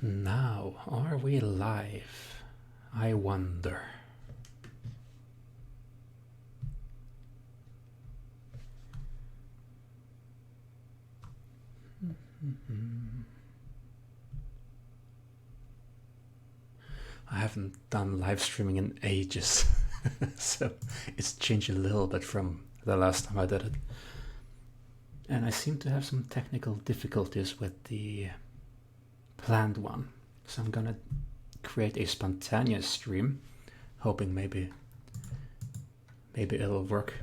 Now, are we live? I wonder. I haven't done live streaming in ages, so it's changed a little bit from the last time I did it. And I seem to have some technical difficulties with the planned one, so I'm gonna create a spontaneous stream, hoping maybe it'll work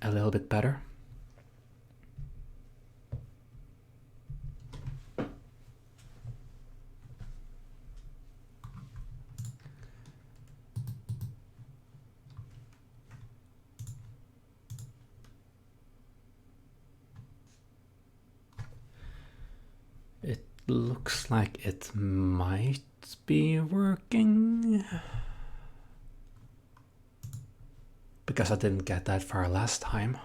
a little bit better. It looks like it might be working, because I didn't get that far last time.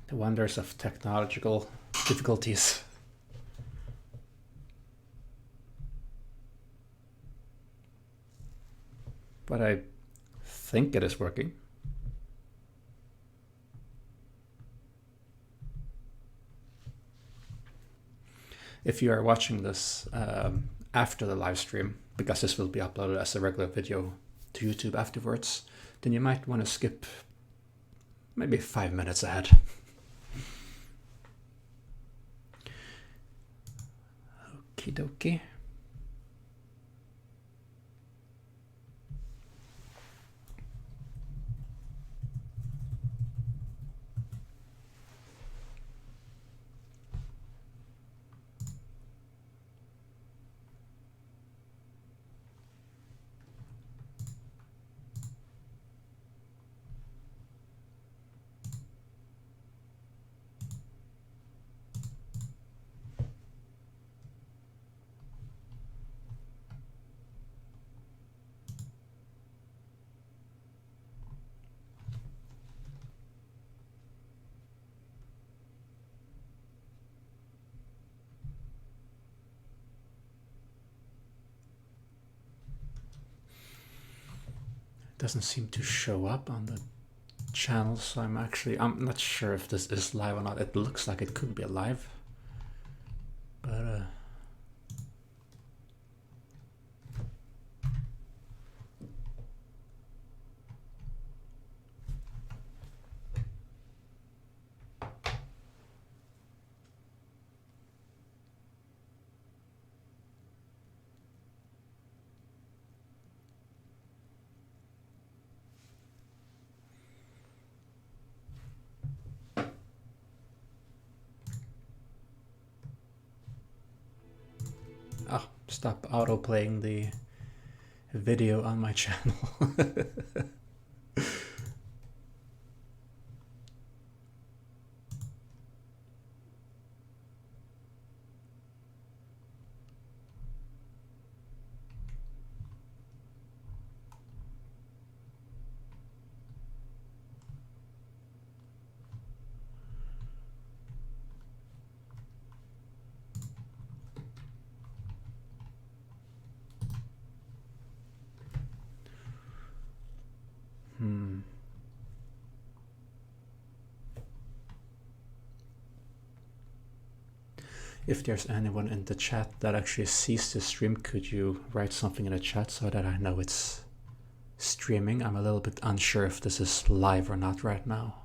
The wonders of technological difficulties. But I think it is working. If you are watching this after the live stream, because this will be uploaded as a regular video to YouTube afterwards, then you might want to skip maybe 5 minutes ahead. Okie dokie. Doesn't seem to show up on the channel, so I'm not sure if this is live or not. It looks like it could be live, but stop auto-playing the video on my channel. If there's anyone in the chat that actually sees the stream, could you write something in the chat so that I know it's streaming? I'm a little bit unsure if this is live or not right now.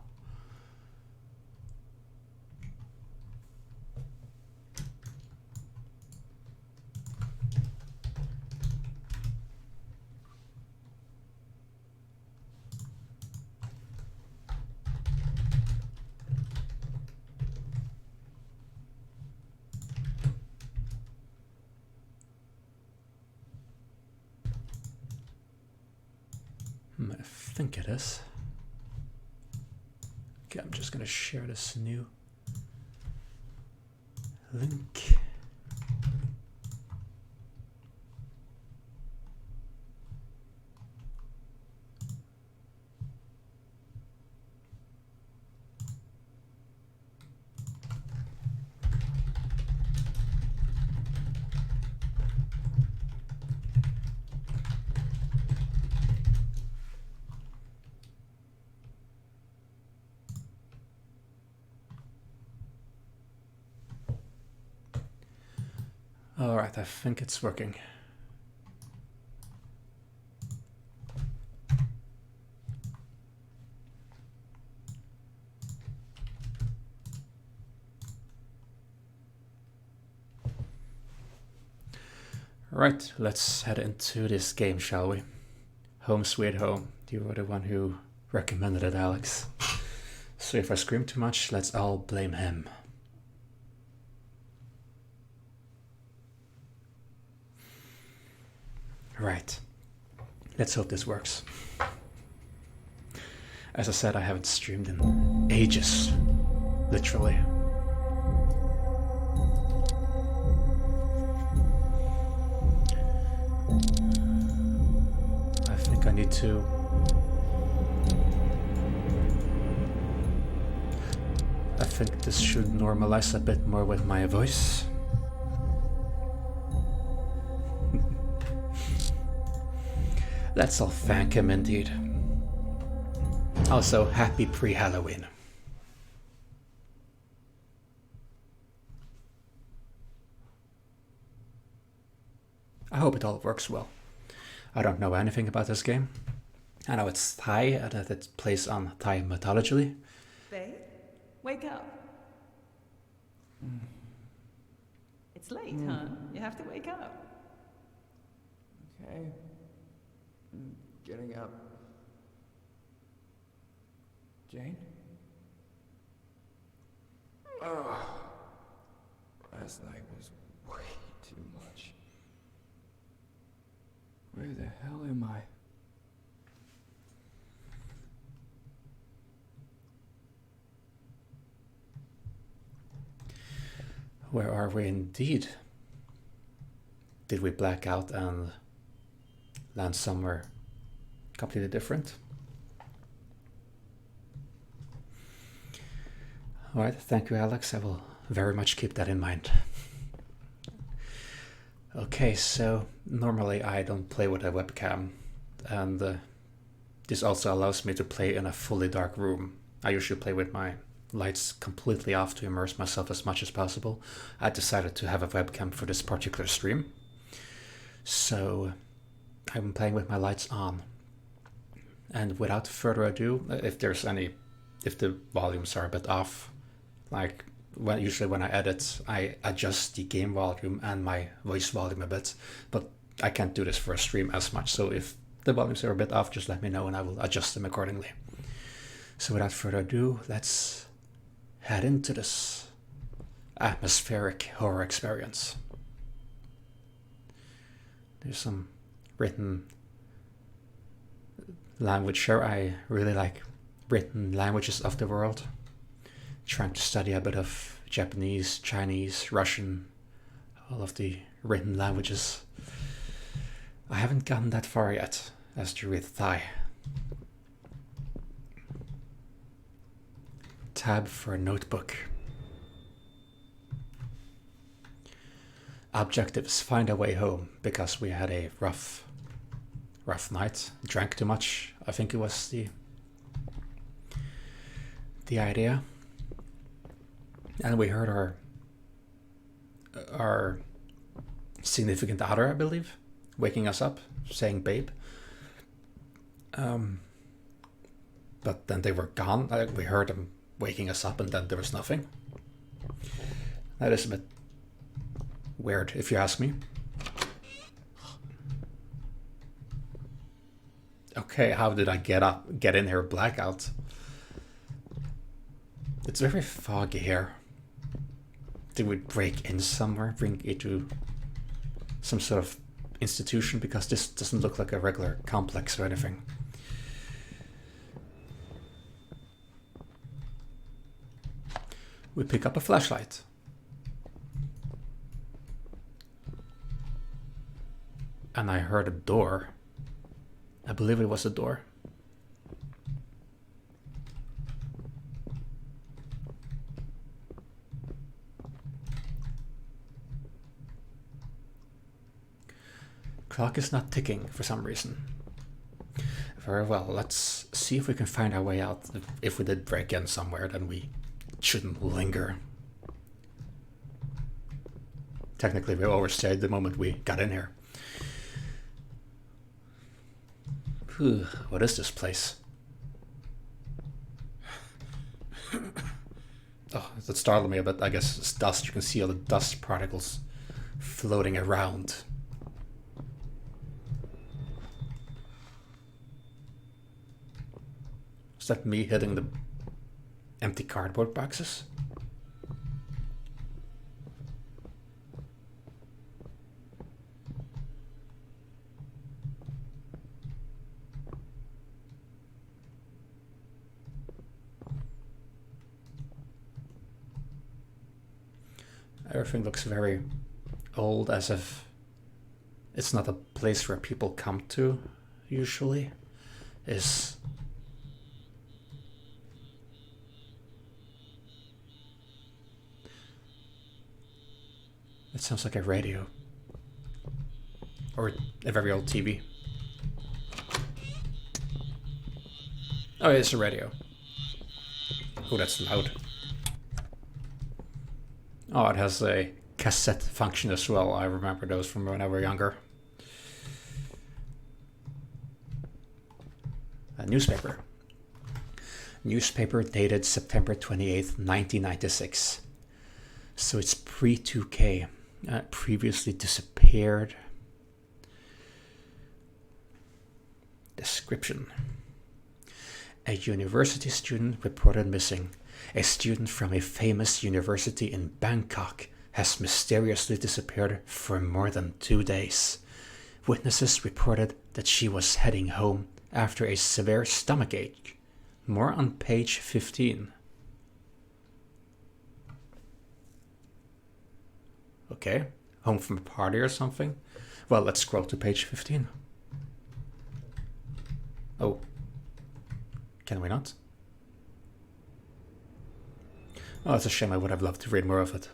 I think it is. Okay, I'm just gonna share this new link. Alright, I think it's working. Right, let's head into this game, shall we? Home Sweet Home. You were the one who recommended it, Alex. So if I scream too much, let's all blame him. Right. Let's hope this works. As I said, I haven't streamed in ages. Literally. I think I need to... I think this should normalize a bit more with my voice. Let's all thank him indeed. Also, happy pre-Halloween. I hope it all works well. I don't know anything about this game. I know it's Thai and that it plays on Thai mythology. Babe, wake up. It's late, huh? You have to wake up. Okay. Getting up. Jane? Oh, last night was way too much. Where the hell am I? Where are we indeed? Did we black out and land somewhere completely different? Alright, thank you, Alex. I will very much keep that in mind. Okay, so normally I don't play with a webcam, and this also allows me to play in a fully dark room. I usually play with my lights completely off to immerse myself as much as possible. I decided to have a webcam for this particular stream, so I'm playing with my lights on. And without further ado, if the volumes are a bit off, like usually when I edit, I adjust the game volume and my voice volume a bit, but I can't do this for a stream as much. So if the volumes are a bit off, just let me know and I will adjust them accordingly. So without further ado, let's head into this atmospheric horror experience. There's some written language here. I really like written languages of the world. Trying to study a bit of Japanese, Chinese, Russian, all of the written languages. I haven't gotten that far yet, as to read Thai. Tab for a notebook. Objectives: find a way home, because we had a rough night. Drank too much, I think it was the idea. And we heard our significant other, I believe, waking us up, saying babe. But then they were gone. We heard them waking us up and then there was nothing. That is a bit weird, if you ask me. Okay, how did I get in here blackout? It's very foggy here. Did we break in somewhere, bring it to some sort of institution? Because this doesn't look like a regular complex or anything. We pick up a flashlight. And I heard a door. I believe it was a door. Clock is not ticking for some reason. Very well, let's see if we can find our way out. If we did break in somewhere, then we shouldn't linger. technically we overstayed the moment we got in here. Whew, what is this place? Oh, that startled me a bit. I guess it's dust. You can see all the dust particles floating around. Is that me hitting the empty cardboard boxes? Everything looks very old, as if it's not a place where people come to usually. It sounds like a radio. Or a very old TV. Oh, it's a radio. Oh, that's loud. Oh, it has a cassette function as well. I remember those from when I was younger. A newspaper. Newspaper dated September 28th, 1996. So it's pre-2K. Previously disappeared. Description. A university student reported missing. A student from a famous university in Bangkok has mysteriously disappeared for more than 2 days. Witnesses reported that she was heading home after a severe stomachache. More on page 15. Okay, home from a party or something? Well, let's scroll to page 15. Oh, can we not? Oh, it's a shame. I would have loved to read more of it.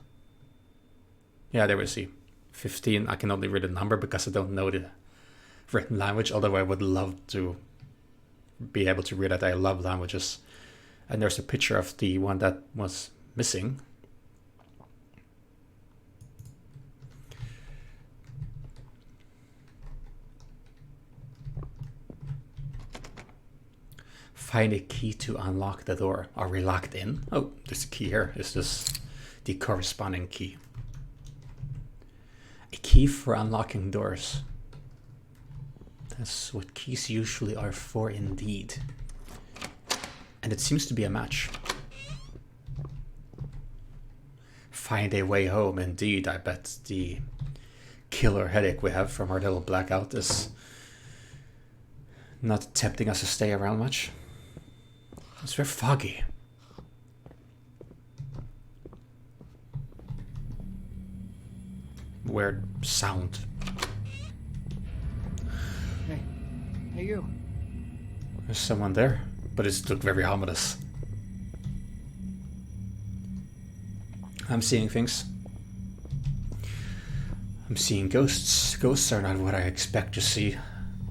Yeah, there we see. 15. I can only read a number because I don't know the written language, although I would love to be able to read it. I love languages. And there's a picture of the one that was missing. Find a key to unlock the door. Are we locked in? Oh, there's a key here. Is this the corresponding key? A key for unlocking doors. That's what keys usually are for indeed. And it seems to be a match. Find a way home indeed. I bet the killer headache we have from our little blackout is not tempting us to stay around much. It's very foggy. Weird sound. Hey you. There's someone there, but it looked very ominous. I'm seeing things. I'm seeing ghosts. Ghosts are not what I expect to see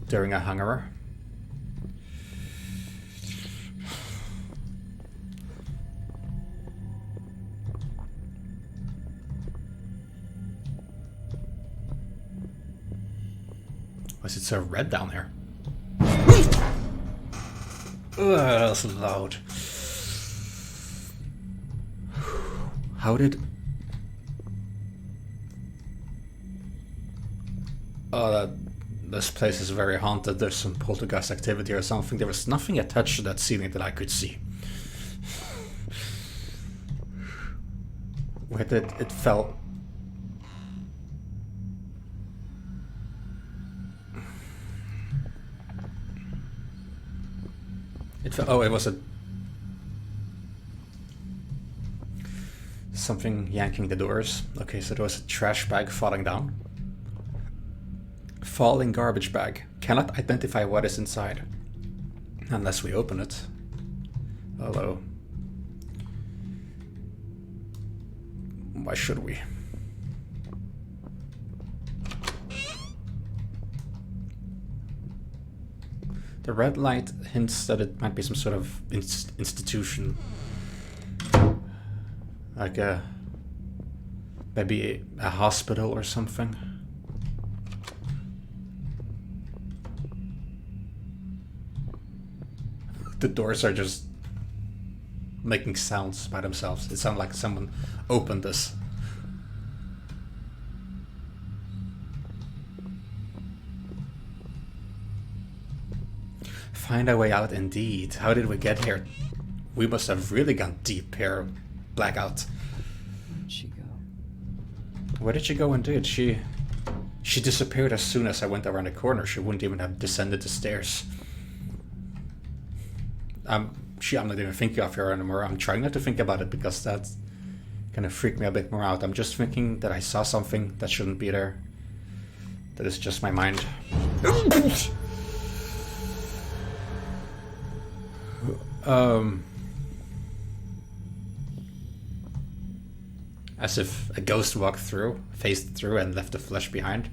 during a hangover. Why is it so red down there? Ugh, that was loud. How did... Oh, this place is very haunted. There's some poltergeist activity or something. There was nothing attached to that ceiling that I could see. With it, it felt... Oh, it was something yanking the doors. Okay, so there was a trash bag falling down. Falling garbage bag. Cannot identify what is inside. Unless we open it. Although... why should we? The red light hints that it might be some sort of institution. Like a Maybe a hospital or something. The doors are just making sounds by themselves. It sounds like someone opened this. Find a way out indeed. How did we get here? We must have really gone deep here. Blackout. Where'd she go? Where did she go indeed? She disappeared as soon as I went around the corner. She wouldn't even have descended the stairs. I'm not even thinking of her anymore. I'm trying not to think about it because that's gonna freak me a bit more out. I'm just thinking that I saw something that shouldn't be there. That is just my mind. As if a ghost walked through, phased through, and left the flesh behind.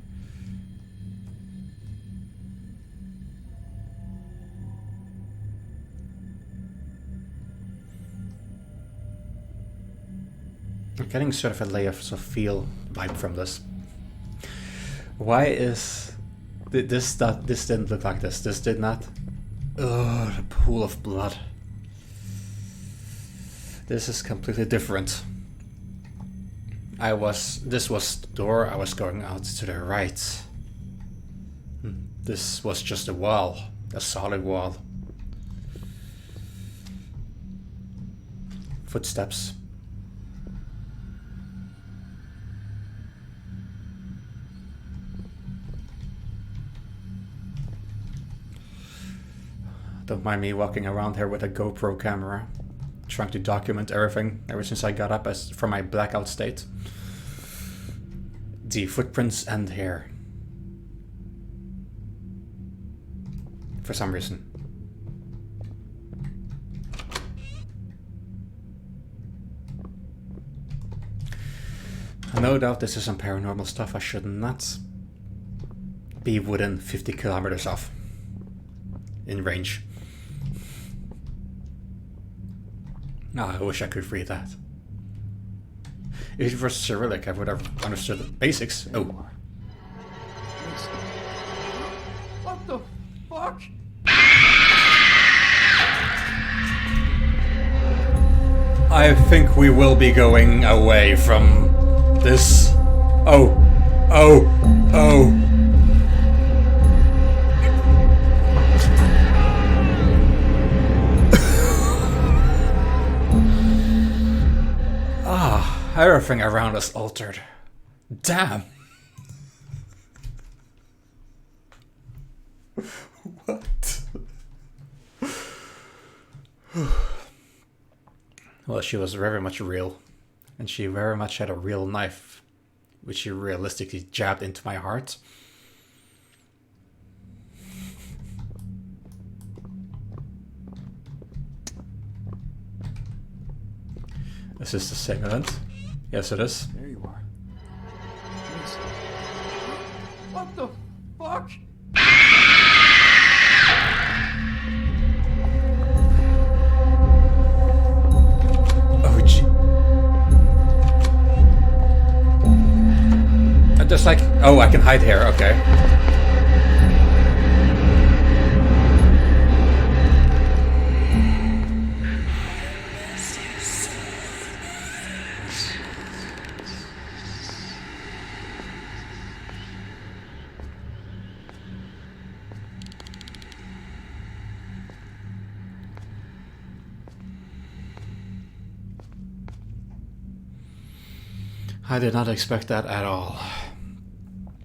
I'm getting sort of a layer of feel vibe from this. Why is this didn't look like this? This did not. Ugh, the pool of blood. This is completely different. This was the door. I was going out to the right. This was just a wall, a solid wall. Footsteps. Don't mind me walking around here with a GoPro camera, trying to document everything ever since I got up from my blackout state. The footprints end here. For some reason. No doubt this is some paranormal stuff I should not be within 50 kilometers of in range. No, I wish I could read that. If it was Cyrillic, I would have understood the basics. Oh. What the fuck? I think we will be going away from this. Oh. Oh. Oh. Everything around us altered. Damn. What? Well, she was very much real. And she very much had a real knife, which she realistically jabbed into my heart. Is this the same event? Yes, it is. There you are. What the fuck? Oh, gee. I'm just like, oh, I can hide here. Okay. I did not expect that at all.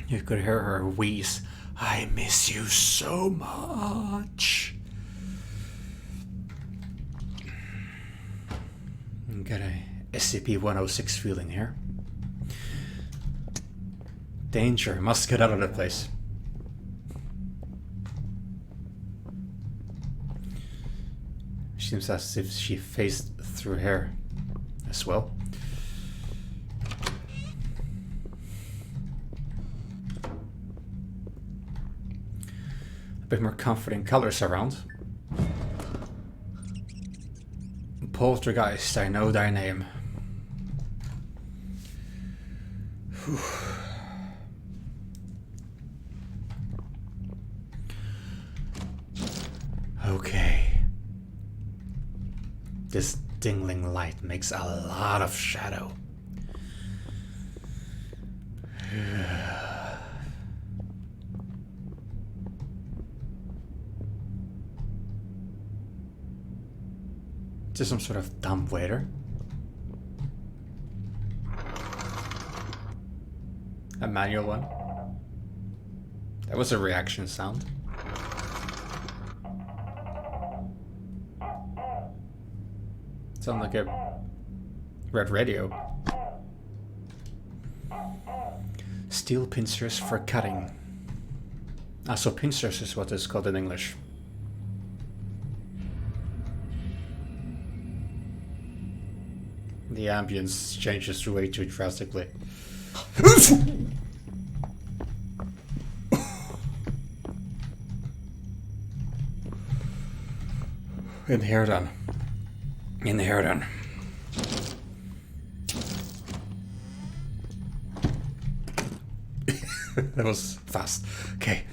You could hear her wheeze. I miss you so much. Got a SCP-106 feeling here. Danger. Must get out of the place. Seems as if she phased through here as well. A bit more comforting colors around. Poltergeist, I know thy name. Okay. This dingling light makes a lot of shadow. Is this some sort of dumb waiter? A manual one? That was a reaction sound. Sound like a red radio. Steel pincers for cutting. Ah, so pincers is what it's called in English. The ambience changes way too drastically. In here then. In here then. That was fast. Okay.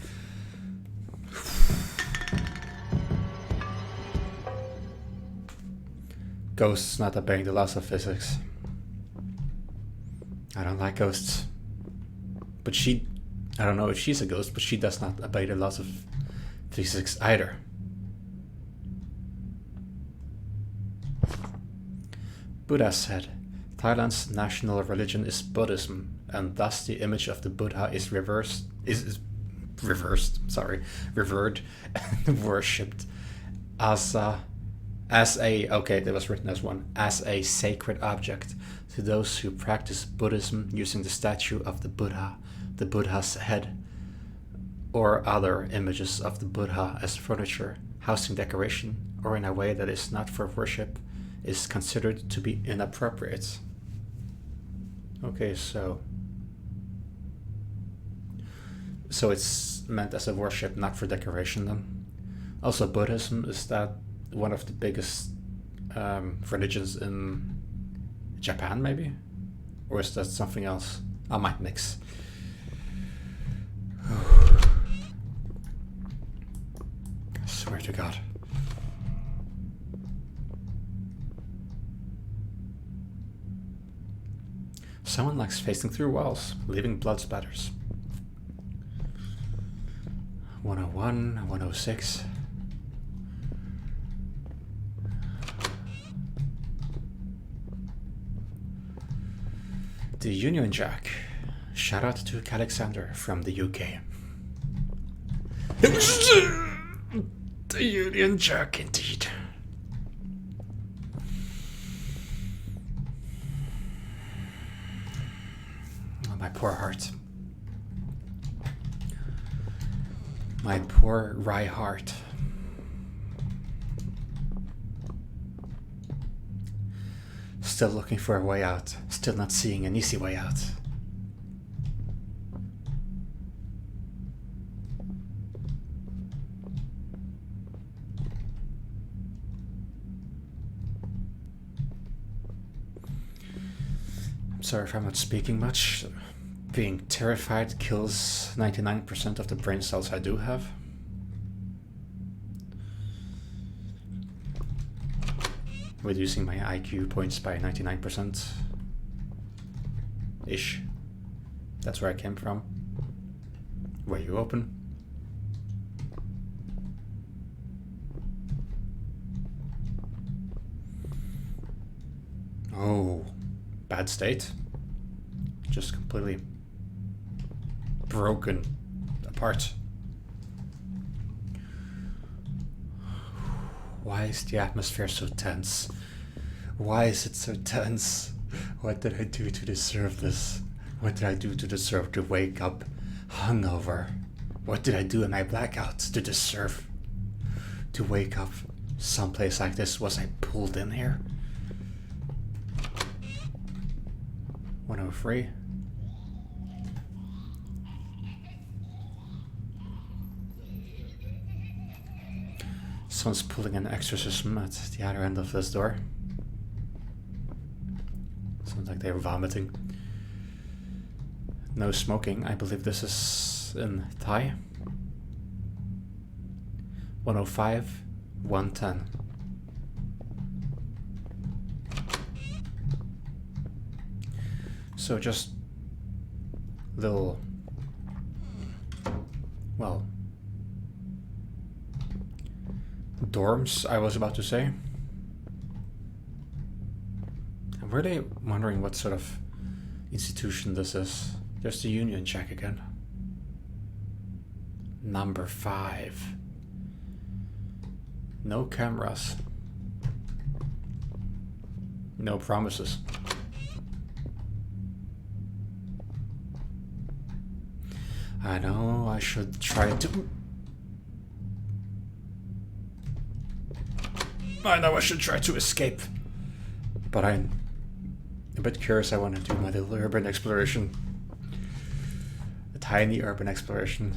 Ghosts not obeying the laws of physics. I don't like ghosts. But I don't know if she's a ghost, but she does not obey the laws of physics either. Buddha said, Thailand's national religion is Buddhism, and thus the image of the Buddha is revered and worshipped as a sacred object to those who practice Buddhism using the statue of the Buddha, the Buddha's head, or other images of the Buddha as furniture, housing decoration, or in a way that is not for worship, is considered to be inappropriate. Okay, so it's meant as a worship, not for decoration then. Also, Buddhism, is that one of the biggest religions in Japan, maybe? Or is that something else? I might mix. I swear to God. Someone likes facing through walls, leaving blood splatters. 101, 106. The Union Jack. Shout out to Alexander from the UK. The Union Jack, indeed. Oh, my poor heart. My poor rye heart. Still looking for a way out. Still not seeing an easy way out. I'm sorry if I'm not speaking much. Being terrified kills 99% of the brain cells I do have. Reducing my IQ points by 99% ish. That's where I came from. Were you open? Oh, bad state. Just completely broken apart. Why is the atmosphere so tense? Why is it so tense? What did I do to deserve this? What did I do to deserve to wake up hungover? What did I do in my blackouts to deserve to wake up someplace like this? Was I pulled in here? 103. Someone's pulling an exorcism at the other end of this door. Sounds like they're vomiting. No smoking. I believe this is in Thai. 105. 110. So just little, well, dorms, I was about to say. I'm really wondering what sort of institution this is. There's the union check again. Number 5. No cameras. No promises. I know I should try to... I know I should try to escape. But I'm a bit curious. I want to do my little urban exploration. A tiny urban exploration.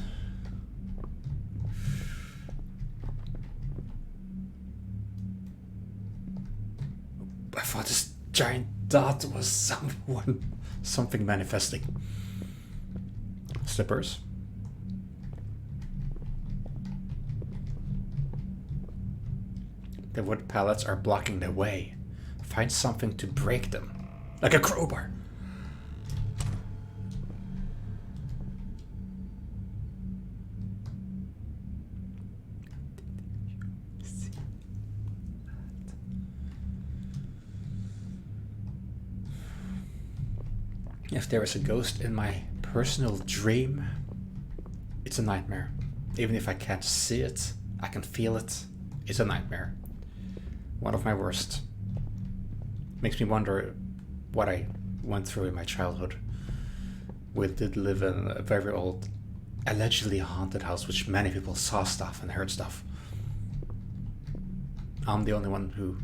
I thought this giant dot was something manifesting. Slippers. The wood pallets are blocking the way. Find something to break them. Like a crowbar. If there is a ghost in my personal dream, it's a nightmare. Even if I can't see it, I can feel it. It's a nightmare. One of my worst. Makes me wonder what I went through in my childhood. We did live in a very old, allegedly haunted house, which many people saw stuff and heard stuff. I'm the only one who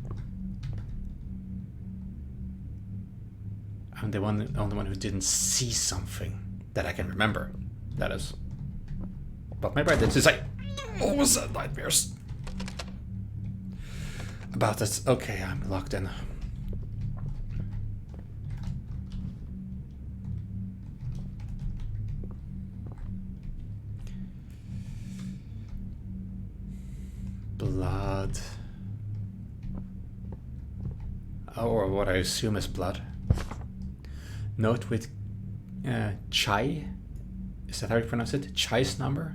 only one who didn't see something that I can remember, that is. But maybe I did, since I always had nightmares about it. Okay, I'm locked in. Blood. Or what I assume is blood. Note with Chai. Is that how you pronounce it? Chai's number?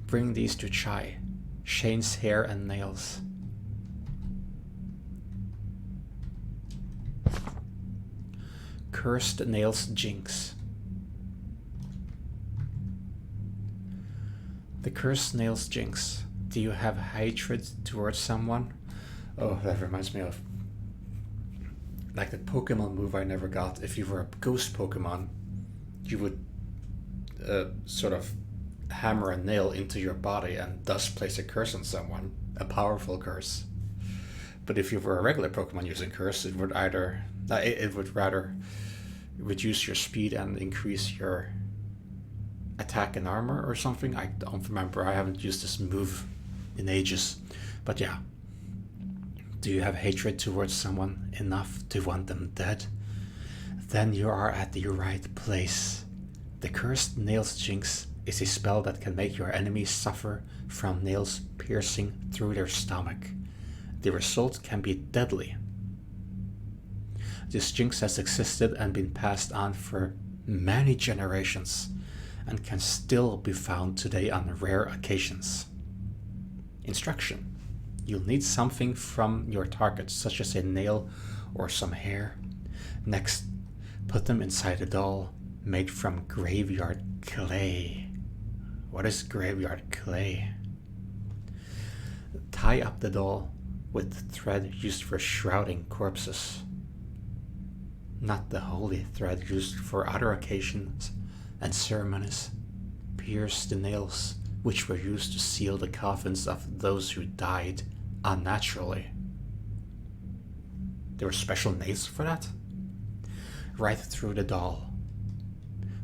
Bring these to Chai. Shane's hair and nails. Cursed nails jinx. The cursed nails jinx. Do you have hatred towards someone? Oh, that reminds me of like the Pokemon move I never got. If you were a ghost Pokemon, you would sort of hammer a nail into your body and thus place a curse on someone, a powerful curse. But if you were a regular Pokemon using curse, it would either it would rather reduce your speed and increase your attack and armor or something. I don't remember. I haven't used this move in ages. But yeah. Do you have hatred towards someone enough to want them dead? Then you are at the right place. The Cursed Nails Jinx is a spell that can make your enemies suffer from nails piercing through their stomach. The result can be deadly. This jinx has existed and been passed on for many generations and can still be found today on rare occasions. Instruction. You'll need something from your target, such as a nail or some hair. Next, put them inside a doll made from graveyard clay. What is graveyard clay? Tie up the doll with thread used for shrouding corpses. Not the holy thread used for other occasions and ceremonies. Pierce the nails which were used to seal the coffins of those who died unnaturally. There were special nails for that? Right through the doll.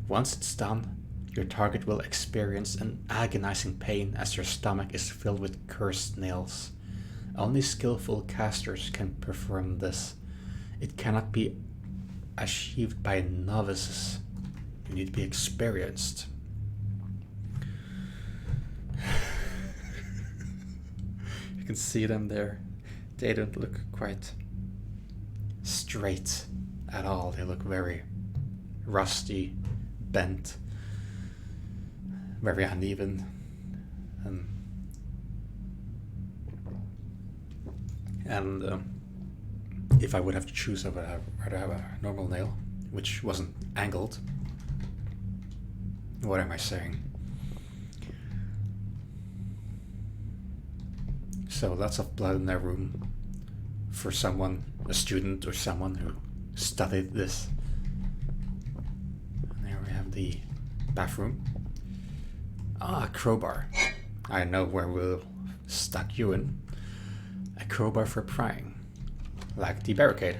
Once it's done, your target will experience an agonizing pain as your stomach is filled with cursed nails. Only skillful casters can perform this. It cannot be achieved by novices. You need to be experienced. You can see them there. They don't look quite straight at all. They look very rusty, bent, very uneven. And if I would have to choose, I would rather have a normal nail, which wasn't angled. What am I saying? So lots of blood in their room for someone, a student or someone who studied this. And there we have the bathroom. Ah, a crowbar. I know where we'll stuck you in. A crowbar for prying. Like the barricade.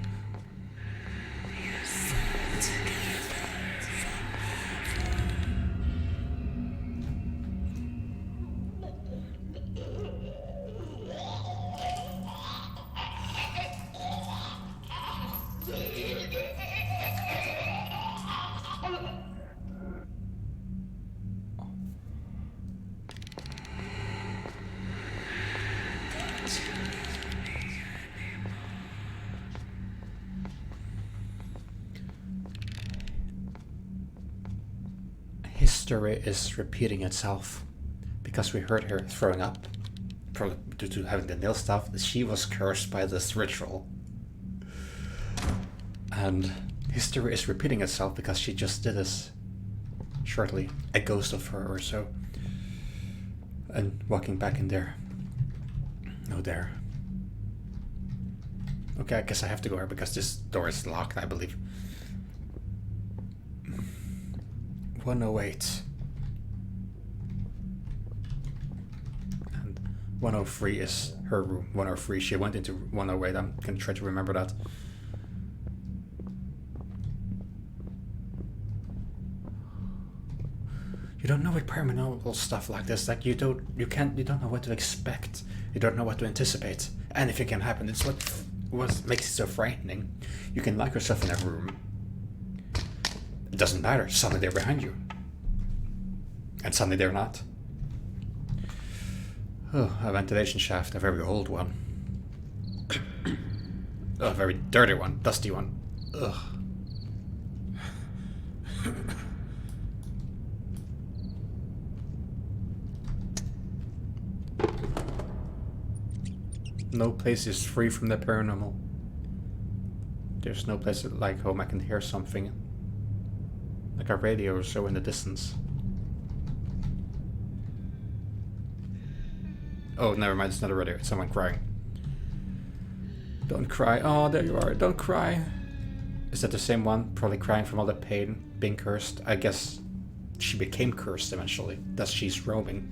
History is repeating itself because we heard her throwing up, probably due to having the nail stuff. She was cursed by this ritual, and history is repeating itself because she just did this shortly, a ghost of her or so, and walking back in there. No, there. Okay, I guess I have to go here because this door is locked, I believe. 108 and 103 is her room. 103, she went into 108. I'm gonna try to remember that. You don't know with paranormal stuff like this, like you don't know what to expect. You don't know what to anticipate. Anything can happen. It's what makes it so frightening. You can lock yourself in a room. It doesn't matter. Suddenly they're behind you. And suddenly they're not. Oh, a ventilation shaft, a very old one. A very dirty one, dusty one. Ugh. No place is free from the paranormal. There's no place like home. I can hear something. Like a radio or so in the distance. Oh, never mind, it's not a radio. It's someone crying. Don't cry. Oh, there you are. Don't cry. Is that the same one? Probably crying from all the pain, being cursed. I guess she became cursed eventually. Thus she's roaming.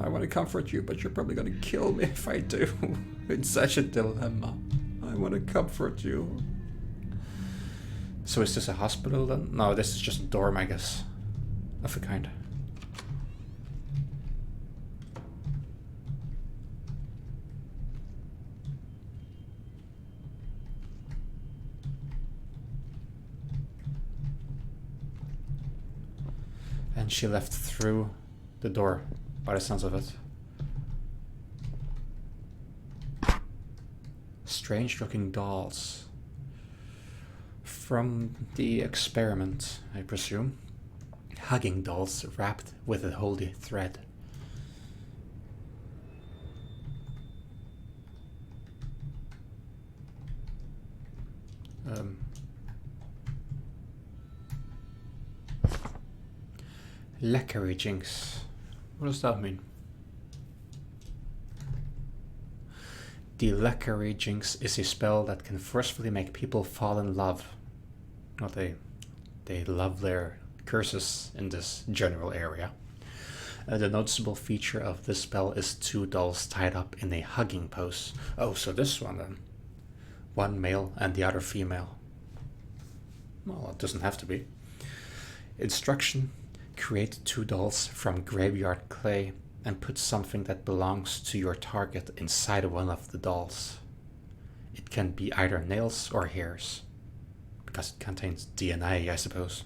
I want to comfort you, but you're probably going to kill me if I do. It's such a dilemma. I want to comfort you. So is this a hospital then? No, this is just a dorm, I guess. Of a kind. And she left through the door, by the sounds of it. Strange looking dolls. From the experiment, I presume. Hugging dolls wrapped with a holy thread. Leckery jinx. What does that mean? The Leckery jinx is a spell that can forcefully make people fall in love. Not they love their curses in this general area. The noticeable feature of this spell is two dolls tied up in a hugging pose. Oh, so this one then. One male and the other female. Well, it doesn't have to be. Instruction: create two dolls from graveyard clay and put something that belongs to your target inside one of the dolls. It can be either nails or hairs. because it contains DNA, I suppose.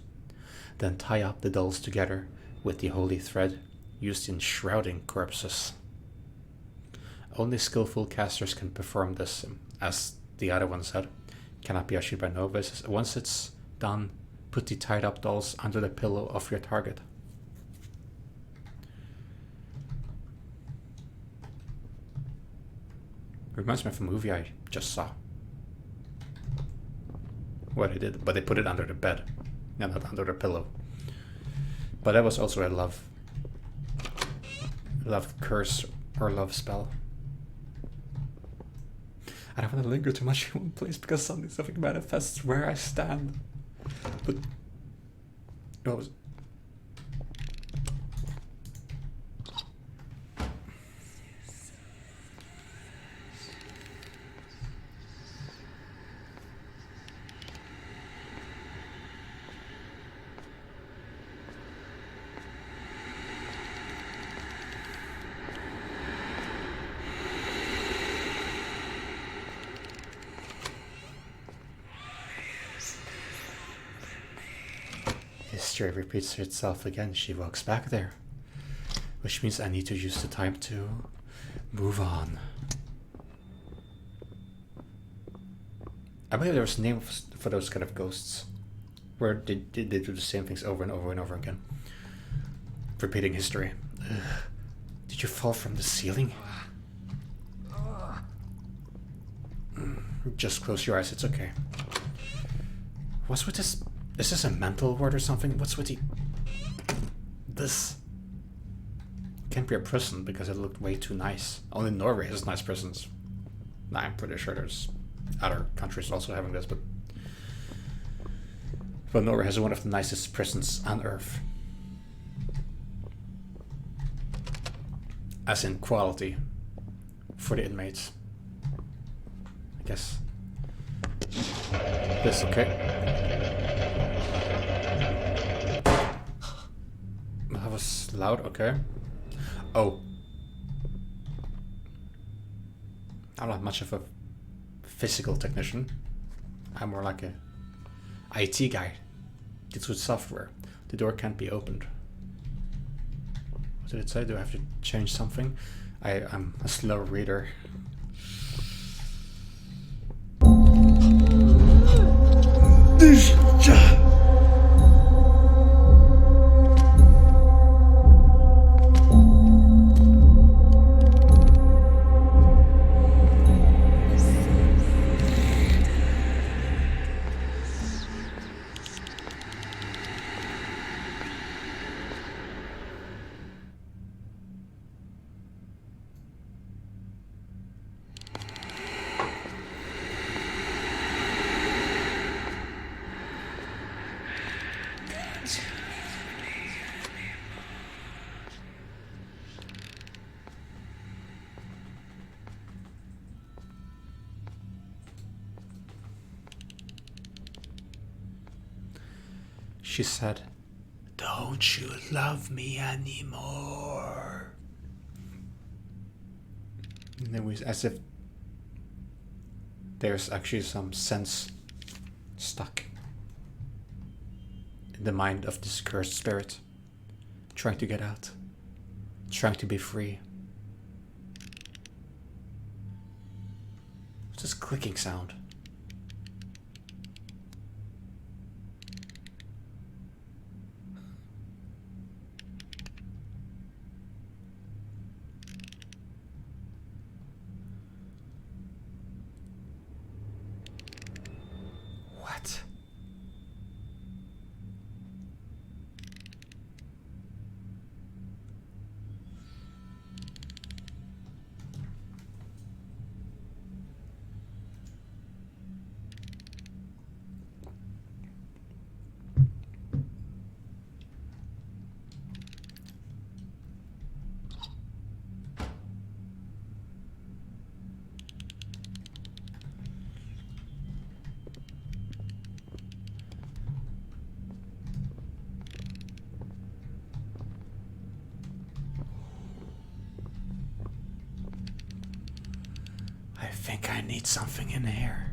Then tie up the dolls together with the holy thread used in shrouding corpses. Only skillful casters can perform this, as the other one said. Cannot be achieved by novices. Once it's done, put the tied up dolls under the pillow of your target. Reminds me of a movie I just saw. What they did, but they put it under the bed, and not under the pillow. But that was also a love curse or love spell. I don't want to linger too much in one place because suddenly something manifests where I stand. But what was? History repeats itself again. She walks back there, which means I need to use the time to move on. I believe there was a name for those kind of ghosts, where they do the same things over and over and over again. Repeating history. Ugh. Did you fall from the ceiling? Just close your eyes, it's okay. What's with this? Is this a mental ward or something? What's with the... This... Can't be a prison because it looked way too nice. Only Norway has nice prisons. Nah, I'm pretty sure there's other countries also having this, but Norway has one of the nicest prisons on Earth. As in quality for the inmates. I guess. This okay. That was loud, okay. Oh. I'm not much of a physical technician. I'm more like a IT guy. Deals with software. The door can't be opened. What did it say? Do I have to change something? I'm a slow reader. She said, "Don't you love me anymore?" And it was as if there's actually some sense stuck in the mind of this cursed spirit, trying to get out, trying to be free. What's this clicking sound? What? I think I need something in here.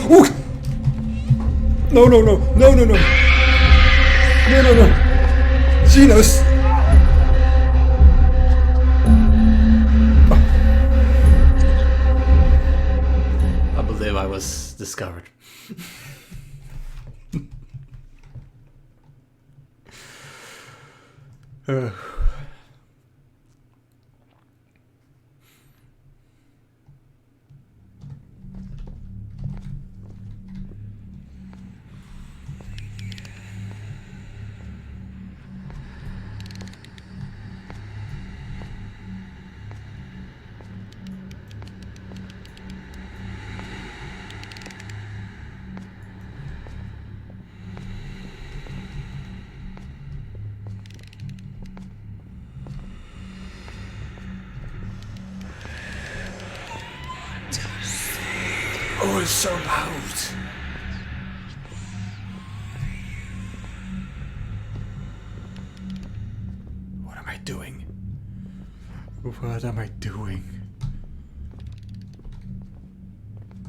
Ooh! No, no, no, no, no, no. No, no, no. Xenos! I believe I was discovered. Oh, it's so loud. What am I doing? What am I doing?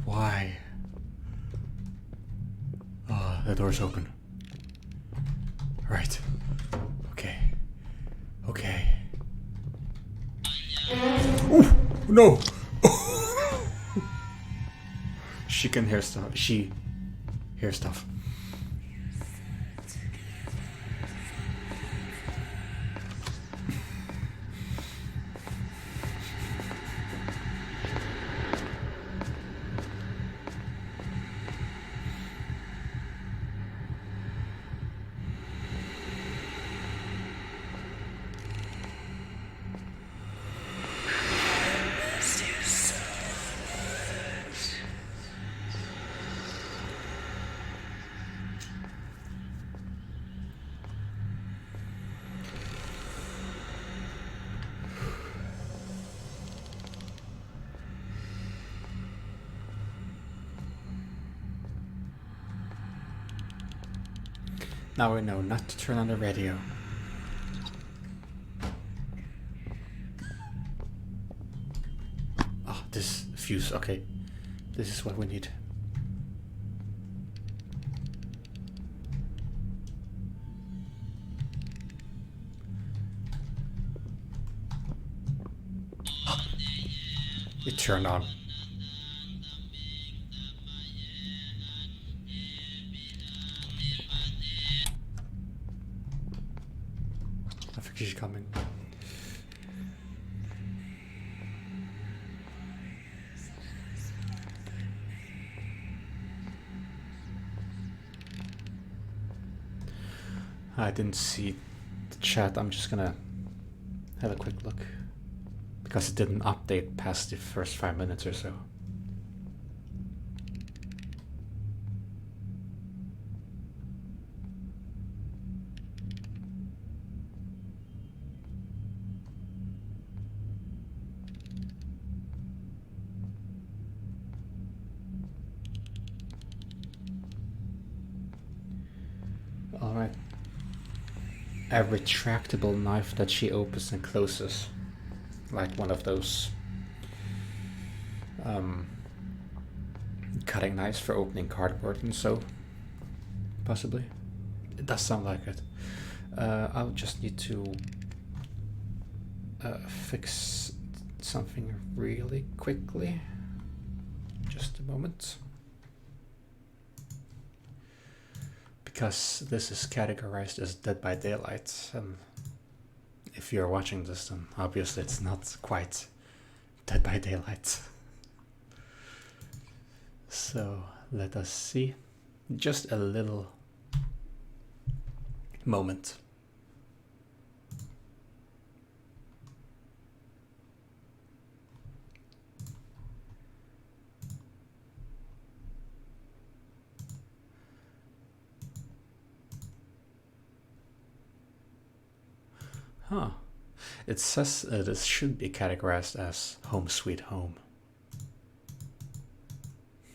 Why? Oh, the door's open. Right. Okay. Okay. Ooh, no! She can hear stuff. She hears stuff. Now we know not to turn on the radio. Oh, this fuse, okay. This is what we need. It turned on. I think she's coming. I didn't see the chat. I'm just gonna have a quick look because it didn't update past the first 5 minutes or so. Alright. A retractable knife that she opens and closes. Like one of those cutting knives for opening cardboard and so. Possibly. It does sound like it. I'll just need to fix something really quickly. Just a moment. Because this is categorized as Dead by Daylight, and if you're watching this, then obviously it's not quite Dead by Daylight. So let us see. Just a little moment. Huh. It says this should be categorized as Home Sweet Home.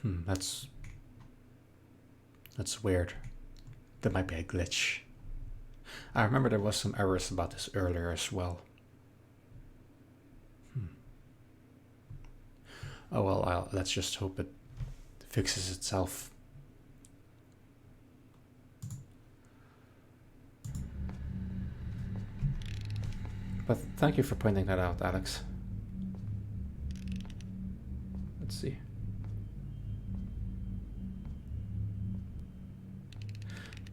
That's weird. That might be a glitch. I remember there was some errors about this earlier as well. Oh well, let's just hope it fixes itself. But thank you for pointing that out, Alex. Let's see.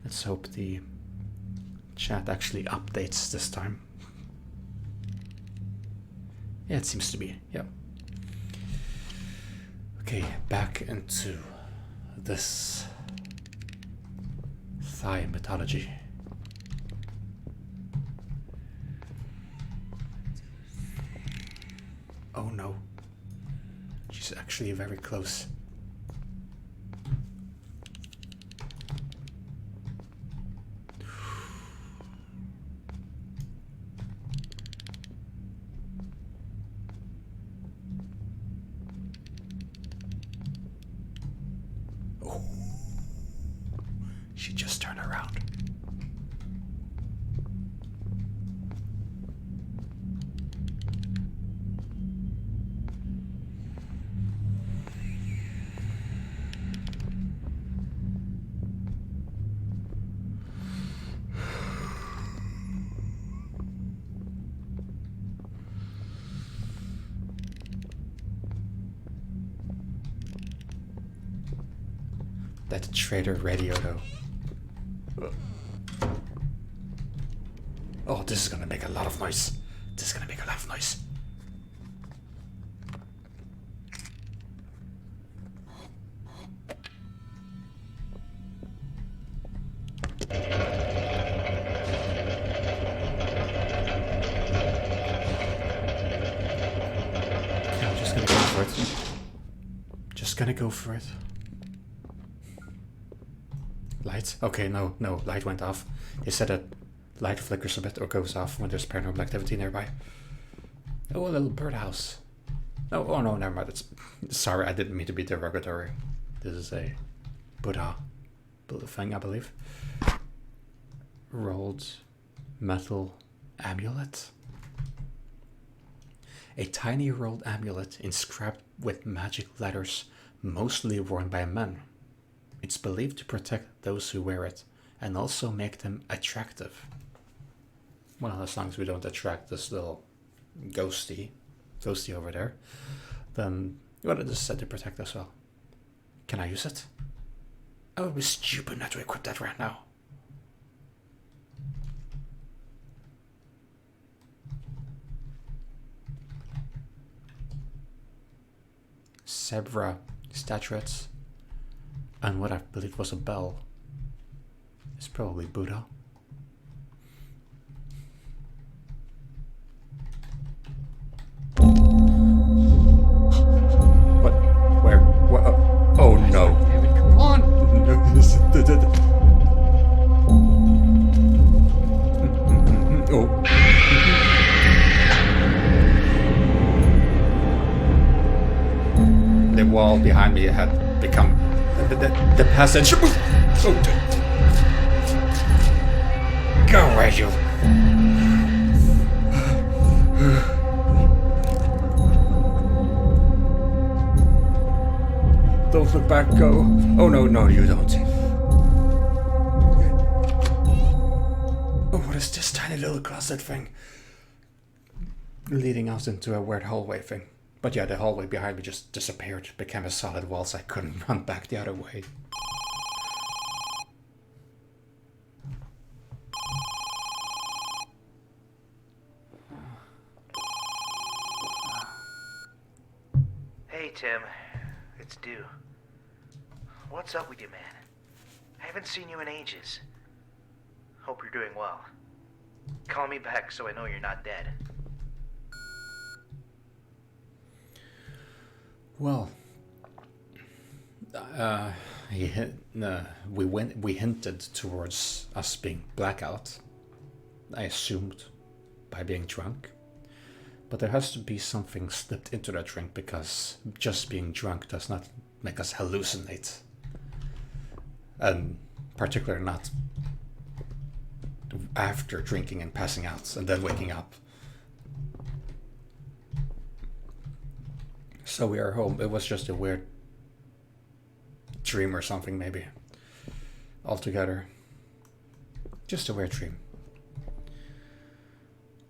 Let's hope the chat actually updates this time. Yeah, it seems to be, yeah. Okay, back into this Thai mythology. Oh no. She's actually very close. Oh. She just turned around. That trader radio though. Oh, this is gonna make a lot of noise. This is gonna make a lot of noise. Okay, I'm just gonna go for it. Just gonna go for it. Light? Okay, no, light went off. They said that light flickers a bit or goes off when there's paranormal activity nearby. Oh, a little birdhouse. Oh no, never mind. It's, sorry, I didn't mean to be derogatory. This is a Buddha thing, I believe. Rolled metal amulet. A tiny rolled amulet inscribed with magic letters, mostly worn by men. It's believed to protect those who wear it and also make them attractive. Well, as long as we don't attract this little ghosty over there, then well, it is said to protect us well. Can I use it? I would be stupid not to equip that right now. Zebra statuettes. And what I believe was a bell is probably Buddha. What? Where? What? Oh no! David, come on! Oh. The wall behind me had become the passage. Oh, go away, you. Don't look back, go. Oh no, you don't. Oh, what is this tiny little closet thing? Leading out into a weird hallway thing. But yeah, the hallway behind me just disappeared, became a solid wall, so I couldn't run back the other way. Hey Tim, it's Dew. What's up with you, man? I haven't seen you in ages. Hope you're doing well. Call me back so I know you're not dead. Well, we hinted towards us being blackout. I assumed by being drunk, but there has to be something slipped into that drink because just being drunk does not make us hallucinate, and particularly not after drinking and passing out and then waking up. So we are home. It was just a weird dream or something, maybe. Altogether. Just a weird dream.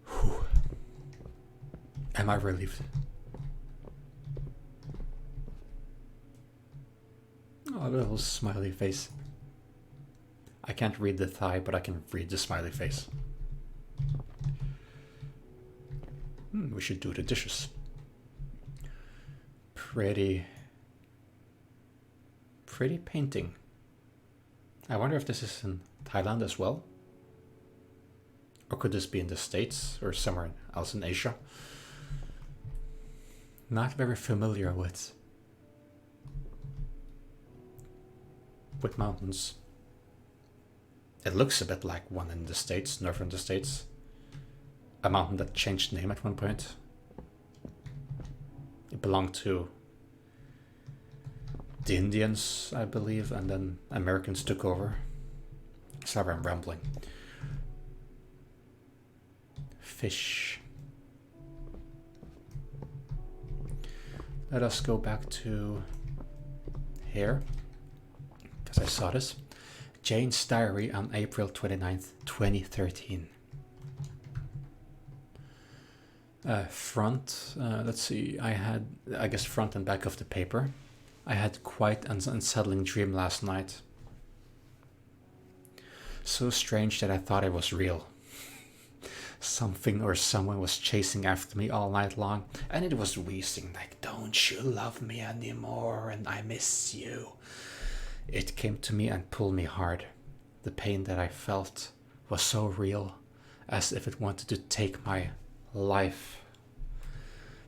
Whew. Am I relieved? Oh, a little smiley face. I can't read the thigh, but I can read the smiley face. We should do the dishes. Pretty painting. I wonder if this is in Thailand as well. Or could this be in the States or somewhere else in Asia? Not very familiar with mountains. It looks a bit like one in the States, northern the States. A mountain that changed name at one point. It belonged to the Indians, I believe, and then Americans took over. Sorry, I'm rambling. Fish. Let us go back to here, because I saw this. Jane's diary on April 29th, 2013. Let's see, I guess front and back of the paper. I had quite an unsettling dream last night. So strange that I thought it was real. Something or someone was chasing after me all night long, and it was wheezing like, "Don't you love me anymore, and I miss you." It came to me and pulled me hard. The pain that I felt was so real, as if it wanted to take my life.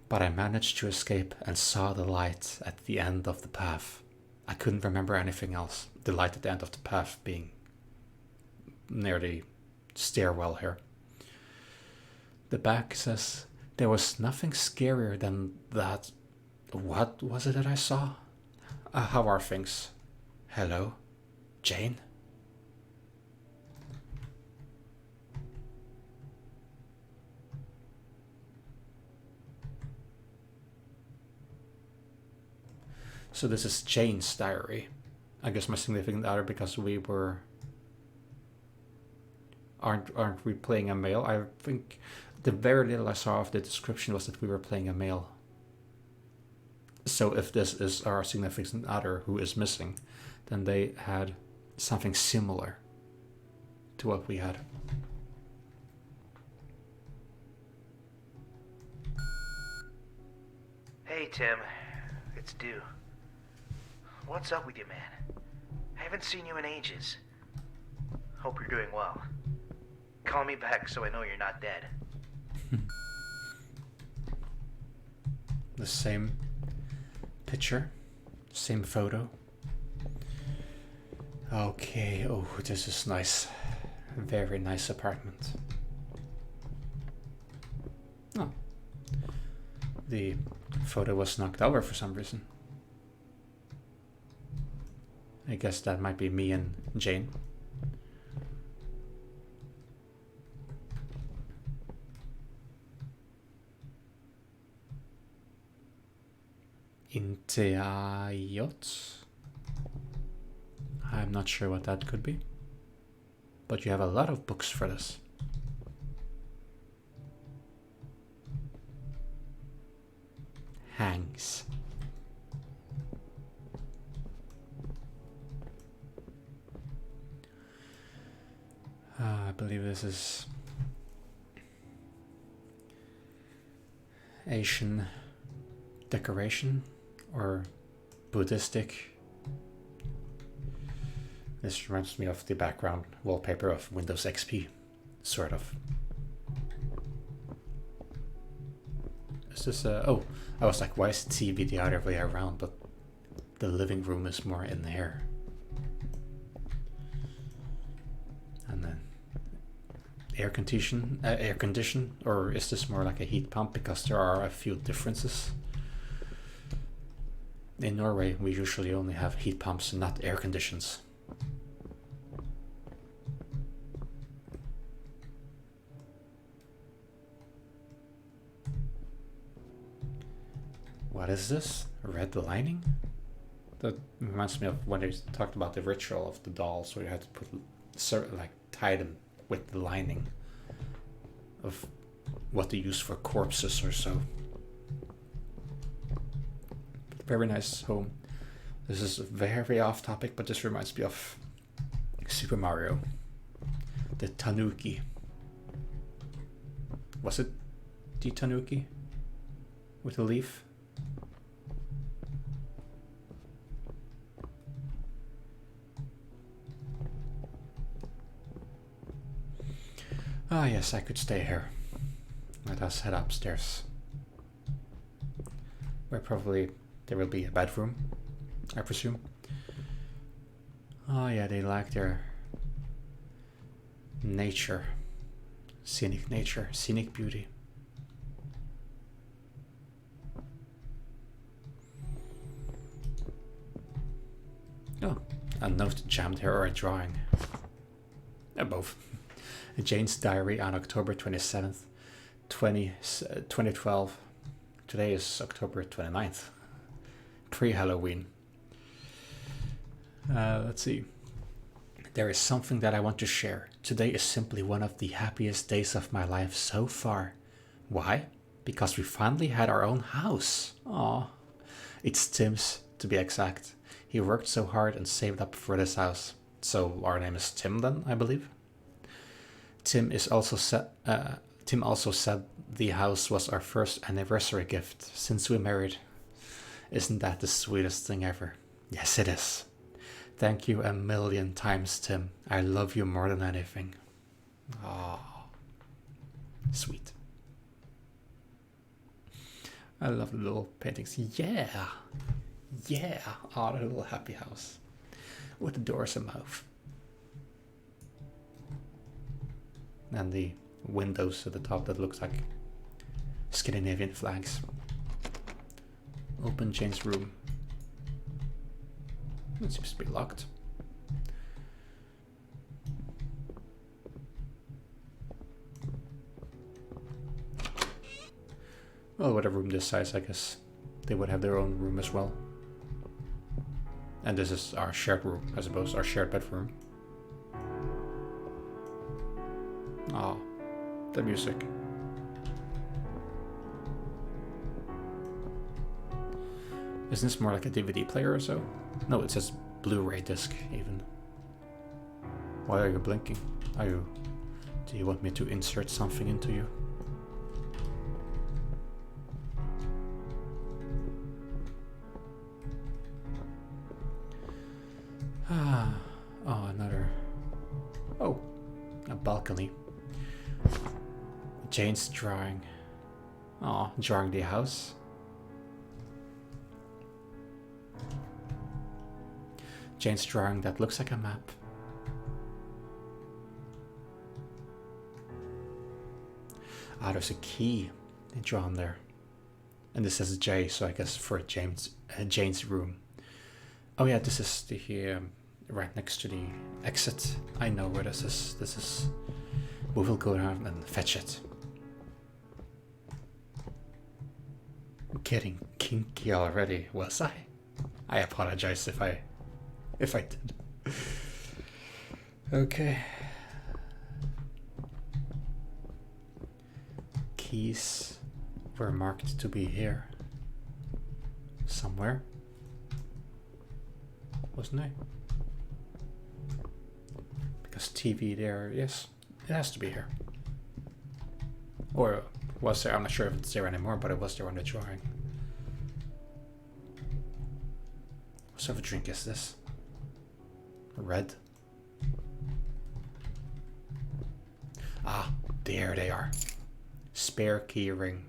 But I managed to escape and saw the light at the end of the path. I couldn't remember anything else. The light at the end of the path being near the stairwell here. The back says, "There was nothing scarier than that." What was it that I saw? How are things? Hello? Jane? So this is Jane's diary. I guess my significant other, because we were... Aren't we playing a male? I think the very little I saw of the description was that we were playing a male. So if this is our significant other who is missing, then they had something similar to what we had. Hey, Tim. It's Dew. What's up with you, man? I haven't seen you in ages. Hope you're doing well. Call me back so I know you're not dead. The same picture, same photo. Okay, oh, this is nice. Very nice apartment. Oh. The photo was knocked over for some reason. I guess that might be me and Jane. Inteayot. I'm not sure what that could be. But you have a lot of books for this. Hangs. I believe this is Asian decoration or Buddhistic. This reminds me of the background wallpaper of Windows XP, sort of. Is this oh, I was like, why is TV the other way around? But the living room is more in here. And then air condition, or is this more like a heat pump? Because there are a few differences. In Norway, we usually only have heat pumps and not air conditions. What is this? Red lining? That reminds me of when they talked about the ritual of the dolls, where you had to put like tie them with the lining of what they use for corpses or so. Very nice home. This is very off topic, but this reminds me of Super Mario. The Tanuki. Was it the Tanuki? With a leaf? Ah yes, I could stay here. Let us head upstairs. Where probably there will be a bedroom, I presume. Oh yeah, they like their nature. Scenic beauty. Oh, a note jammed here, or a drawing. Both. Jane's diary on October 27th, 2012. Today is October 29th. Pre-Halloween. Let's see. There is something that I want to share. Today is simply one of the happiest days of my life so far. Why? Because we finally had our own house. Aw. It's Tim's, to be exact. He worked so hard and saved up for this house. So our name is Tim then, I believe. Tim also said the house was our first anniversary gift since we married. Isn't that the sweetest thing ever? Yes, it is. Thank you a million times, Tim. I love you more than anything. Oh, sweet. I love the little paintings. Yeah. Oh, the little happy house with the doors and mouth. And the windows at the top that looks like Scandinavian flags. Open Jane's room. It seems to be locked. Well, with a room this size, I guess they would have their own room as well. And this is our shared room, I suppose, our shared bedroom. Oh, the music. Isn't this more like a DVD player or so? No, it says Blu-ray disc even. Why are you blinking? Do you want me to insert something into you? A balcony. Jane's drawing. Oh, drawing the house. Jane's drawing that looks like a map. Ah, there's a key drawn there. And this says J, so I guess for Jane's room. Oh yeah, this is the right next to the exit. I know where this is. We will go down and fetch it. I'm getting kinky already, was I? I apologize if I did. Okay. Keys were marked to be here. Somewhere. Wasn't I? Because TV there, yes. It has to be here. Or was there? I'm not sure if it's there anymore, but it was there on the drawing. What sort of a drink is this? Red? Ah, there they are. Spare key ring.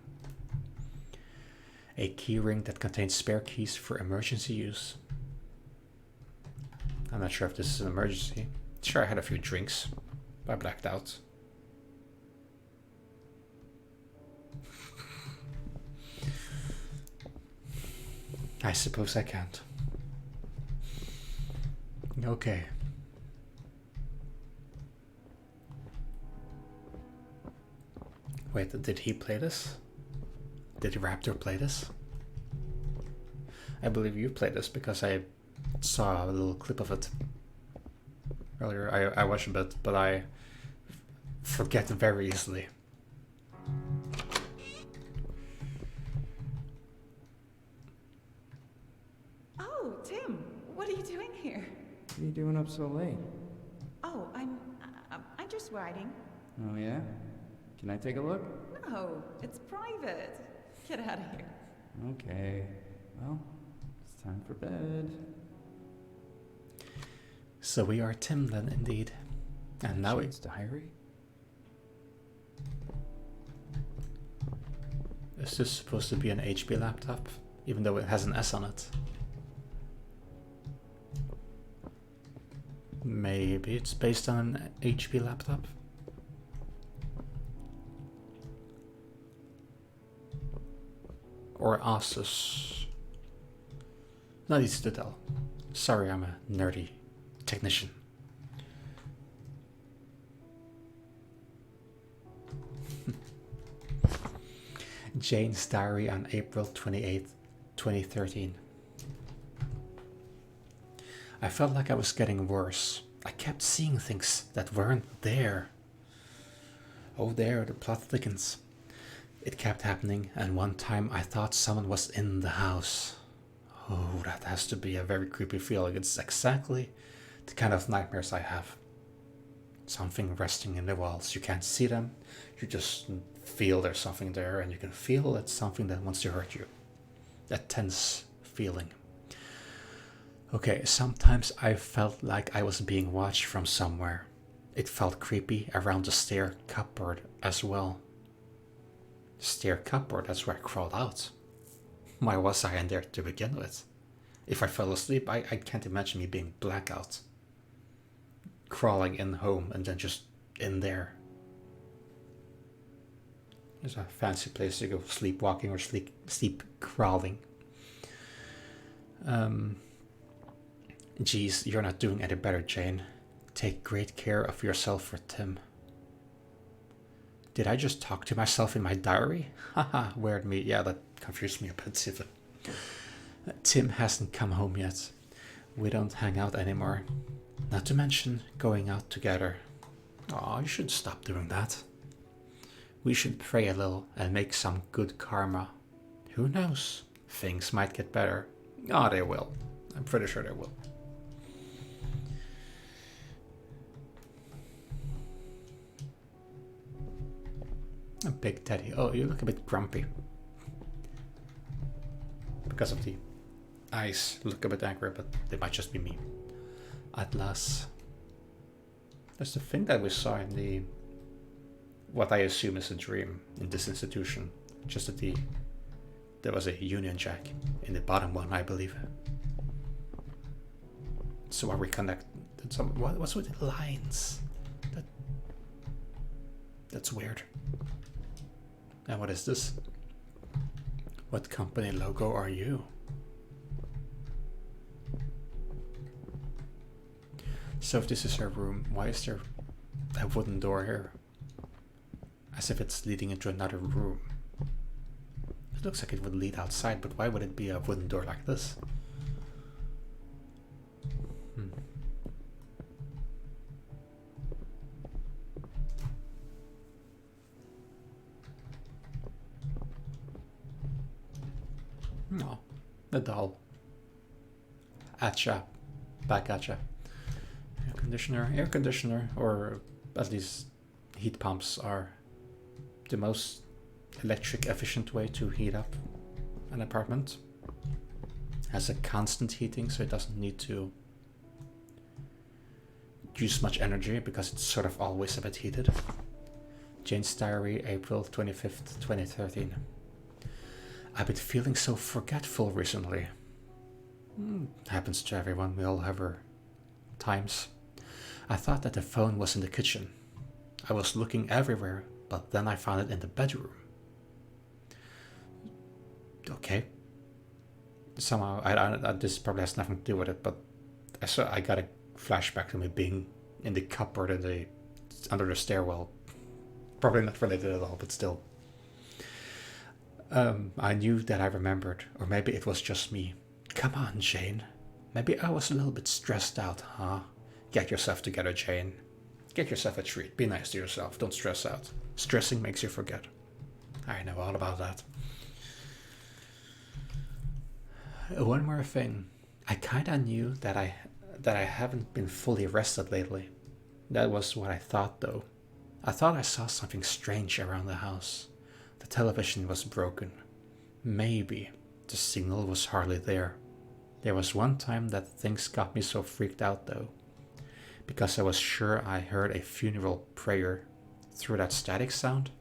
A key ring that contains spare keys for emergency use. I'm not sure if this is an emergency. Sure, I had a few drinks. I blacked out. I suppose I can't. Okay. Wait, did he play this? Did Raptor play this? I believe you played this because I saw a little clip of it earlier. I watched a bit, but I forget very easily. Oh, Tim, what are you doing here? What are you doing up so late? Oh, I'm just writing. Oh, yeah? Can I take a look? No, it's private. Get out of here. Okay. Well, it's time for bed. So we are Tim then, indeed. And now Jane's diary? is this supposed to be an HP laptop? Even though it has an S on it. Maybe it's based on an HP laptop? Or Asus? Not easy to tell. Sorry, I'm a nerdy technician. Jane's diary on April 28th, 2013. I felt like I was getting worse. I kept seeing things that weren't there. Oh, there, the plot thickens. It kept happening, and one time I thought someone was in the house. Oh, that has to be a very creepy feeling. It's exactly the kind of nightmares I have. Something resting in the walls. You can't see them. You just feel there's something there, and you can feel it's something that wants to hurt you. That tense feeling. Okay, sometimes I felt like I was being watched from somewhere. It felt creepy around the stair cupboard as well. Stair cupboard, that's where I crawled out. Why was I in there to begin with? If I fell asleep, I can't imagine me being blackout. Crawling in home and then just in there. There's a fancy place to go sleepwalking or sleep crawling. Geez, you're not doing any better, Jane. Take great care of yourself for Tim. Did I just talk to myself in my diary? Haha, weird me. Yeah, that confused me a bit even. Tim hasn't come home yet. We don't hang out anymore. Not to mention going out together. Oh, you should stop doing that. We should pray a little and make some good karma. Who knows? Things might get better. Oh, they will. I'm pretty sure they will. A big teddy. Oh, you look a bit grumpy. Because of the eyes. Look a bit angry, but they might just be me. Atlas. That's the thing that we saw in the... what I assume is a dream in this institution. Just that there was a Union Jack in the bottom one, I believe. So are we connected? What's with the lines? That's weird. And what is this? What company logo are you? So if this is her room, why is there a wooden door here? As if it's leading into another room. It looks like it would lead outside, but why would it be a wooden door like this? No, the doll. Atcha. Back atcha. Air conditioner, or at least heat pumps are the most electric efficient way to heat up an apartment. Has a constant heating, so it doesn't need to use much energy because it's sort of always a bit heated. Jane's diary, April 25th, 2013. I've been feeling so forgetful recently. Happens to everyone, we all have our times. I thought that the phone was in the kitchen. I was looking everywhere, but then I found it in the bedroom. Okay. Somehow, this probably has nothing to do with it, but I got a flashback to me being in the cupboard under the stairwell. Probably not related at all, but still. I knew that I remembered, or maybe it was just me. Come on, Jane. Maybe I was a little bit stressed out, huh? Get yourself together, Jane. Get yourself a treat. Be nice to yourself. Don't stress out. Stressing makes you forget. I know all about that. One more thing. I kinda knew that I haven't been fully rested lately. That was what I thought, though. I thought I saw something strange around the house. The television was broken. Maybe the signal was hardly there. There was one time that things got me so freaked out, though, because I was sure I heard a funeral prayer through that static sound.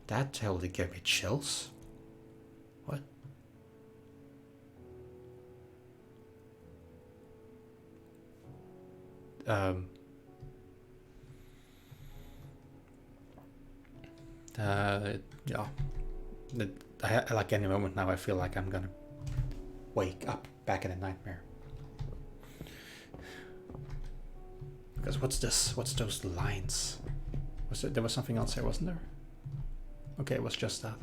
That totally gave me chills. What? Yeah. Like any moment now, I feel like I'm gonna wake up back in a nightmare. Because what's this? What's those lines? There was something else here, wasn't there? Okay, it was just that.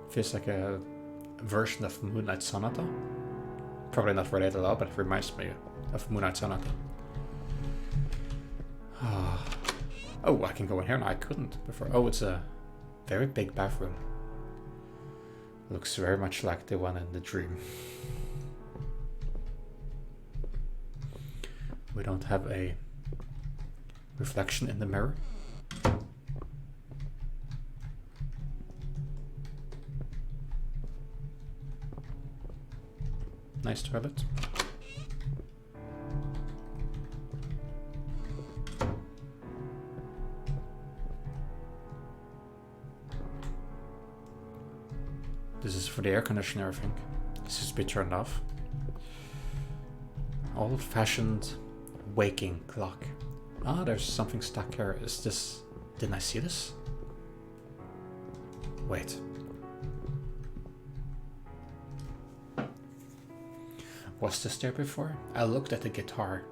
Feels like a version of Moonlight Sonata. Probably not related at all, but it reminds me of Moonlight Sonata. Oh, I can go in here now. I couldn't before. Oh, it's a very big bathroom. Looks very much like the one in the dream. We don't have a reflection in the mirror. Nice toilet. This is for the air conditioner, I think. This is to be turned off. Old-fashioned waking clock. Ah, there's something stuck here. Is this... Didn't I see this? Wait. Was this there before? I looked at the guitar.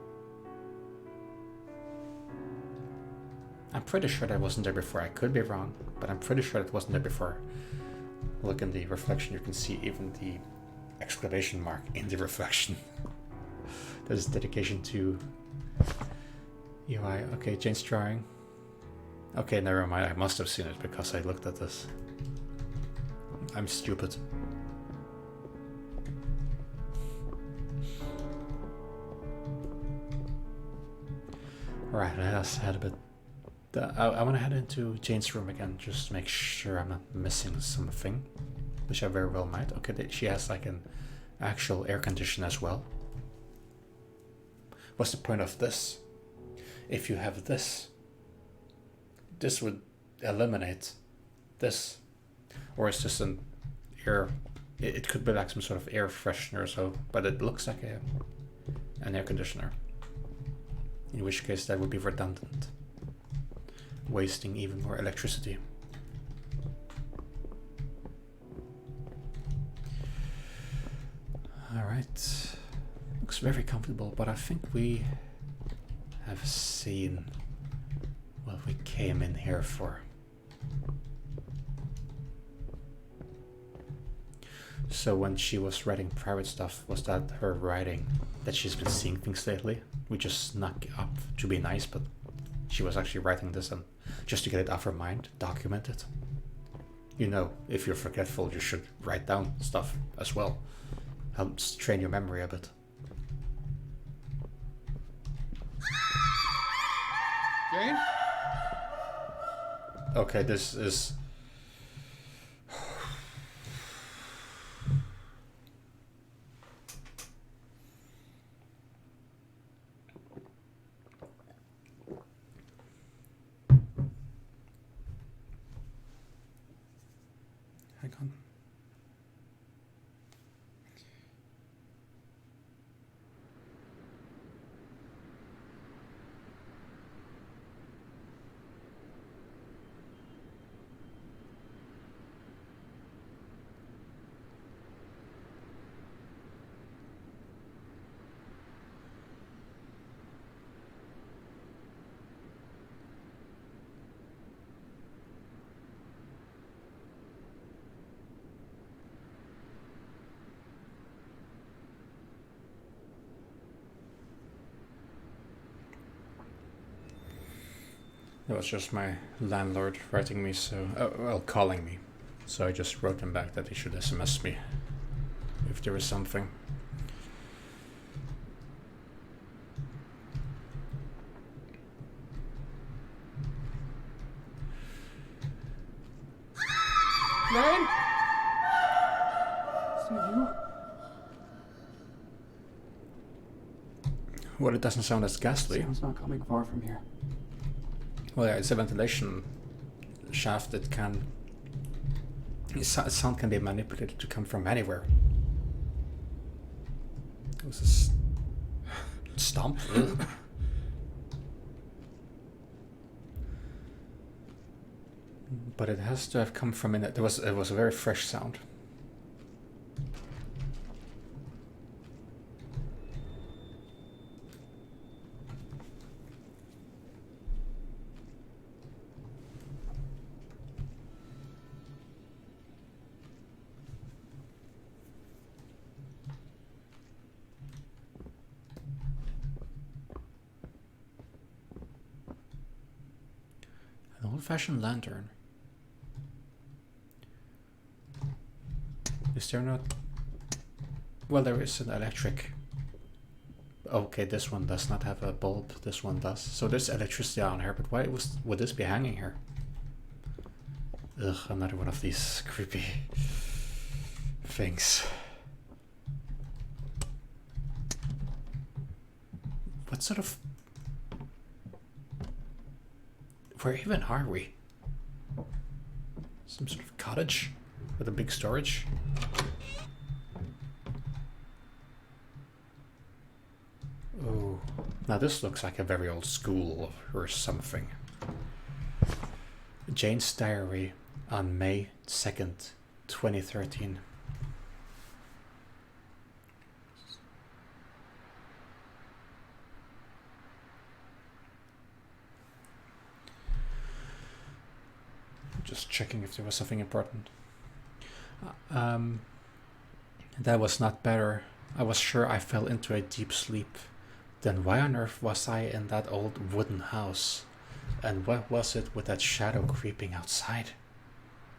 I'm pretty sure that wasn't there before. I could be wrong, but I'm pretty sure it wasn't there before. Look in the reflection, you can see even the exclamation mark in the reflection. That is dedication to UI. Okay, Jane's drawing. Okay, never mind. I must have seen it because I looked at this. I'm stupid. Alright, let us head a bit. I want to head into Jane's room again just to make sure I'm not missing something, which I very well might. Okay, she has like an actual air conditioner as well. What's the point of this? If you have this, this would eliminate this. Or it's just an air, it could be like some sort of air freshener or so, but it looks like an air conditioner. In which case that would be redundant, wasting even more electricity. Alright, looks very comfortable, but I think we have seen what we came in here for. So when she was writing private stuff, was that her writing that she's been seeing things lately? We just snuck up to be nice, but she was actually writing this and just to get it off her mind, document it. You know, if you're forgetful, you should write down stuff as well. Helps train your memory a bit. Jane? Okay, this is... Hang on. It was just my landlord writing me, so well, calling me. So I just wrote him back that he should SMS me if there was something. Ryan? Is that you? Well, it doesn't sound as ghastly. Sound's not coming far from here. Well, yeah, it's a ventilation shaft that can... Sound can be manipulated to come from anywhere. It was a stomp. But it has to have come from in it. It was a very fresh sound. An old-fashioned lantern. Is there not... Well, there is an electric. Okay, this one does not have a bulb. This one does. So there's electricity on here, but why would this be hanging here? Ugh, another one of these creepy things. What sort of... Where even are we? Some sort of cottage with a big storage? Oh, now this looks like a very old school or something. Jane's diary on May 2nd, 2013. Just checking if there was something important. That was not better. I was sure I fell into a deep sleep. Then why on earth was I in that old wooden house? And what was it with that shadow creeping outside?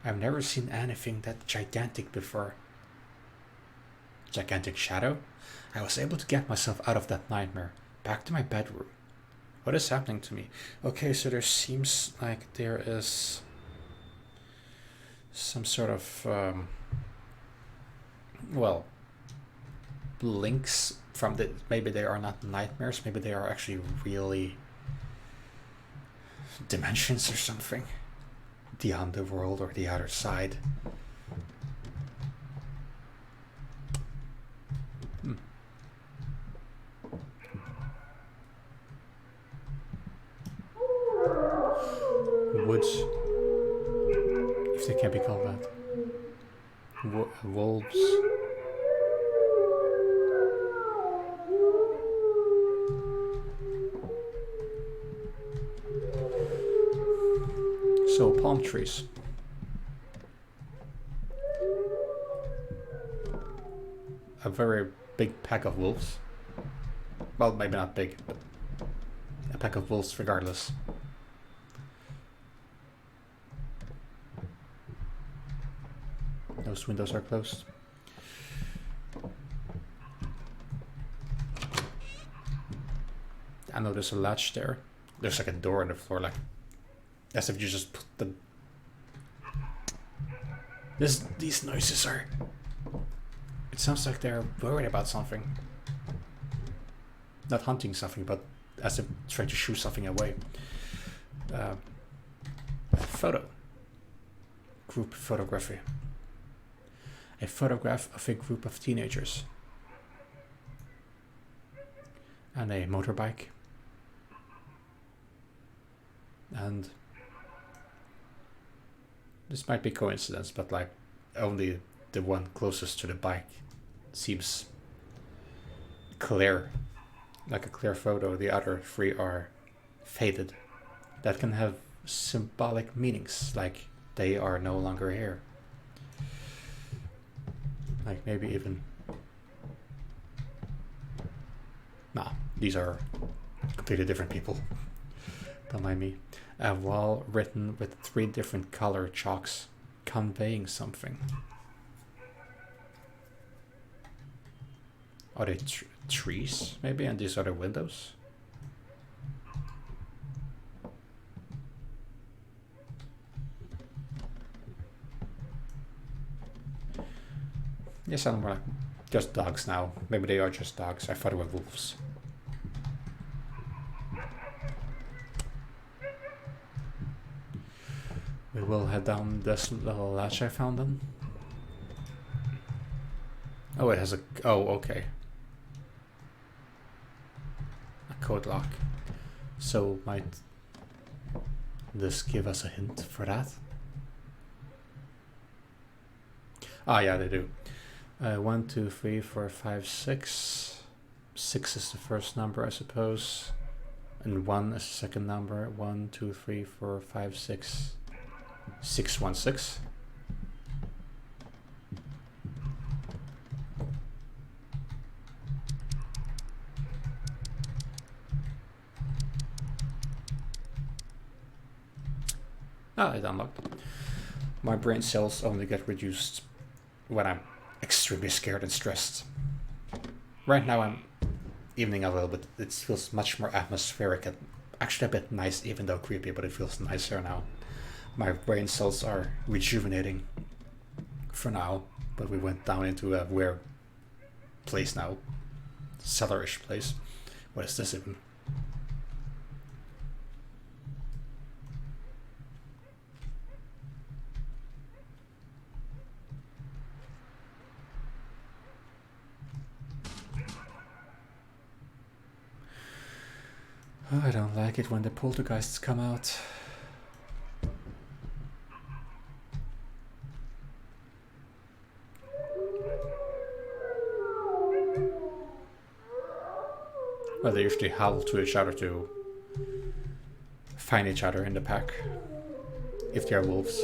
I've never seen anything that gigantic before. Gigantic shadow? I was able to get myself out of that nightmare, back to my bedroom. What is happening to me? Okay, so there seems like there is some sort of, well, links from the... Maybe they are not nightmares, maybe they are actually really dimensions or something. The underworld or the other side. Woods, if they can be called that. Wolves. So, palm trees. A very big pack of wolves. Well, maybe not big, but a pack of wolves regardless. Those windows are closed. I know there's a latch there. There's like a door on the floor, like as if you just put the... These noises are... It sounds like they're worried about something. Not hunting something, but as if trying to shoo something away. Photo. Group photography. A photograph of a group of teenagers. And a motorbike. And this might be coincidence, but like only the one closest to the bike seems clear, like a clear photo. The other three are faded. That can have symbolic meanings, like they are no longer here. Like maybe even... Nah, these are completely different people. Don't mind me. A wall written with 3 different color chalks conveying something. Are they trees maybe, and these are the windows? Yes, I'm more like just dogs now. Maybe they are just dogs. I thought they were wolves. We will head down this little latch I found then. Oh, it has a... Oh, okay. A code lock. So might this give us a hint for that? Ah, yeah, they do. 1, 2, 3, 4, 5, 6. 6 is the first number, I suppose. And 1 is the second number. 1, 2, 3, 4, 5, 6. 616. Ah, it unlocked. My brain cells only get reduced when I'm extremely scared and stressed. Right now I'm evening a little bit. It feels much more atmospheric and actually a bit nice, even though creepy, but it feels nicer now. My brain cells are rejuvenating for now, but we went down into a weird place now. Cellarish place. What is this even? Oh, I don't like it when the poltergeists come out. Well, they usually howl to each other to find each other in the pack. If they are wolves.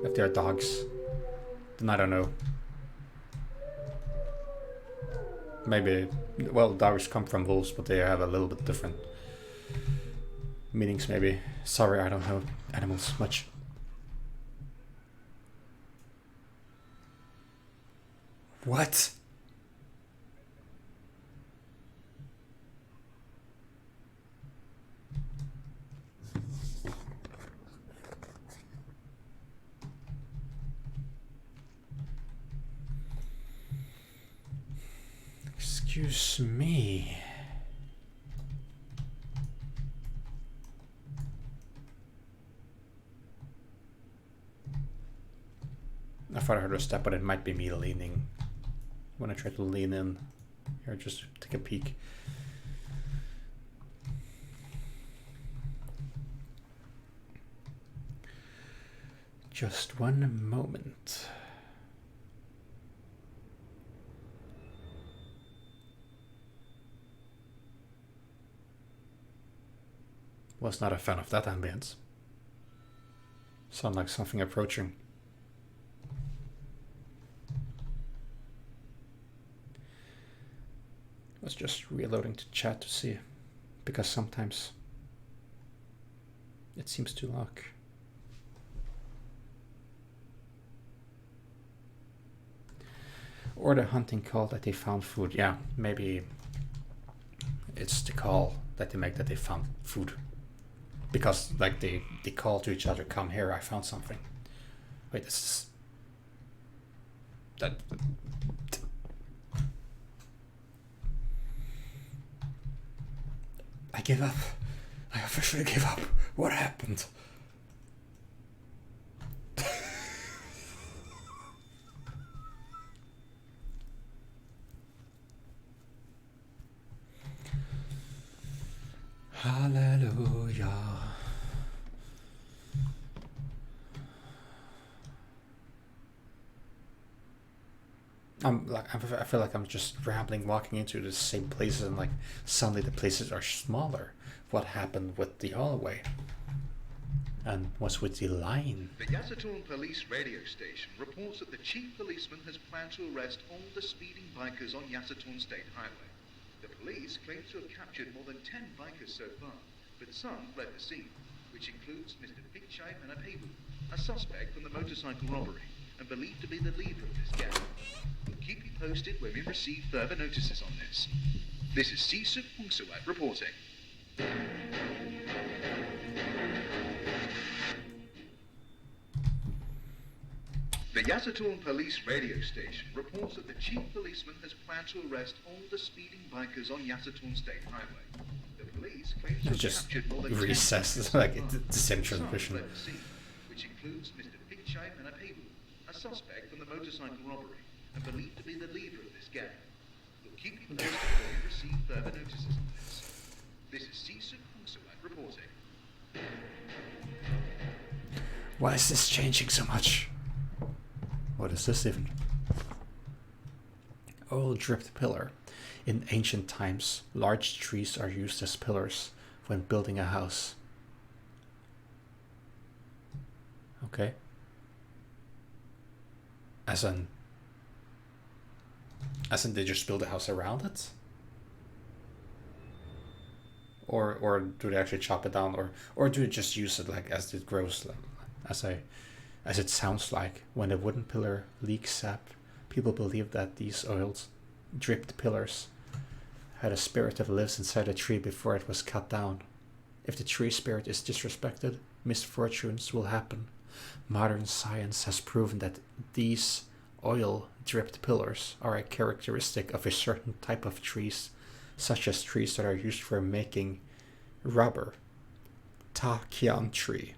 If they are dogs. Then I don't know. Maybe, well, dogs come from wolves, but they have a little bit different meanings maybe. Sorry, I don't know animals much. What? Excuse me. I thought I heard a step, but it might be me leaning. When I try to lean in. Here, just take a peek. Just one moment. Was not a fan of that ambience. Sound like something approaching. Was just reloading to chat to see, because sometimes it seems to lock. Or the hunting call that they found food. Yeah, maybe it's the call that they make that they found food. Because like they call to each other, come here, I found something. Wait, this is... That... I give up. I officially give up. What happened? Hallelujah. I feel like I'm just rambling, walking into the same places, and like suddenly the places are smaller. What happened with the hallway? And what's with the line? The Yasaton Police radio station reports that the chief policeman has planned to arrest all the speeding bikers on Yasaton State Highway. The police claim to have captured more than 10 bikers so far, but some fled the scene. which includes Mr. Pichai Manapebu, a suspect from the motorcycle robbery and believed to be the leader of this gang. We'll keep you posted when we receive further notices on this. This is Sisu Hungsuat reporting. The Yasatorn police radio station reports that the chief policeman has planned to arrest all the speeding bikers on Yasatorn State Highway. The police claim to have Just captured more than 10 recessed, bikers like so far. the same Some transmission. fled the scene, which includes Mr. Pichai Manapebu, a suspect from the motorcycle robbery and believed to be the leader of this gang. We'll keep you posted when we receive further notices on this. This is Sisu Hungsuat reporting. Why is this changing so much? What is this even? Oil dripped pillar. In ancient times, large trees are used as pillars when building a house. Okay. As in they just build a house around it? Or do they actually chop it down, or do they just use it like as it grows, as it sounds like? When a wooden pillar leaks sap, people believe that these oiled dripped pillars had a spirit that lives inside a tree before it was cut down. If the tree spirit is disrespected, misfortunes will happen. Modern science has proven that these oil dripped pillars are a characteristic of a certain type of trees, such as trees that are used for making rubber. Ta kian tree,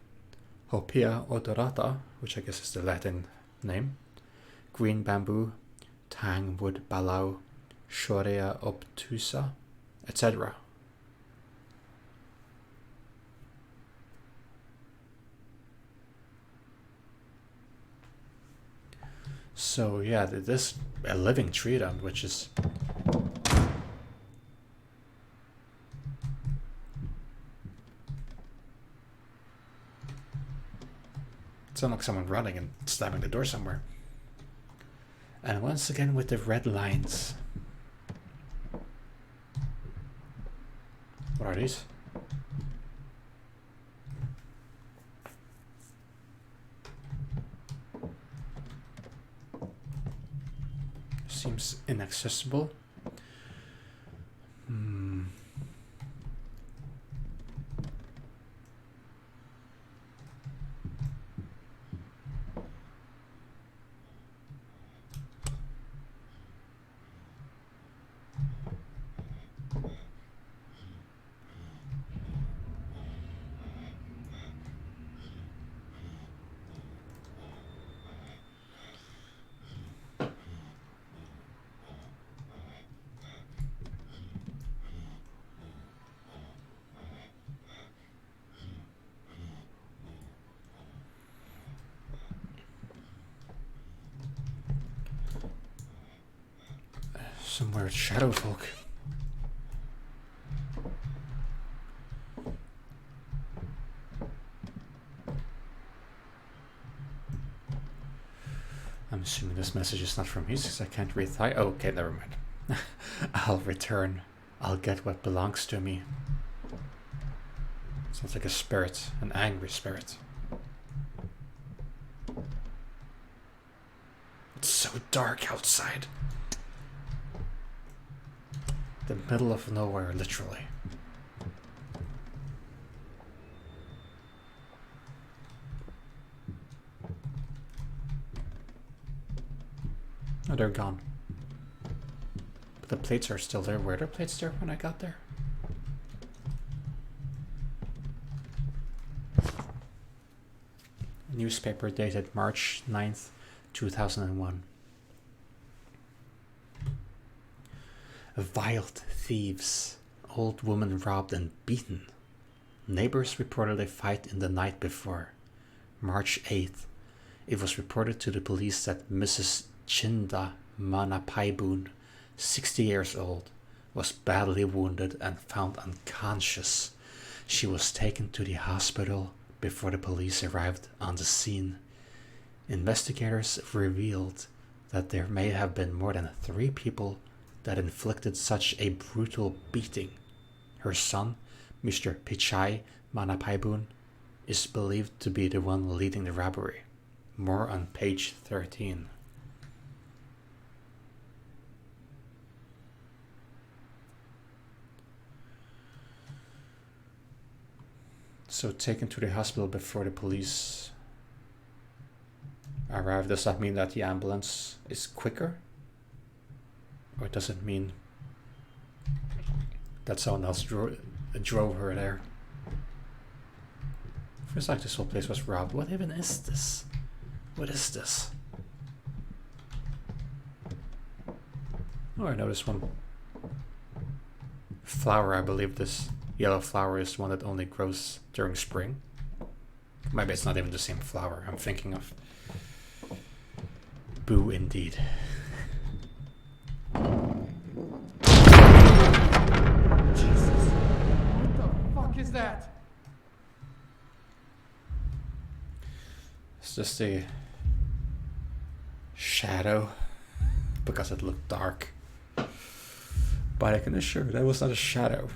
Hopea odorata, which I guess is the Latin name, green bamboo, tang wood balau, Shorea obtusa, etc. So yeah, this a living tree then, which is it sounds like someone running and slamming the door somewhere. And once again with the red lines. What are these? Seems inaccessible. Somewhere shadow folk. I'm assuming this message is not from me since I can't read Thai. Oh, okay, never mind. I'll return. I'll get what belongs to me. Sounds like a spirit, an angry spirit. It's so dark outside. The middle of nowhere, literally. Oh, they're gone. But the plates are still there. Were there plates there when I got there? Newspaper dated March 9th, 2001. Violent thieves. Old woman robbed and beaten. Neighbors reported a fight in the night before. March 8th. It was reported to the police that Mrs. Chinda Manapaibun, 60 years old, was badly wounded and found unconscious. She was taken to the hospital before the police arrived on the scene. Investigators revealed that there may have been more than 3 people that inflicted such a brutal beating. Her son, Mr. Pichai Manapaibun, is believed to be the one leading the robbery. More on page 13. So taken to the hospital before the police arrive. Does that mean that the ambulance is quicker? Or does it mean that someone else drove her there? Feels like this whole place was robbed. What even is this? What is this? Oh, I know this one. Flower, I believe this yellow flower is one that only grows during spring. Maybe it's not even the same flower I'm thinking of. Boo indeed. Jesus! What the fuck is that? It's just a shadow because it looked dark. But I can assure that was not a shadow.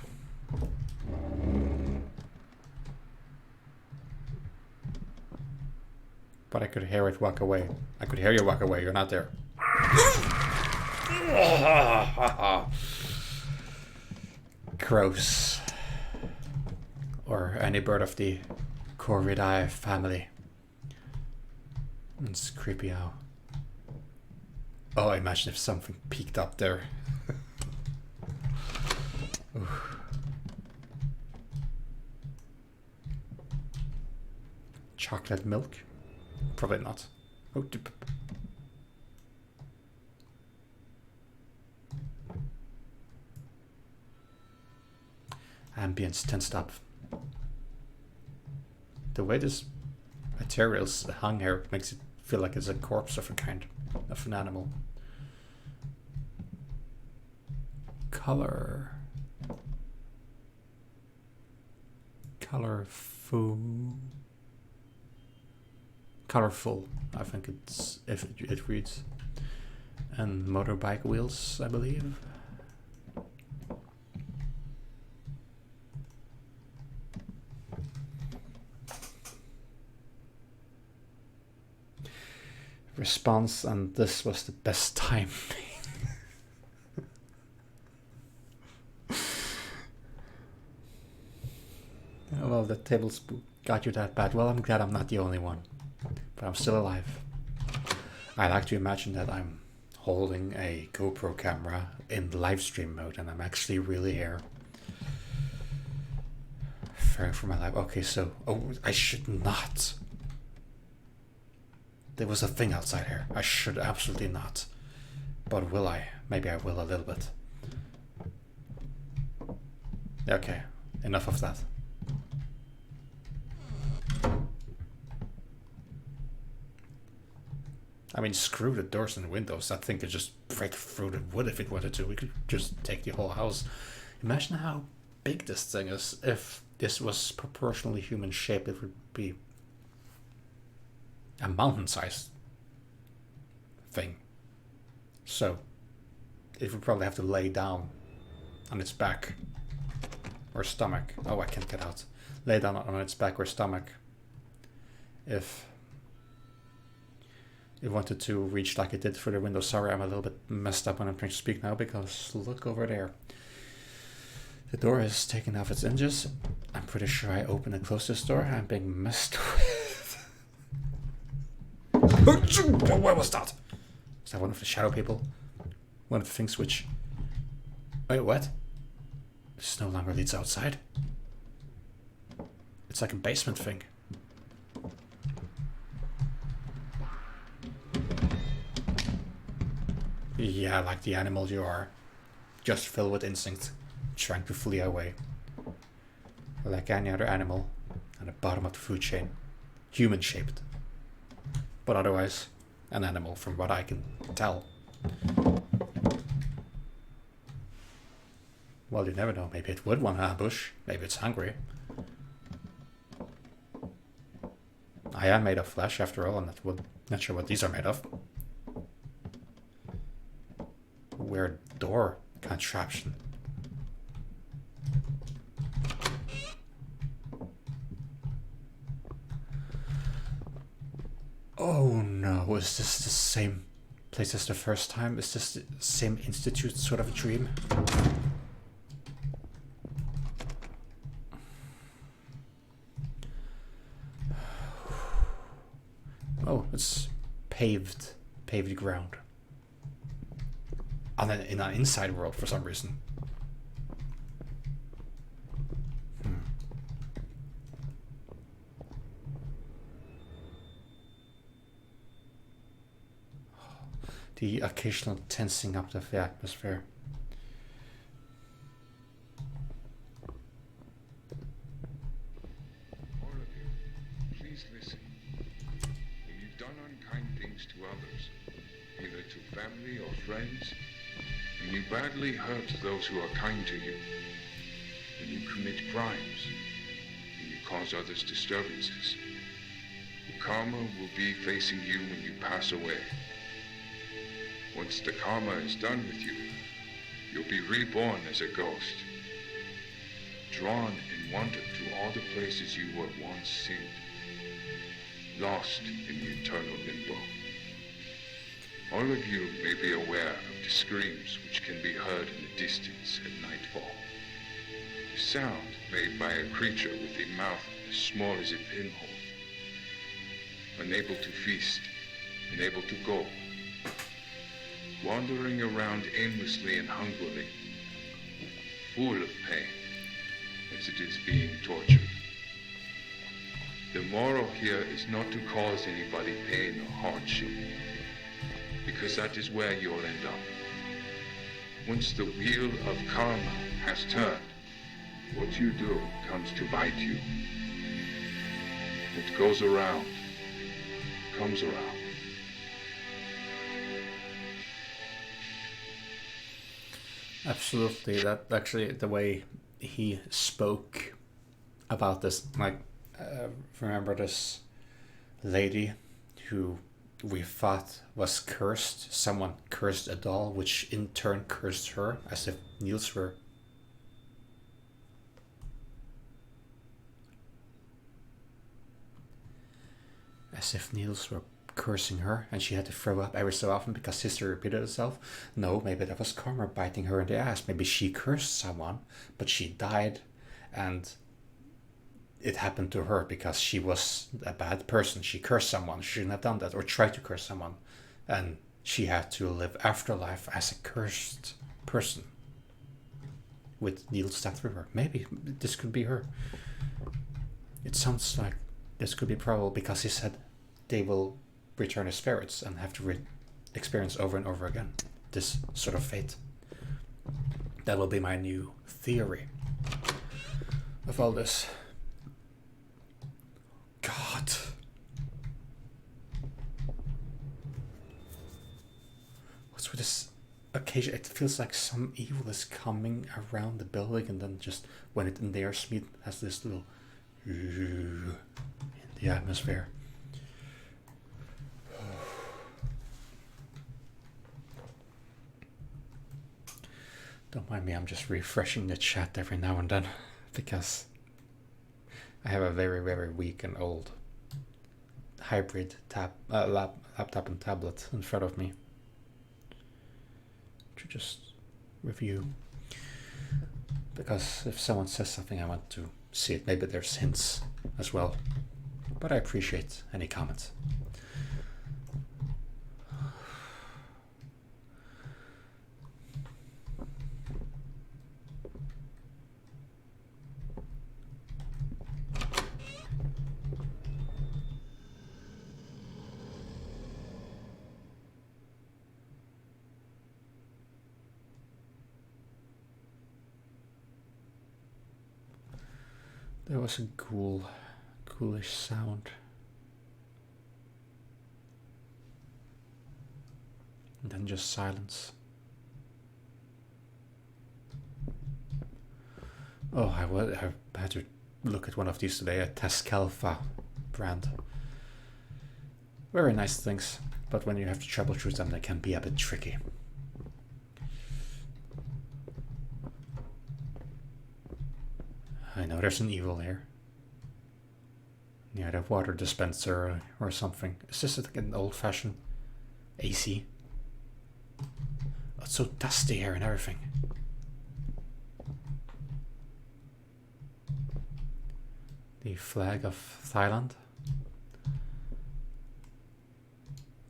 But I could hear it walk away. I could hear you walk away. You're not there. Gross. Or any bird of the Corvidae family. It's creepy how. Oh, imagine if something peeked up there. Chocolate milk? Probably not. Oh, ambience tensed up. The way this material's hung here makes it feel like it's a corpse of a kind of an animal. Color. Colorful, I think it's if it reads. And motorbike wheels, I believe. Response, and this was the best time. Well, the tablespoon got you that bad. Well, I'm glad I'm not the only one. But I'm still alive. I like to imagine that I'm holding a GoPro camera in live stream mode and I'm actually really here. Fearing for my life. Okay, so... Oh, I should not. There was a thing outside here. I should absolutely not. But will I? Maybe I will a little bit. Okay, enough of that. I mean, screw the doors and windows. That thing could just break through the wood if it wanted to. We could just take the whole house. Imagine how big this thing is. If this was proportionally human shaped, it would be a mountain-sized thing. So, it would probably have to lay down on its back or stomach. Oh, I can't get out. Lay down on its back or stomach if it wanted to reach like it did through the window. Sorry, I'm a little bit messed up when I'm trying to speak now because look over there. The door is taken off its hinges. I'm pretty sure I opened and closed this door. I'm being messed with. What was that? Is that one of the shadow people? One of the things which... Wait, what? This no longer leads outside. It's like a basement thing. Yeah, like the animal you are. Just filled with instinct, trying to flee away. Like any other animal, at the bottom of the food chain. Human-shaped. But otherwise, an animal from what I can tell. Well, you never know. Maybe it would want an ambush. Maybe it's hungry. I am made of flesh, after all. I'm not sure what these are made of. Weird door contraption. Oh no, is this the same place as the first time? Is this the same institute sort of a dream? Oh, it's paved ground. In an inside world for some reason. The occasional tensing up of the atmosphere. All of you, please listen. When you've done unkind things to others, either to family or friends, when you badly hurt those who are kind to you, when you commit crimes, when you cause others disturbances, the karma will be facing you when you pass away. Once the karma is done with you, you'll be reborn as a ghost, drawn in wonder to all the places you were once seen, lost in the eternal limbo. All of you may be aware of the screams which can be heard in the distance at nightfall. The sound made by a creature with a mouth as small as a pinhole, unable to feast, unable to go, wandering around aimlessly and hungrily, full of pain, as it is being tortured. The moral here is not to cause anybody pain or hardship, because that is where you'll end up. Once the wheel of karma has turned, what you do comes to bite you. What goes around, comes around. Absolutely, that actually the way he spoke about this, like, remember this lady who we thought was cursed? Someone cursed a doll, which in turn cursed her, as if Niels were. As if Niels were cursing her and she had to throw up every so often because history repeated itself. No, maybe that was karma biting her in the ass. Maybe she cursed someone, but she died and it happened to her because she was a bad person. She cursed someone. She shouldn't have done that, or tried to curse someone. And she had to live afterlife as a cursed person with Niels stabbed through her. Maybe this could be her. It sounds like this could be probable because he said they will return as spirits and have to experience over and over again this sort of fate. That will be my new theory of all this. God. What's with this occasion? It feels like some evil is coming around the building, and then just when it nears me, it has this little in the atmosphere. Don't mind me, I'm just refreshing the chat every now and then because I have a very, very weak and old hybrid laptop and tablet in front of me to just review. Because if someone says something, I want to see it. Maybe there's hints as well. But I appreciate any comments. There was a ghoulish sound. And then just silence. Oh, I had to look at one of these today, a Tascalfa brand. Very nice things, but when you have to troubleshoot them, they can be a bit tricky. I know there's an evil here. Yeah, the water dispenser or something. Is this like an old-fashioned AC? Oh, it's so dusty here and everything. The flag of Thailand.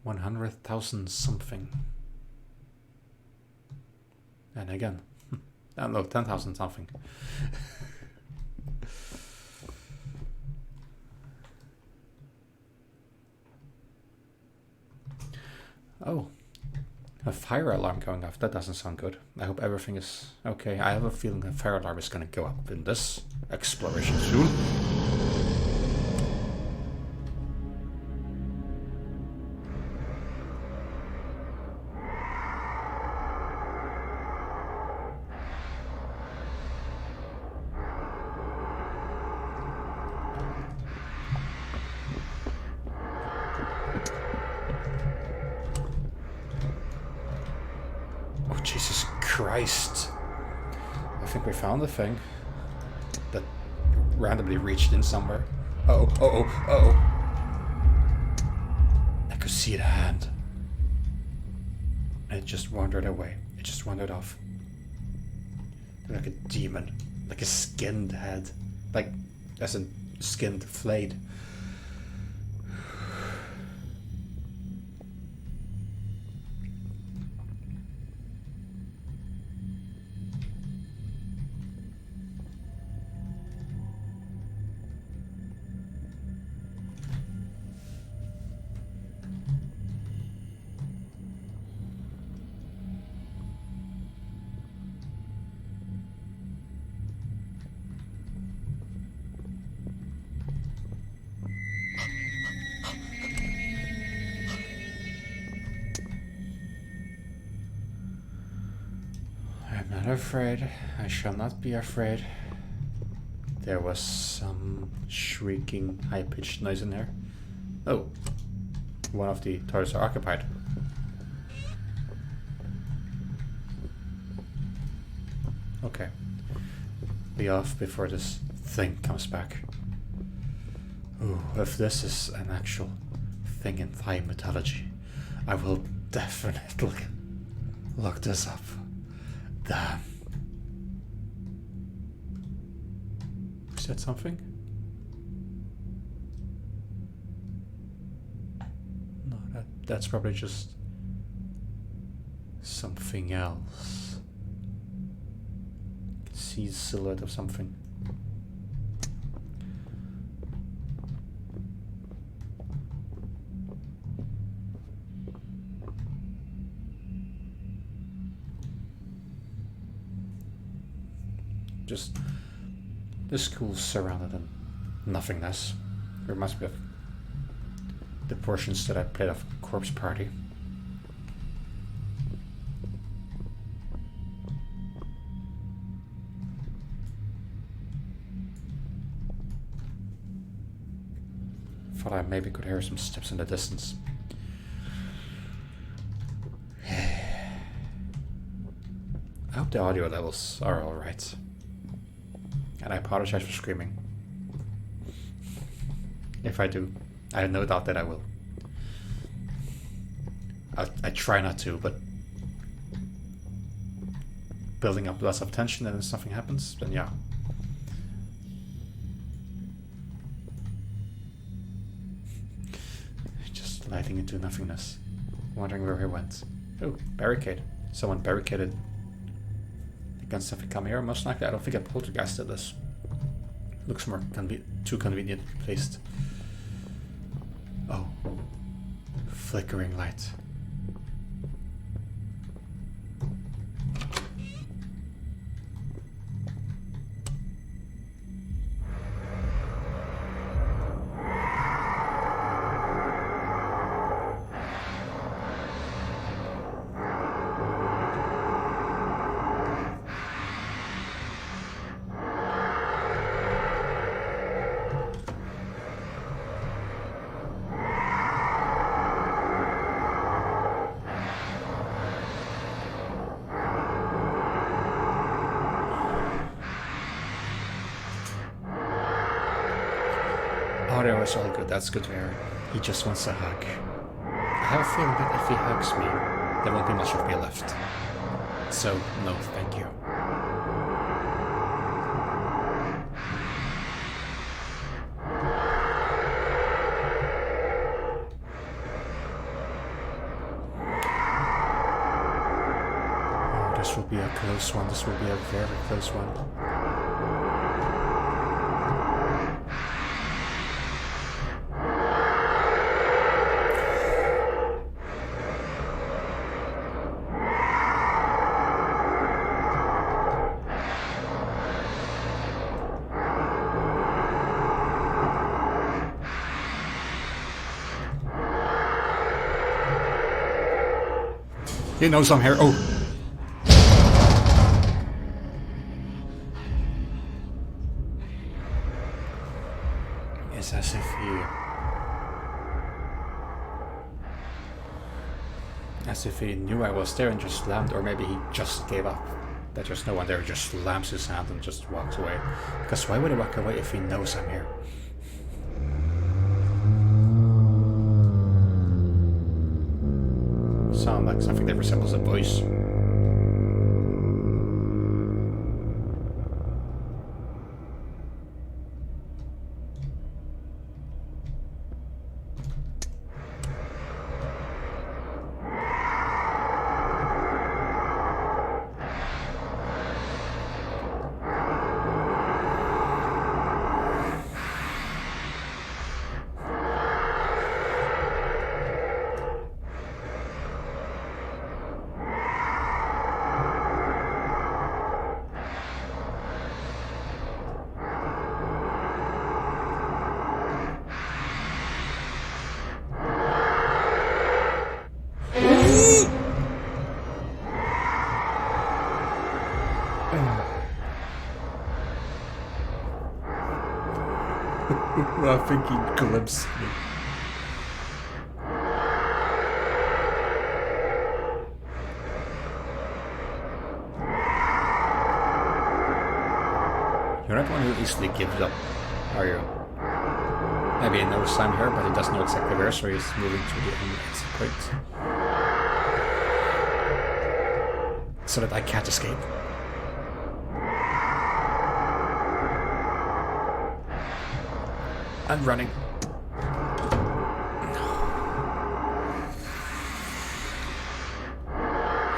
100,000 something. And again, no, 10,000 something. Oh, a fire alarm going off. That doesn't sound good. I hope everything is okay. I have a feeling a fire alarm is going to go up in this exploration soon. Oh, Jesus Christ. I think we found the thing that randomly reached in somewhere. Uh-oh, uh-oh, uh-oh. I could see the hand. And it just wandered away. It just wandered off. Like a demon. Like a skinned head. Like, as in skinned, flayed. I'm not afraid. I shall not be afraid. There was some shrieking, high-pitched noise in there. Oh, one of the toilets are occupied. Okay. Be off before this thing comes back. Ooh, if this is an actual thing in Thai mythology, I will definitely look this up. Damn. Is that something? No, that's probably just something else. I can see the silhouette of something. Just the school's surrounded in nothingness. It reminds me of the portions that I played of Corpse Party. Thought I maybe could hear some steps in the distance. I hope the audio levels are alright. And I apologize for screaming. If I do, I have no doubt that I will. I try not to, but building up lots of tension and then something happens, then yeah. Just sliding into nothingness, wondering where he went. Oh, barricade. Someone barricaded against if I come here. Most likely, I don't think a poltergeist did this. Looks more too conveniently placed. Oh, flickering light. audio is all good. That's good to hear. He just wants a hug. I have a feeling that if he hugs me, there won't be much of me left. So, no, thank you. Oh, this will be a close one. This will be a very close one. He knows I'm here. Oh. It's as if he knew I was there and just slammed, or maybe he just gave up. That there's no one there, just slams his hand and just walks away. Because why would he walk away if he knows I'm here? Sound like something that resembles a voice. I think he glimpsed me. You're not one who easily gives up, are you? Maybe he knows I'm here, but he doesn't know exactly where, so he's moving to the exit point. So that I can't escape. I'm running.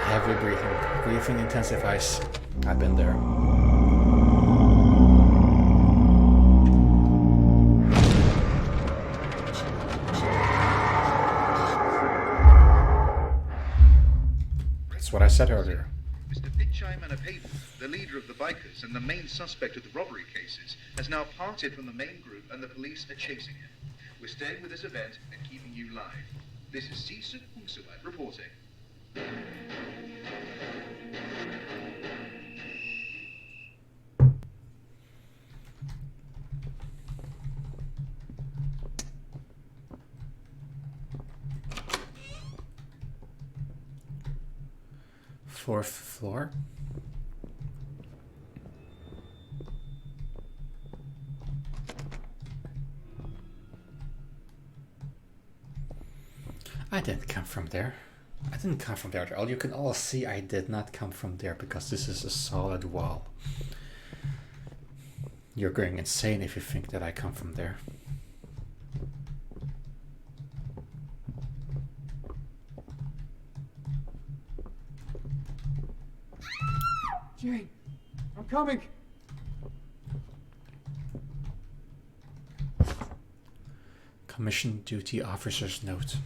Heavy breathing. Breathing intensifies. I've been there. That's what I said earlier. Mr. Pichai Manapable, the leader of the bikers and the main suspect of the robbery cases, has now parted from the main group and the police are chasing him. We're staying with this event and keeping you live. This is Sisu Hungsulat reporting. Fourth floor. I didn't come from there. I didn't come from there at all. You can all see I did not come from there because this is a solid wall. You're going insane if you think that I come from there. Jane, I'm coming. Commission duty officer's note.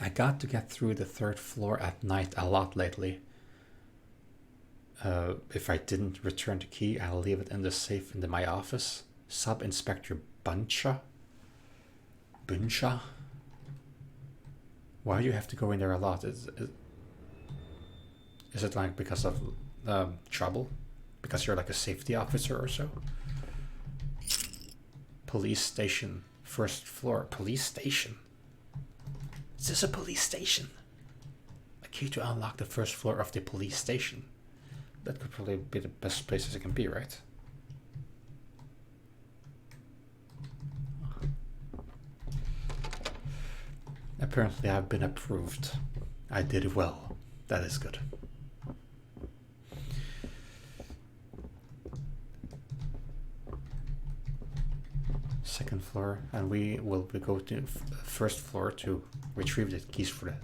I got to get through the third floor at night a lot lately. If I didn't return the key, I'll leave it in the safe in my office. Sub-Inspector Buncha? Why do you have to go in there a lot? Is it like because of trouble? Because you're like a safety officer or so? Police station, first floor. Police station? Is this a police station? A key to unlock the first floor of the police station. That could probably be the best place as it can be, right? Apparently I've been approved. I did well. That is good. Second floor, and we will go to first floor to retrieve the keys for the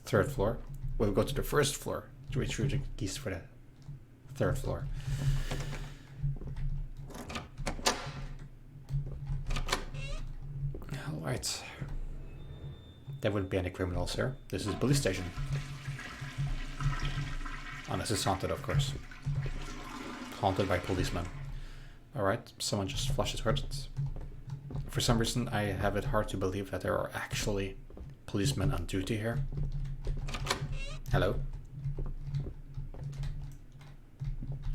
third floor. We'll go to the first floor to retrieve the keys for the third floor. Alright. There wouldn't be any criminals here. This is a police station. Unless it's haunted, of course. Haunted by policemen. Alright, someone just flushed the toilet. For some reason, I have it hard to believe that there are actually policemen on duty here. Hello?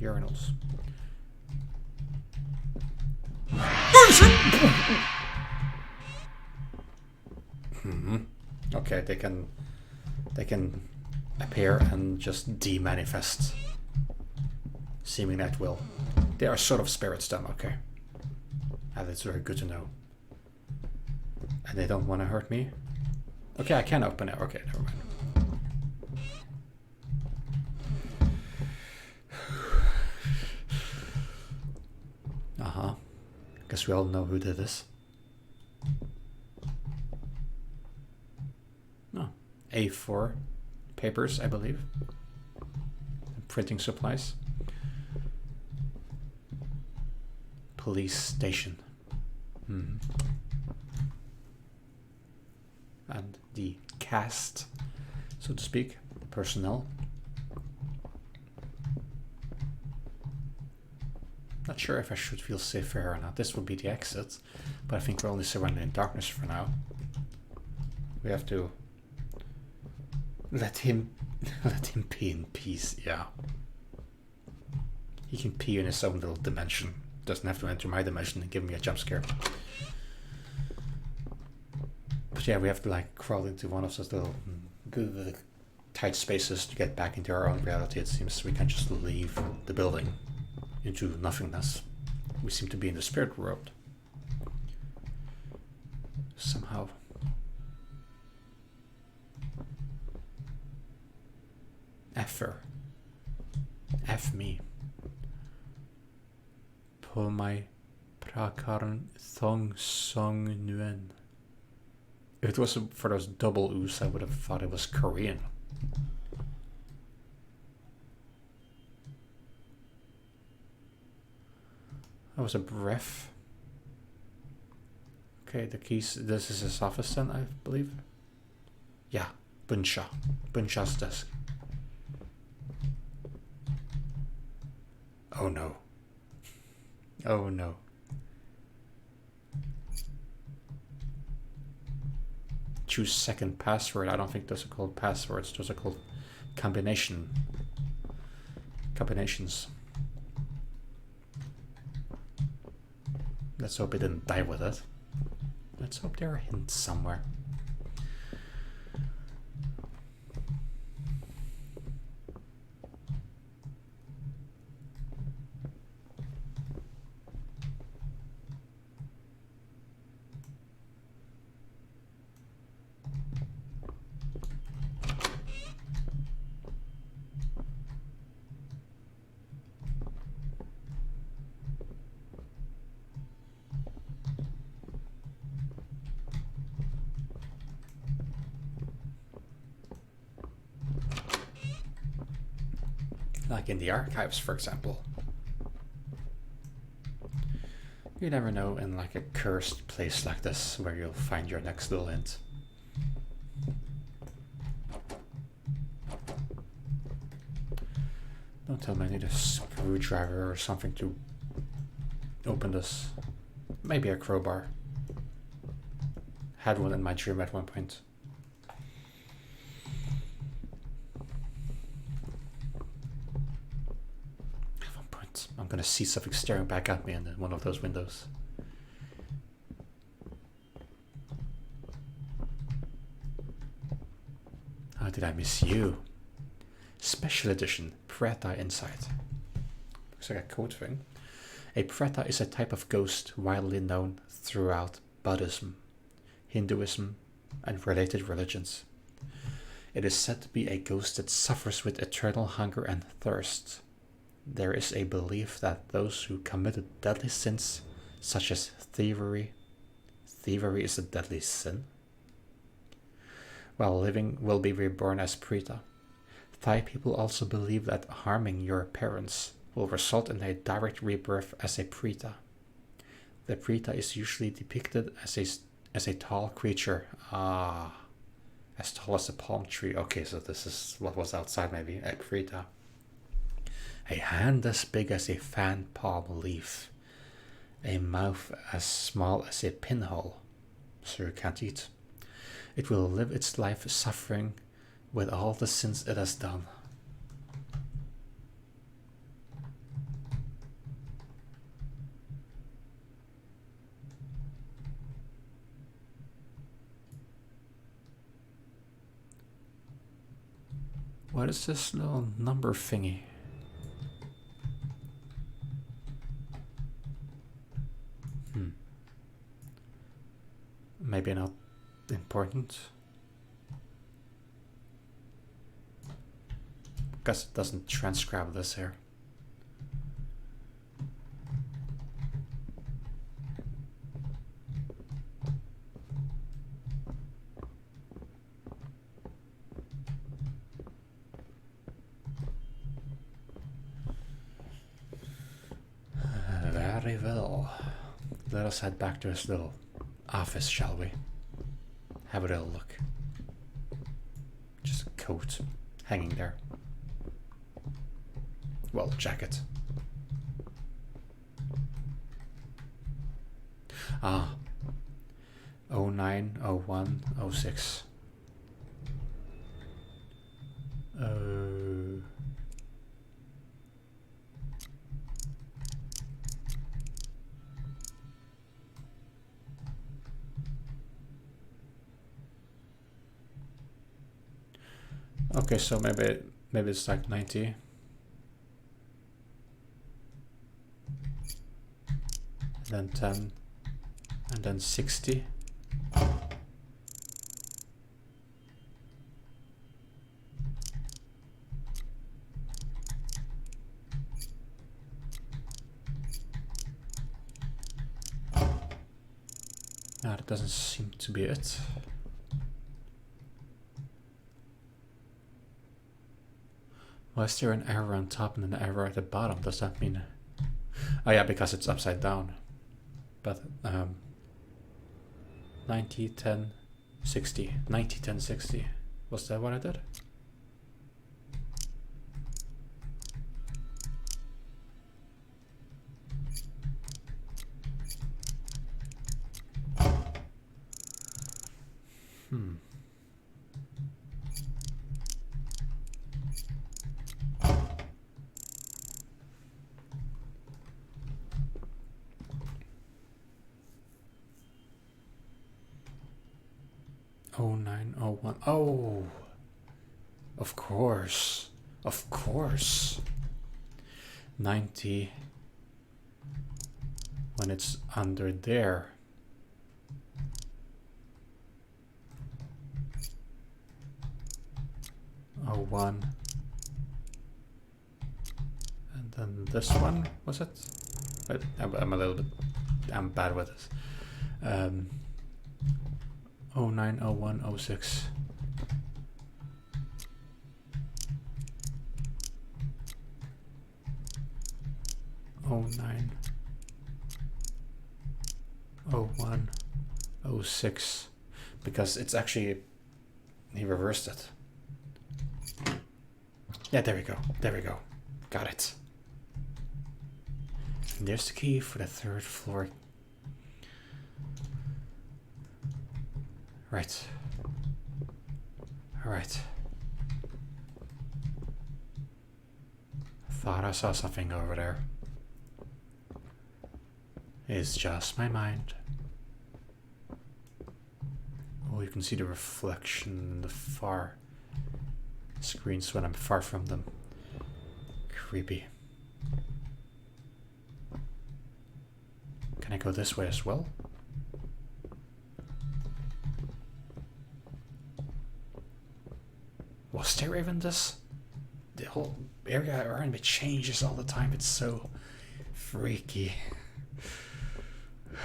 Urinals. Okay, they can appear and just de-manifest, seeming at will. They are sort of spirits then, okay. And it's very good to know. And they don't want to hurt me? Okay, I can open it. Okay, never mind. Uh-huh. Guess we all know who did this. Oh, A4 papers, I believe. Printing supplies. Police station. And the cast, so to speak, personnel. Not sure if I should feel safe here or not. This would be the exit, but I think we're only surrounded in darkness for now. We have to let him pee in peace. Yeah, he can pee in his own little dimension. Doesn't have to enter my dimension and give me a jump scare. But yeah, we have to like crawl into one of those little tight spaces to get back into our own reality. It seems we can't just leave the building into nothingness. We seem to be in the spirit world somehow. Effer. F me. På my prakarn thong song nuen. If it was for those double U's, I would have thought it was Korean. That was a breath. Okay, the keys. This is his office then, I believe. Yeah, Bunsha. Bunsha's desk. Oh no. Oh no. Choose second password. I don't think those are called passwords. Those are called combinations. Let's hope it didn't die with it. Let's hope there are hints somewhere. Like in the archives, for example. You never know in like a cursed place like this where you'll find your next little hint. Don't tell me I need a screwdriver or something to open this. Maybe a crowbar. Had one in my dream at one point. I'm gonna see something staring back at me in one of those windows. How did I miss you? Special edition, Preta Insight. Looks like a code thing. A Preta is a type of ghost widely known throughout Buddhism, Hinduism, and related religions. It is said to be a ghost that suffers with eternal hunger and thirst. There is a belief that those who committed deadly sins, such as thievery is a deadly sin, while living will be reborn as Preta. Thai people also believe that harming your parents will result in a direct rebirth as a Preta. The Preta is usually depicted as a tall creature. As tall as a palm tree. Okay, so this is what was outside maybe, a Preta. A hand as big as a fan palm leaf. A mouth as small as a pinhole. So you can't eat. It will live its life suffering with all the sins it has done. What is this little number thingy? Maybe not important. Because it doesn't transcribe this here. Very well. Let us head back to his little office, shall we? Have a little look. Just a coat hanging there. Well, jacket. Ah. 090106. Okay, so maybe it's like 90. Then 10, and then 60. No, that doesn't seem to be it. Why is there an arrow on top and an arrow at the bottom? Does that mean... Oh yeah, because it's upside down. But 90, 10, 60. 90, 10, 60. Was that what I did? Oh, 901. Oh, of course. Of course. 90 when it's under there. Oh, 01. And then this one, was it? I'm a little bit, I'm bad with this. 090106. Oh 09 01 06, because it's actually, he reversed it. Yeah, there we go. There we go. Got it. And there's the key for the 3rd floor. Right. Alright. Thought I saw something over there. It's just my mind. Oh, you can see the reflection in the far screens when I'm far from them. Creepy. Can I go this way as well? Was there even this? The whole area around me changes all the time. It's so freaky.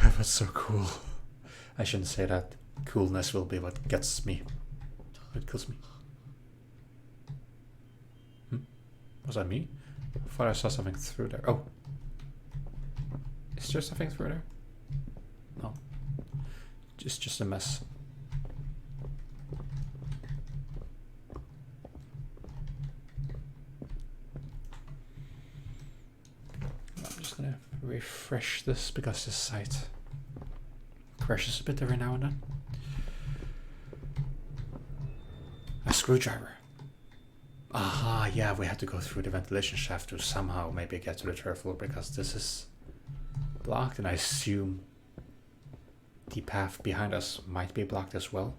But so cool. I shouldn't say that. Coolness will be what gets me. It kills me. Was that me? I thought I saw something through there. Oh. Is there something through there? No. Just a mess. I'm just gonna refresh this because this site crashes a bit every now and then. A screwdriver. Aha, yeah, we had to go through the ventilation shaft to somehow maybe get to the third floor because this is blocked, and I assume the path behind us might be blocked as well.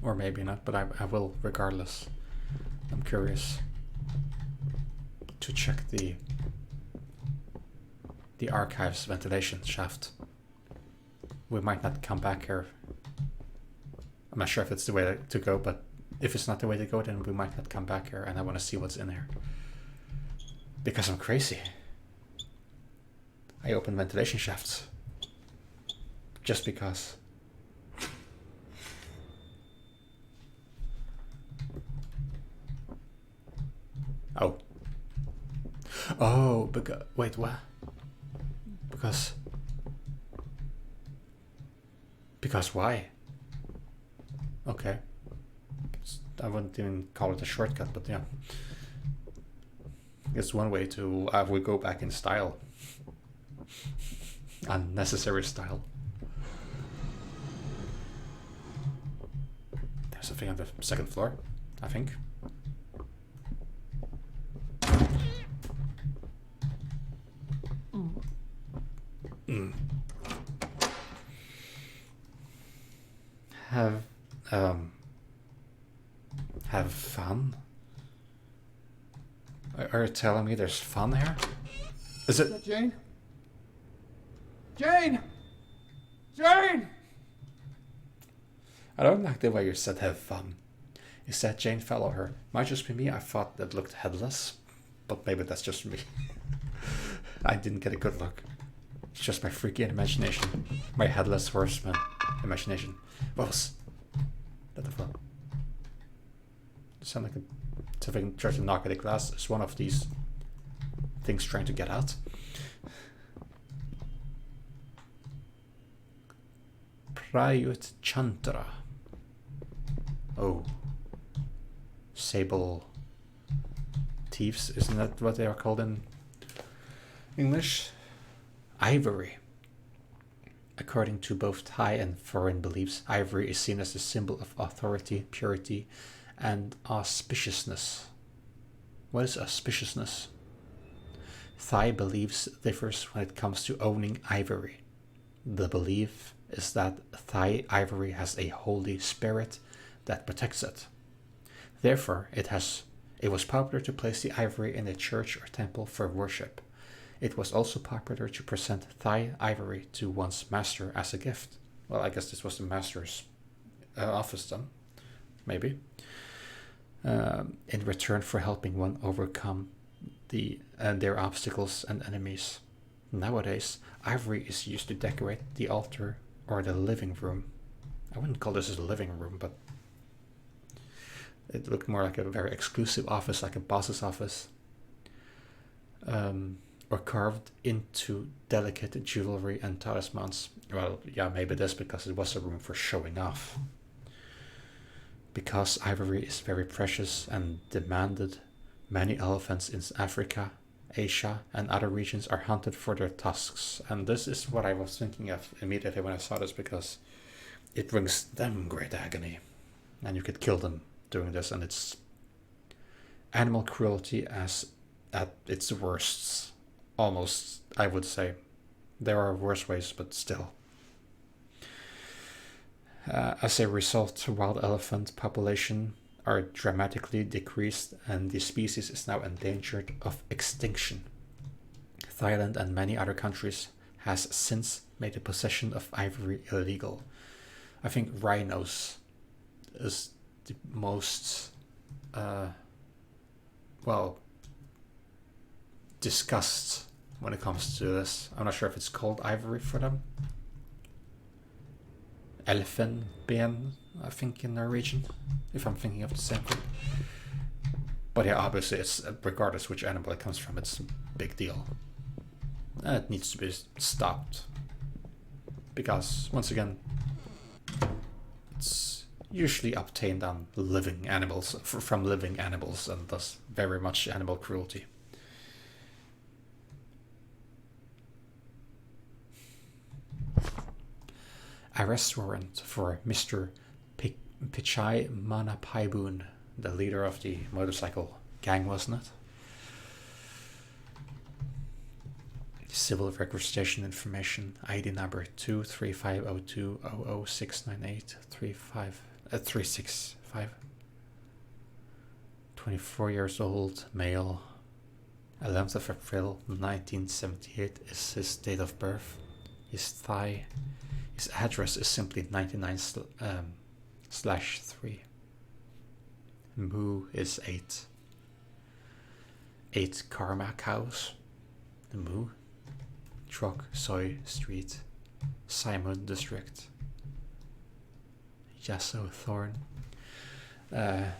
Or maybe not, but I will regardless. I'm curious to check the archives ventilation shaft. We might not come back here. I'm not sure if it's the way to go, but if it's not the way to go, then we might not come back here, and I want to see what's in here. Because I'm crazy. I open ventilation shafts. Just because. Oh. Oh, because, wait, what? Because why? Okay. I wouldn't even call it a shortcut, but yeah. It's one way to we go back in style. Unnecessary style. There's something on the second floor, I think. Have fun? Are you telling me there's fun here? Is it Jane? Jane! Jane! I don't like the way you said have fun. You said Jane follow her. Might just be me, I thought it looked headless. But maybe that's just me. I didn't get a good look. It's just my freaky imagination. My headless horseman imagination. What was that the fuck? It sounded like something trying to knock at the glass. It's one of these things trying to get out. Prayut Chantra. Oh. Sable thieves, isn't that what they are called in English? Ivory. According to both Thai and foreign beliefs, ivory is seen as a symbol of authority, purity, and auspiciousness. What is auspiciousness? Thai beliefs differs when it comes to owning ivory. The belief is that Thai ivory has a holy spirit that protects it. Therefore, it was popular to place the ivory in a church or temple for worship. It was also popular to present Thai ivory to one's master as a gift. Well, I guess this was the master's office then, maybe. In return for helping one overcome their obstacles and enemies. Nowadays, ivory is used to decorate the altar or the living room. I wouldn't call this a living room, but it looked more like a very exclusive office, like a boss's office. Or carved into delicate jewelry and talismans. Well, yeah, maybe this because it was a room for showing off. Because ivory is very precious and demanded, many elephants in Africa, Asia, and other regions are hunted for their tusks. And this is what I was thinking of immediately when I saw this, because it brings them great agony. And you could kill them doing this, and it's animal cruelty at its worst. Almost, I would say. There are worse ways, but still. As a result, wild elephant population are dramatically decreased and the species is now endangered of extinction. Thailand and many other countries has since made the possession of ivory illegal. I think rhinos is the most discussed when it comes to this. I'm not sure if it's called ivory for them. Elfenben, I think, in Norwegian, if I'm thinking of the same thing. But yeah, obviously, it's regardless which animal it comes from, it's a big deal. And it needs to be stopped. Because, once again, it's usually obtained on living animals, from living animals, and thus very much animal cruelty. Arrest warrant for Mr. Pichai Manapaibun, the leader of the motorcycle gang, wasn't it? Civil record station information, ID number 2350200698365. 24 years old, male. 11th of April 1978 is his date of birth. His thigh. His address is simply 99/3. Moo is 8. 8 Karma cows. The Moo. Truck Soy Street. Simon District. Yasso Thorn.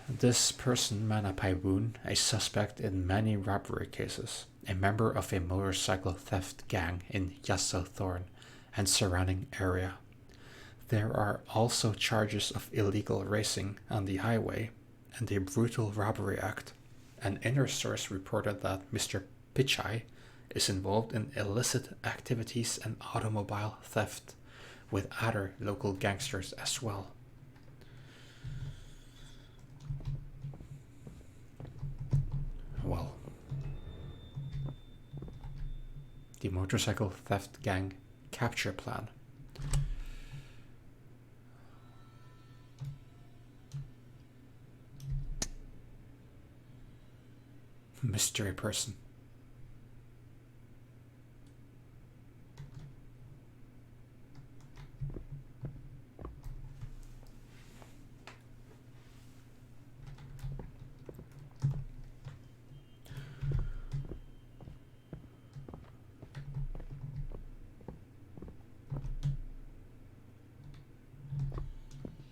This person, Manapaiboon, a suspect in many robbery cases, a member of a motorcycle theft gang in Yasso Thorn and surrounding area. There are also charges of illegal racing on the highway and a brutal robbery act. An inner source reported that Mr. Pichai is involved in illicit activities and automobile theft with other local gangsters as well. Well, the motorcycle theft gang capture plan. Mystery person.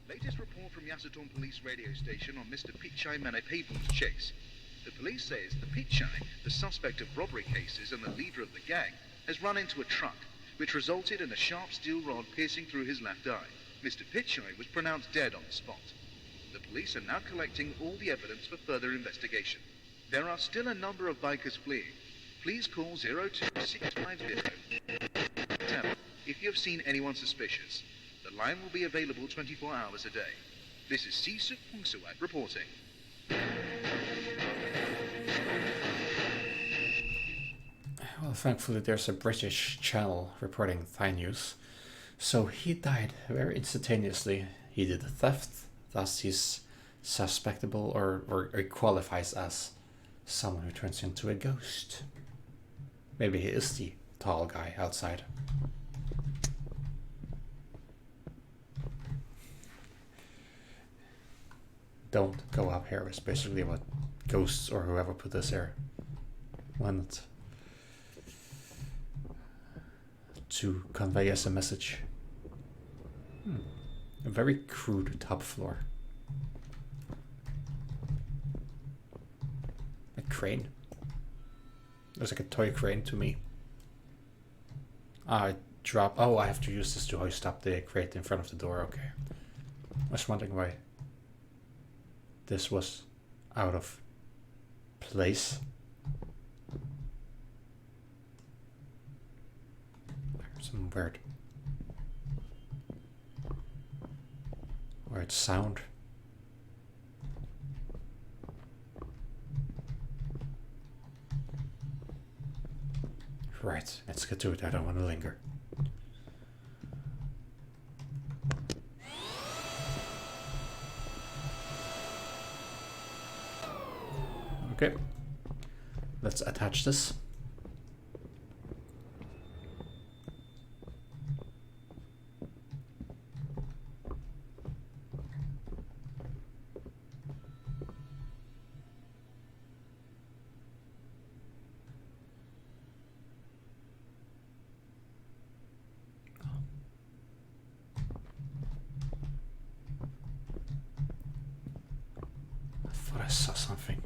Latest report from Yasaton Police radio station on Mr. Pichai Manapabun's chase. The police says the Pichai, the suspect of robbery cases and the leader of the gang, has run into a truck, which resulted in a sharp steel rod piercing through his left eye. Mr. Pichai was pronounced dead on the spot. The police are now collecting all the evidence for further investigation. There are still a number of bikers fleeing. Please call 02650. If you have seen anyone suspicious. The line will be available 24 hours a day. This is Sisu Pungsuat reporting. Well, thankfully there's a British channel reporting Thai news. So he died very instantaneously. He did the theft, thus he's suspectable or qualifies as someone who turns into a ghost. Maybe he is the tall guy outside. Don't go up here is basically what ghosts or whoever put this here wanted to convey as a message. A very crude top floor. A crane. Looks like a toy crane to me. I drop. Oh, I have to use this to hoist up the crate in front of the door. Okay. I was wondering why this was out of place. Some weird sound. Right, let's get to it. I don't want to linger. Okay. Let's attach this. I thought I saw something.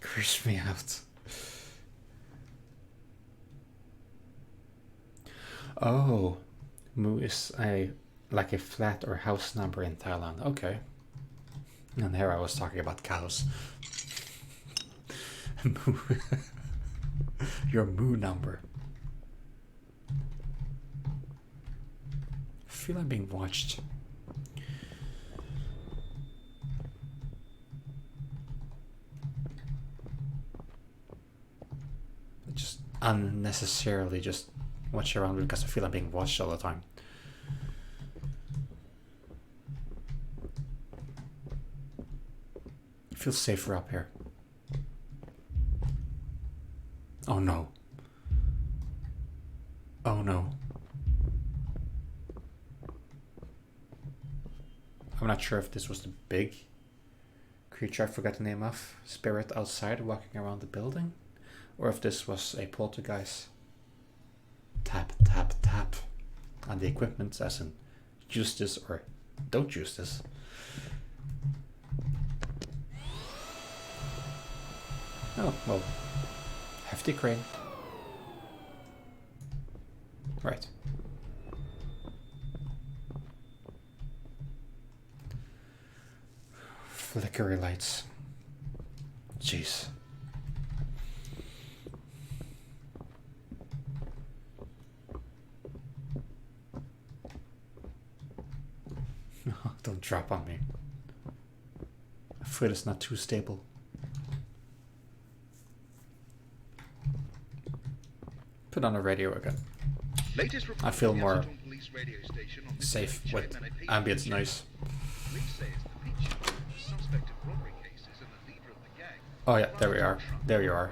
Creeps me out. Oh, Mu is like a flat or house number in Thailand. Okay. And here I was talking about cows. Mu. Your Mu number. I feel I'm being watched. Just unnecessarily just watch around because I feel I'm being watched all the time. I feel safer up here. Oh no. Oh no. I'm not sure if this was the big creature I forgot the name of, spirit outside walking around the building, or if this was a poltergeist. Tap, tap, tap on the equipment as in use this or don't use this. Oh, well, hefty crane. Right. Flickery lights. Jeez. Don't drop on me. My foot is not too stable. Put on the radio again. I feel more safe with ambient noise. Oh yeah, there we are. There you are.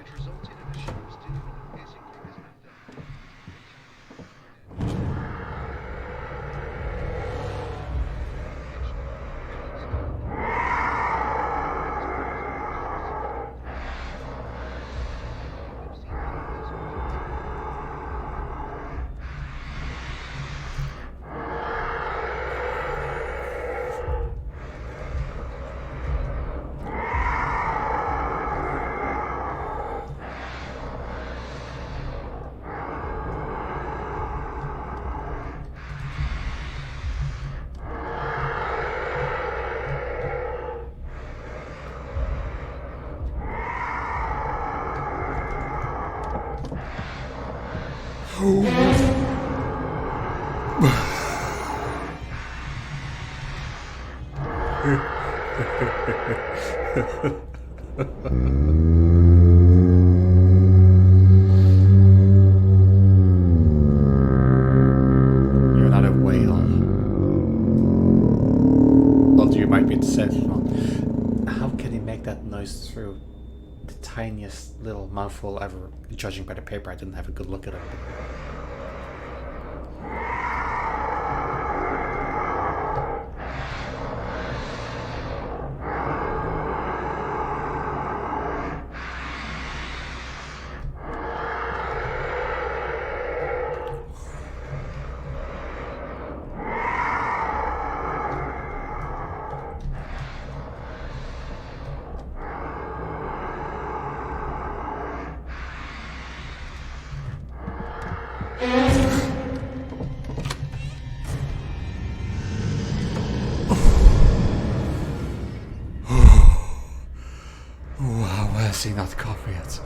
You're not a whale. Although you might be the safe one. How can he make that noise through the tiniest little mouthful ever? Judging by the paper, I didn't have a good look at it. Wow, has he not caught me yet?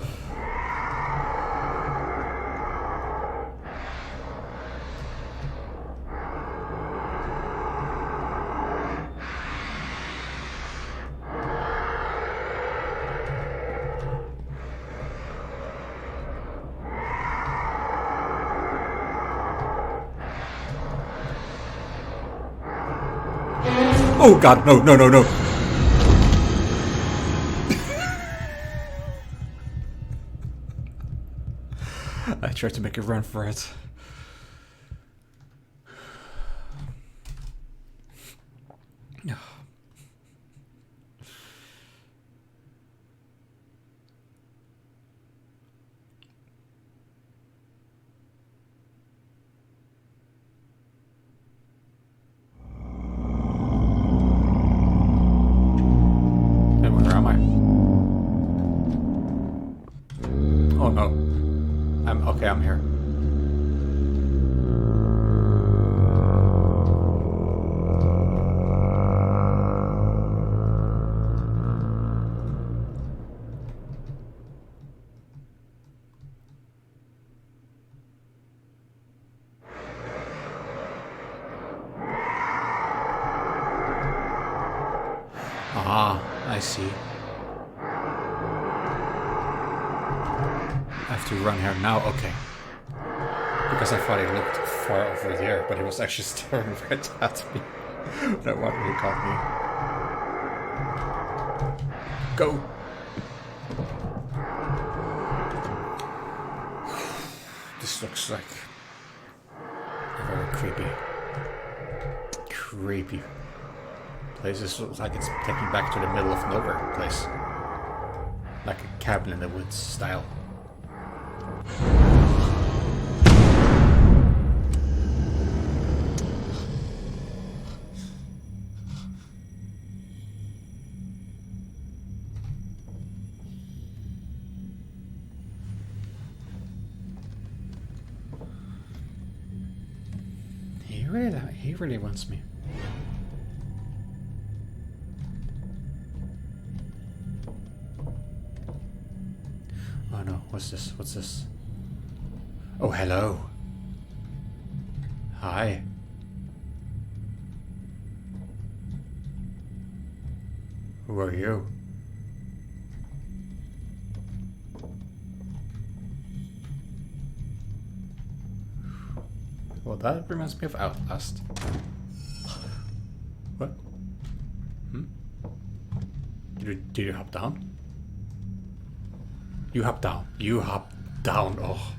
Oh god, no, no, no, no. I tried to make a run for it. And where am I? Oh no. I'm okay, I'm here. Ah, I see. I have to run here now, okay. Because I thought he looked far over there, but he was actually staring right at me. That one he caught me. Go! This looks like a very creepy place. This looks like it's taking back to the middle of nowhere place. Like a cabin in the woods style. He really wants me. Oh no, what's this? What's this? Oh, hello. Hi. Who are you? Well, that reminds me of Outlast. What? Did you hop down? You hop down. You hop down. Oh.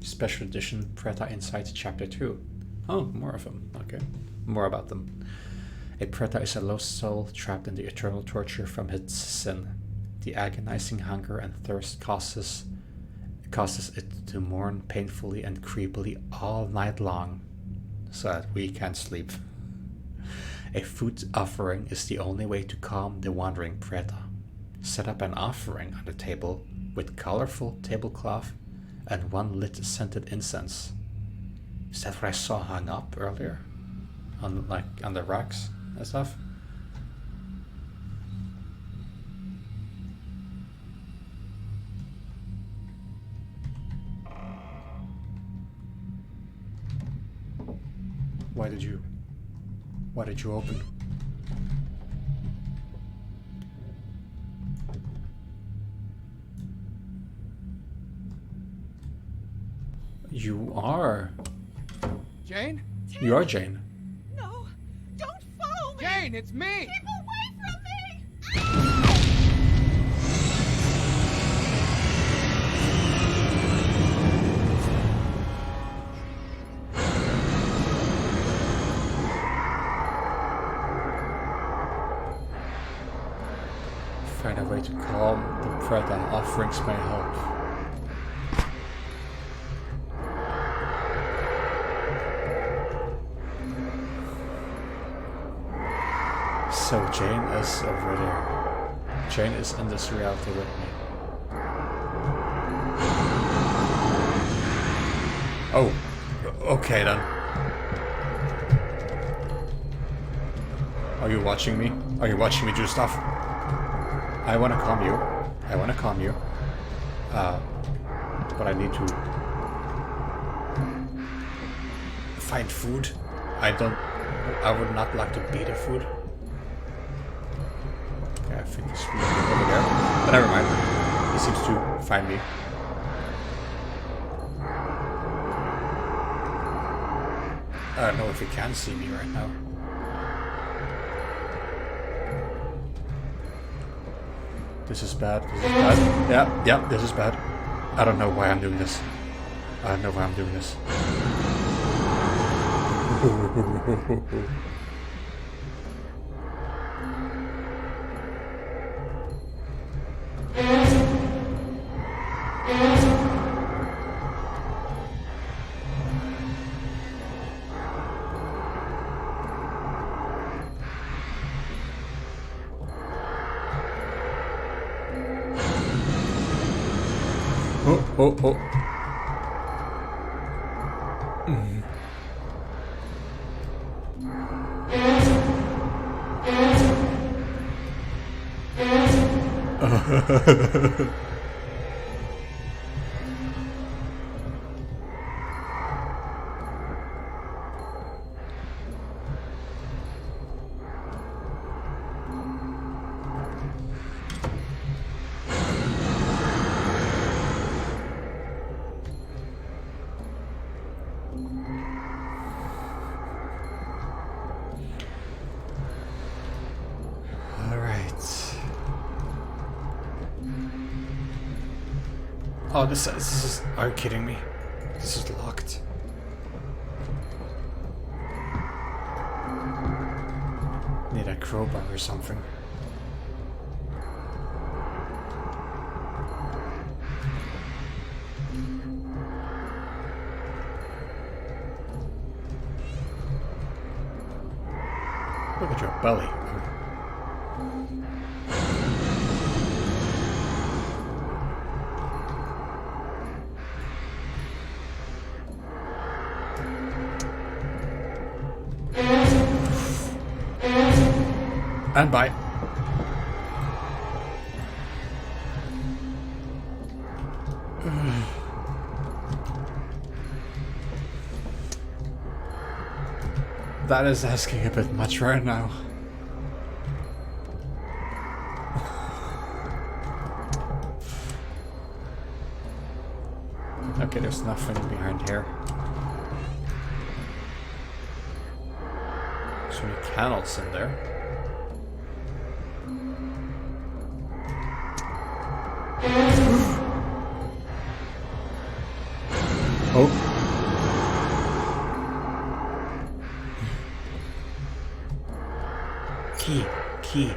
Special edition Preta Insight Chapter 2. Oh, more of them. Okay. More about them. A Preta is a lost soul trapped in the eternal torture from its sin. The agonizing hunger and thirst causes it to mourn painfully and creepily all night long, so that we can't sleep. A food offering is the only way to calm the wandering Preta. Set up an offering on the table with colorful tablecloth and one lit scented incense. Is that what I saw hung up earlier? On the racks and stuff? Why did you open? You are. Jane? You are Jane. No, don't follow me. Jane, it's me! Keep away from me. Find a way to calm the Preta. Offerings may help. So Jane is over there. Jane is in this reality with me. Oh, okay then. Are you watching me? Are you watching me do stuff? I want to calm you. I want to calm you. But I need to find food I would not like to be the food. Okay, I think he's over there. But never mind. He seems to find me. I don't know if he can see me right now. This is bad. This is bad. Yeah, this is bad. I don't know why I'm doing this. I don't know why I'm doing this. Oh. Oh, this is... Are you kidding me? This is locked. Need a crowbar or something. Look at your belly. And bye. That is asking a bit much right now. Okay, there's nothing behind here. So many candles in there. Oh. Key.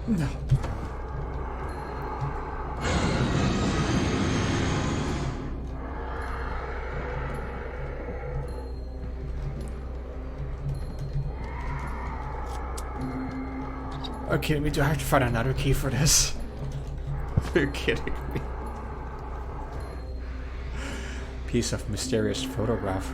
No. Okay, do I have to find another key for this? Are you kidding me? Piece of mysterious photograph.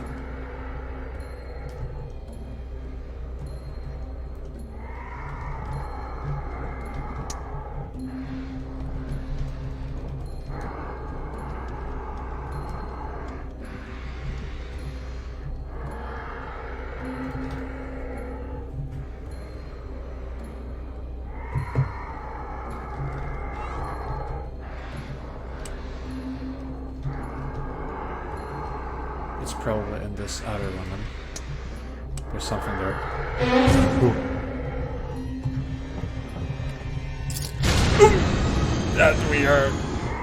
It's probably in this other one. There's something there. Ooh. That we are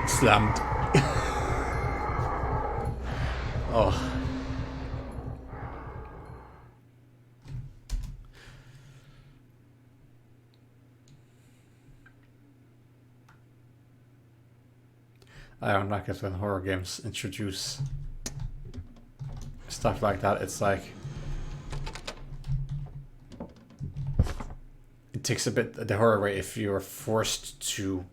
slammed. Oh. I don't like it when horror games introduce stuff like that. It's like it takes a bit the horror away if you're forced to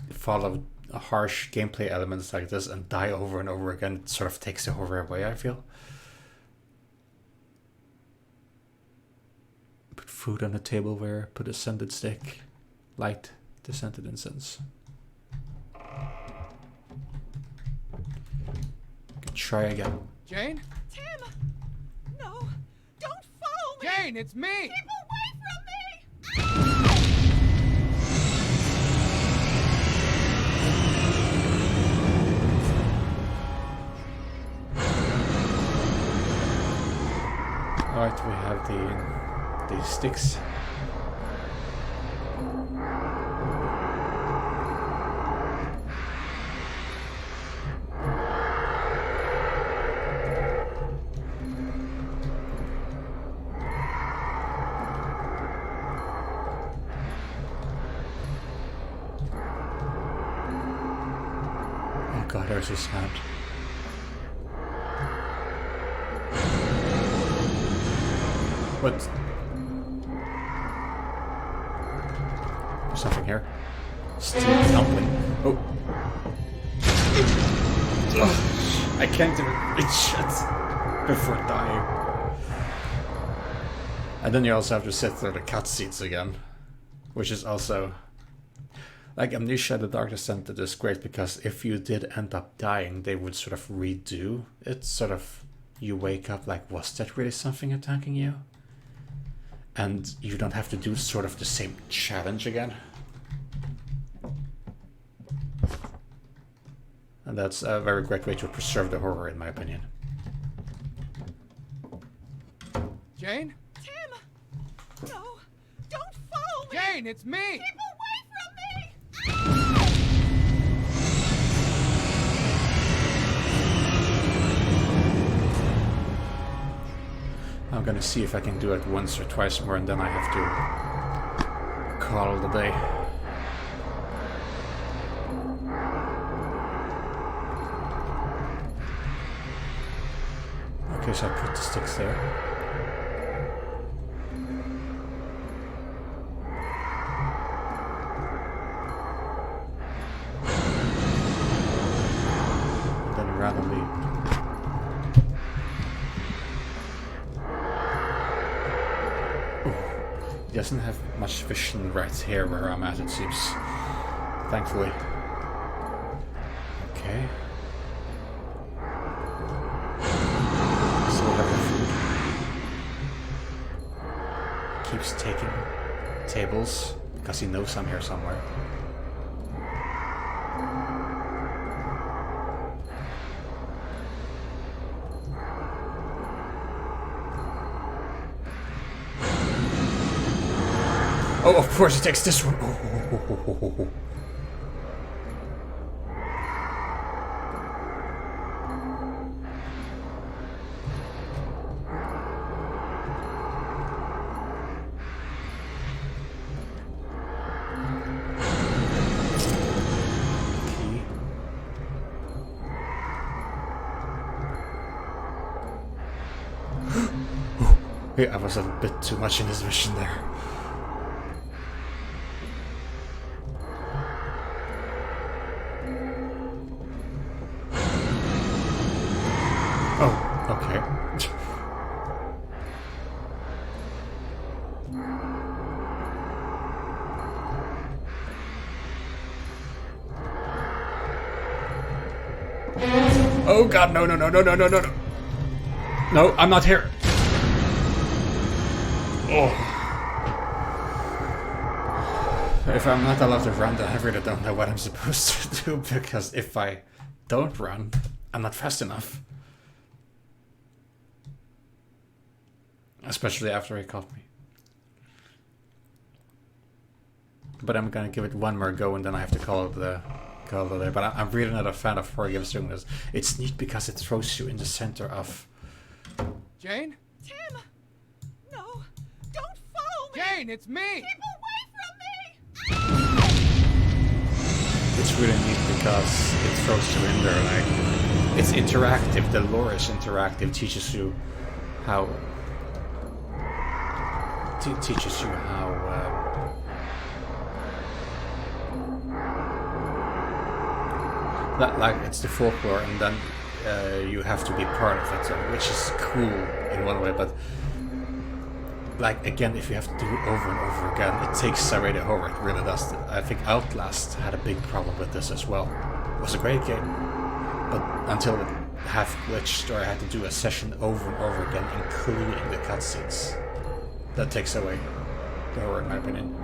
follow harsh gameplay elements like this and die over and over again. It sort of takes the horror away, I feel. Put food on the tableware, put a scented stick, light the scented incense. try again. Jane? Tim! No! Don't follow me! Jane, it's me! Keep away from me! Alright, we have the sticks. Oh god, there's his hand. What? There's something here. Steel dumpling. Oh. Ugh, I can't even reach it before dying. And then you also have to sit through the cutscenes again. Which is also... Like Amnesia the Dark Descent is great because if you did end up dying, they would sort of redo it. Sort of, you wake up like, was that really something attacking you? And you don't have to do sort of the same challenge again. And that's a very great way to preserve the horror, in my opinion. Jane? Tim! No! Don't follow me! Jane, it's me! Keep away from me! I'm gonna see if I can do it once or twice more, and then I have to call it a day. Okay, so I put the sticks there. Then randomly. He doesn't have much vision right here where I'm at, it seems. Thankfully. Okay. So we have the food. Keeps taking tables because he knows I'm here somewhere. Oh, of course, it takes this one. Oh. Yeah, I was a bit too much in his vision there. Oh, okay. Oh god, no, no, no, no, no, no, no, no. No, I'm not here. Oh. If I'm not allowed to run, then I really don't know what I'm supposed to do, because if I don't run, I'm not fast enough. Especially after he caught me. But I'm gonna give it one more go and then I have to call it there. But I'm really not a fan of horror games doing this. It's neat because it throws you in the center of... Jane? Tim! No! Don't follow me! Jane, it's me! Keep away from me! It's really neat because it throws you in there, like... It's interactive, the lore is interactive, teaches you how... teaches you how... like it's the folklore, and then you have to be part of it, so, which is cool in one way, but like again, if you have to do it over and over again, it takes away the horror. It really does. I think Outlast had a big problem with this as well. It was a great game, but until it have glitched or I had to do a session over and over again, including the cutscenes. That takes away the horror, in my opinion.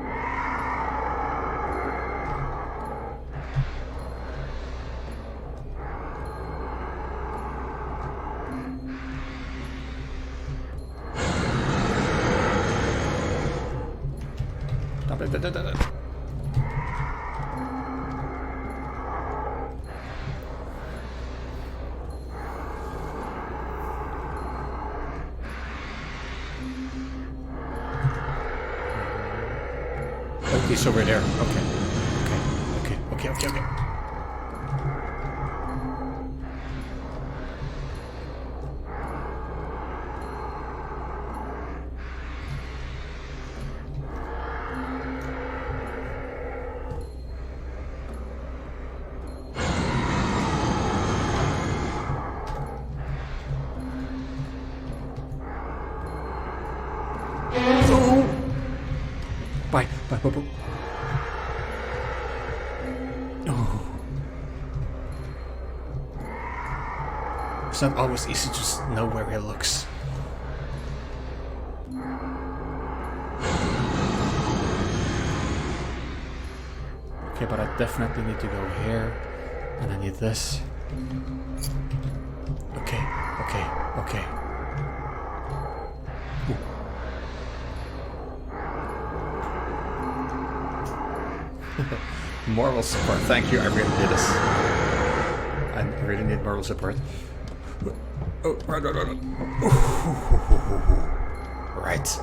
Oh, he's over there. Okay. Bye. Oh. It's not always easy to just know where he looks. Okay, but I definitely need to go here. And I need this. Okay. Ooh. Moral support, thank you, I really need this. I really need moral support. Oh, right. Right.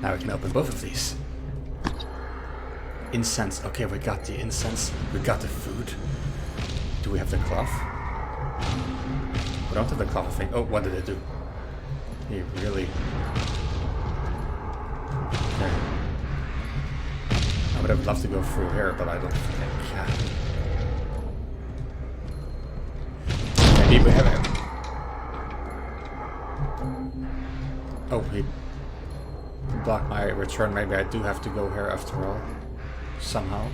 Now we can open both of these. Incense, okay, we got the incense, we got the food. Do we have the cloth? We don't have the cloth thing. Oh, what did it do? He really... Okay. I would have loved to go through here, but I don't think I can. Maybe we have him. Oh, he blocked my return. Maybe I do have to go here after all. Somehow.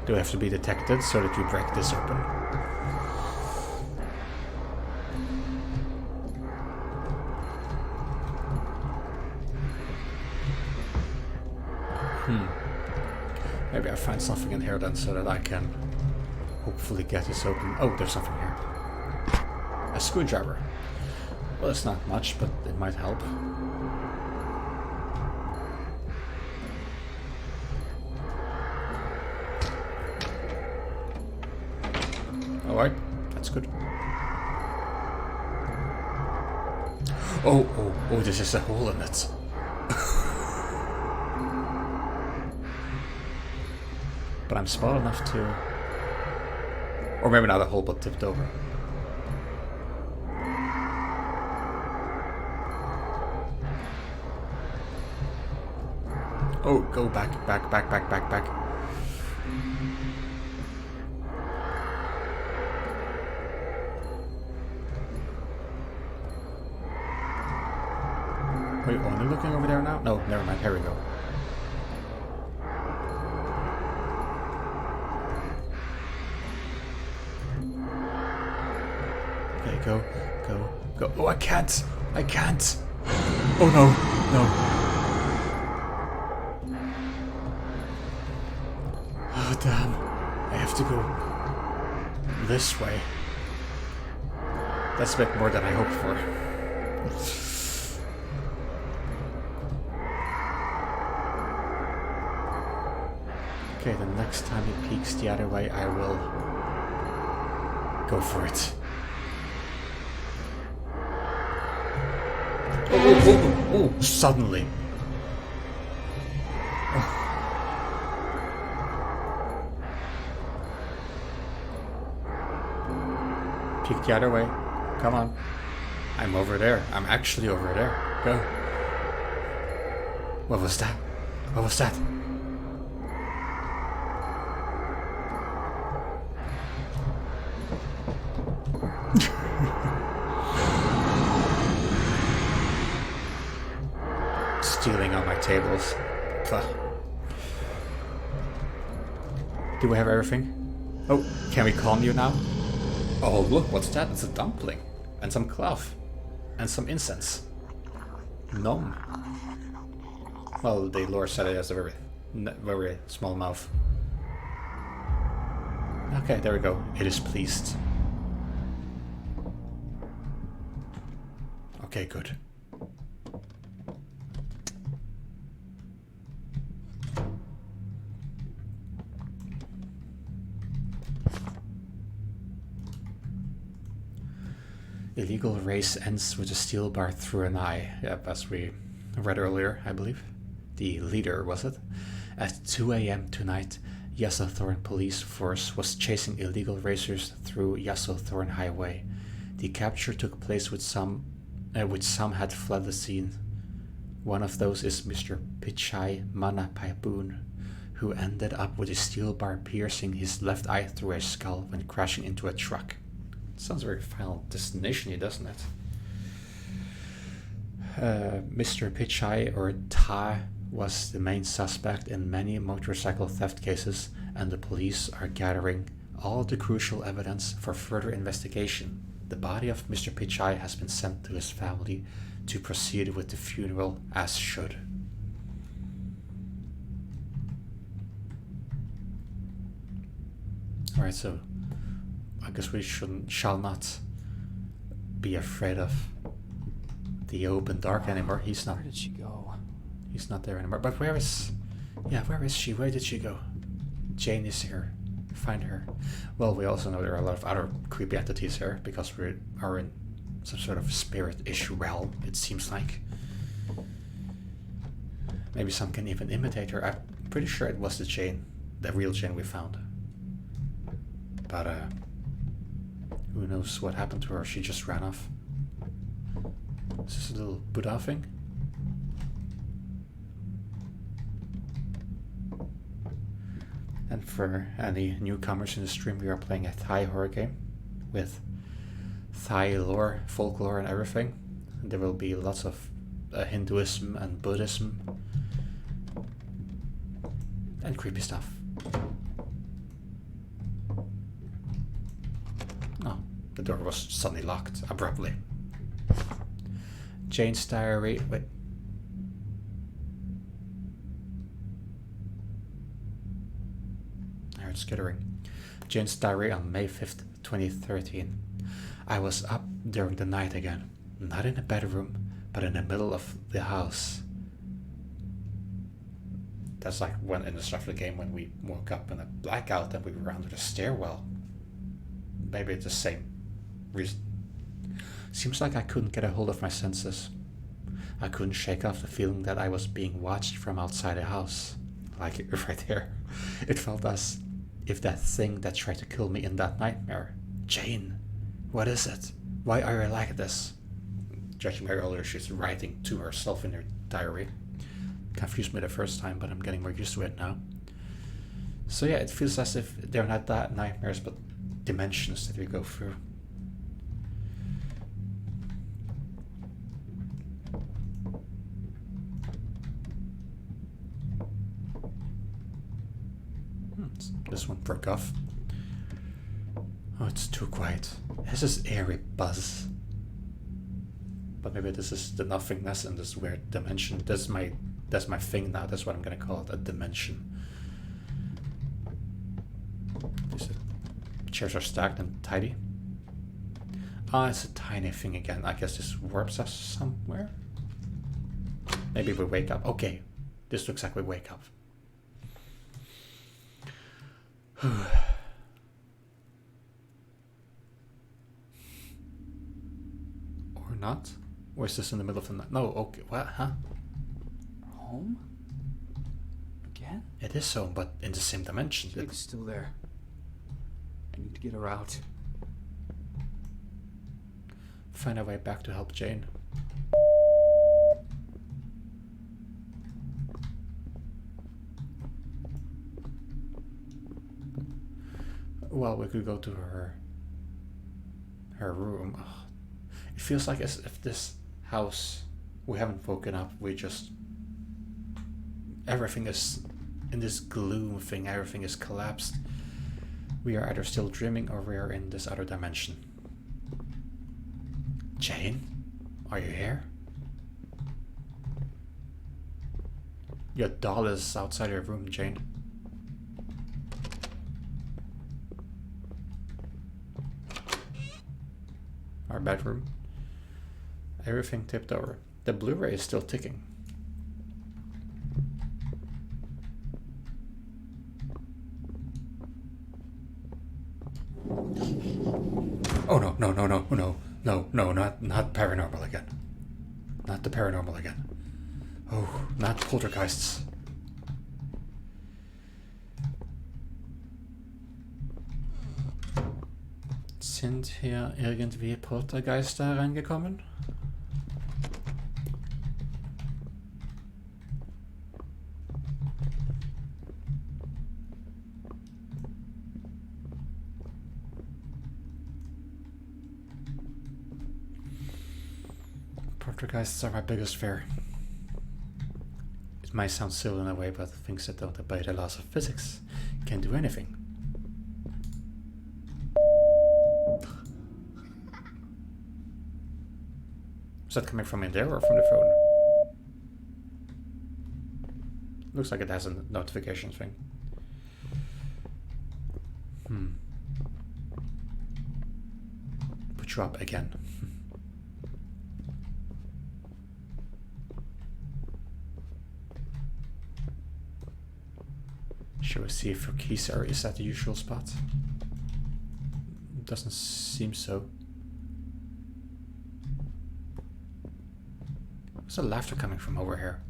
Do I have to be detected so that you break this open? Maybe I find something in here then so that I can hopefully get this open. Oh, there's something here. A screwdriver. Well, it's not much, but it might help. Alright, that's good. Oh, this is a hole in it. But I'm small enough to... Or maybe not a hole, but tipped over. Oh, go back. Are you only looking over there now? No, never mind. Here we go. Okay, go. Oh, I can't. Oh no. Oh, damn. I have to go this way. That's a bit more than I hoped for. Okay, the next time he peeks the other way, I will go for it. Oh, suddenly. Oh. Peek the other way. Come on. I'm over there. I'm actually over there. Go. What was that? stealing on my tables. Ugh. Do we have everything? Oh, can we calm you now? Oh, look, what's that? It's a dumpling. And some cloth. And some incense. Nom. Well, the lore said it has a very small mouth. Okay, there we go. It is pleased. Okay, good. Illegal race ends with a steel bar through an eye. Yep, as we read earlier, I believe. The leader, was it? At 2 a.m. tonight, Yggdrazil police force was chasing illegal racers through Yggdrazil Highway. The capture took place with some had fled the scene. One of those is Mr. Pichai Manapaipoon, who ended up with a steel bar piercing his left eye through a skull when crashing into a truck. Sounds very Final Destination-y, doesn't it? Mr. Pichai, or Ta, was the main suspect in many motorcycle theft cases, and the police are gathering all the crucial evidence for further investigation. The body of Mr. Pichai has been sent to his family to proceed with the funeral as should. Alright, so I guess we shall not be afraid of the open dark anymore. He's not. Where did she go? He's not there anymore. But where is she? Where did she go? Jane is here. Find her. Well, we also know there are a lot of other creepy entities here because we are in some sort of spirit-ish realm, it seems like. Maybe some can even imitate her. I'm pretty sure it was the Jane, the real Jane we found. But who knows what happened to her? She just ran off. Is this a little Buddha thing? And for any newcomers in the stream, we are playing a Thai horror game with Thai lore, folklore and everything. And there will be lots of Hinduism and Buddhism and creepy stuff. Oh, the door was suddenly locked abruptly. Jane's diary. Wait. I heard skittering. Jane's diary on May 5th, 2013. I was up during the night again. Not in a bedroom, but in the middle of the house. That's like when in the start of the game when we woke up in a blackout and we were under the stairwell. Maybe it's the same reason. Seems like I couldn't get a hold of my senses. I couldn't shake off the feeling that I was being watched from outside the house. Like right there. It felt as if that thing that tried to kill me in that nightmare. Jane, what is it? Why are you like this? Judging by earlier, she's writing to herself in her diary. Confused me the first time, but I'm getting more used to it now. So yeah, it feels as if they're not that nightmares, but dimensions that we go through. This one broke off. Oh, it's too quiet. It has this airy buzz. But maybe this is the nothingness in this weird dimension. That's my thing now. That's what I'm gonna call it, a dimension. These chairs are stacked and tidy. Ah, it's a tiny thing again. I guess this warps us somewhere. Maybe we wake up. Okay, this looks like we wake up. Or not? Or is this in the middle of the night? No, okay, what, huh? Home? Again? It is home, but in the same dimension. Jake's still there. I need to get her out. Find a way back to help Jane. Well, we could go to her room. Ugh. It feels like as if this house, we haven't woken up, we just everything is in this gloom thing, everything is collapsed. We are either still dreaming or we are in this other dimension. Jane? Are you here? Your doll is outside your room, Jane. Our bedroom. Everything tipped over. The Blu-ray is still ticking. Oh no, no, no, no, no, no, no, not paranormal again. Not the paranormal again. Oh, not poltergeists. Sind hier irgendwie Poltergeister reingekommen? Poltergeists are my biggest fear. It might sound silly in a way, but things that don't obey the laws of physics can do anything. Is that coming from in there or from the phone? Looks like it has a notification thing. Put you up again. Shall we see if your keys is at the usual spot? Doesn't seem so. Was the laughter coming from over here?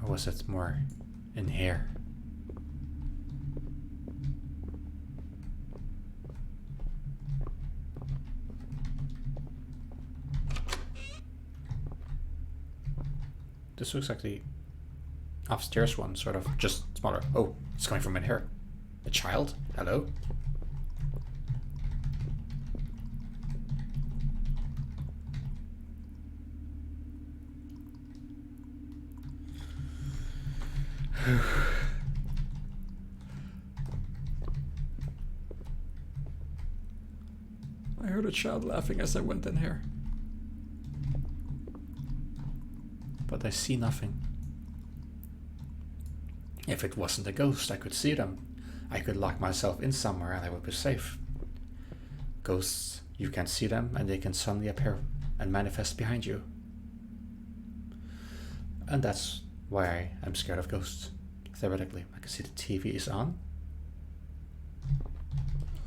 Or was it more in here? This looks like the upstairs one, sort of, just smaller. Oh, it's coming from in here. A child? Hello? I heard a child laughing as I went in here. But I see nothing. If it wasn't a ghost, I could see them. I could lock myself in somewhere and I would be safe. Ghosts, you can see them and they can suddenly appear and manifest behind you. And that's why I'm scared of ghosts. Theoretically, I can see the TV is on.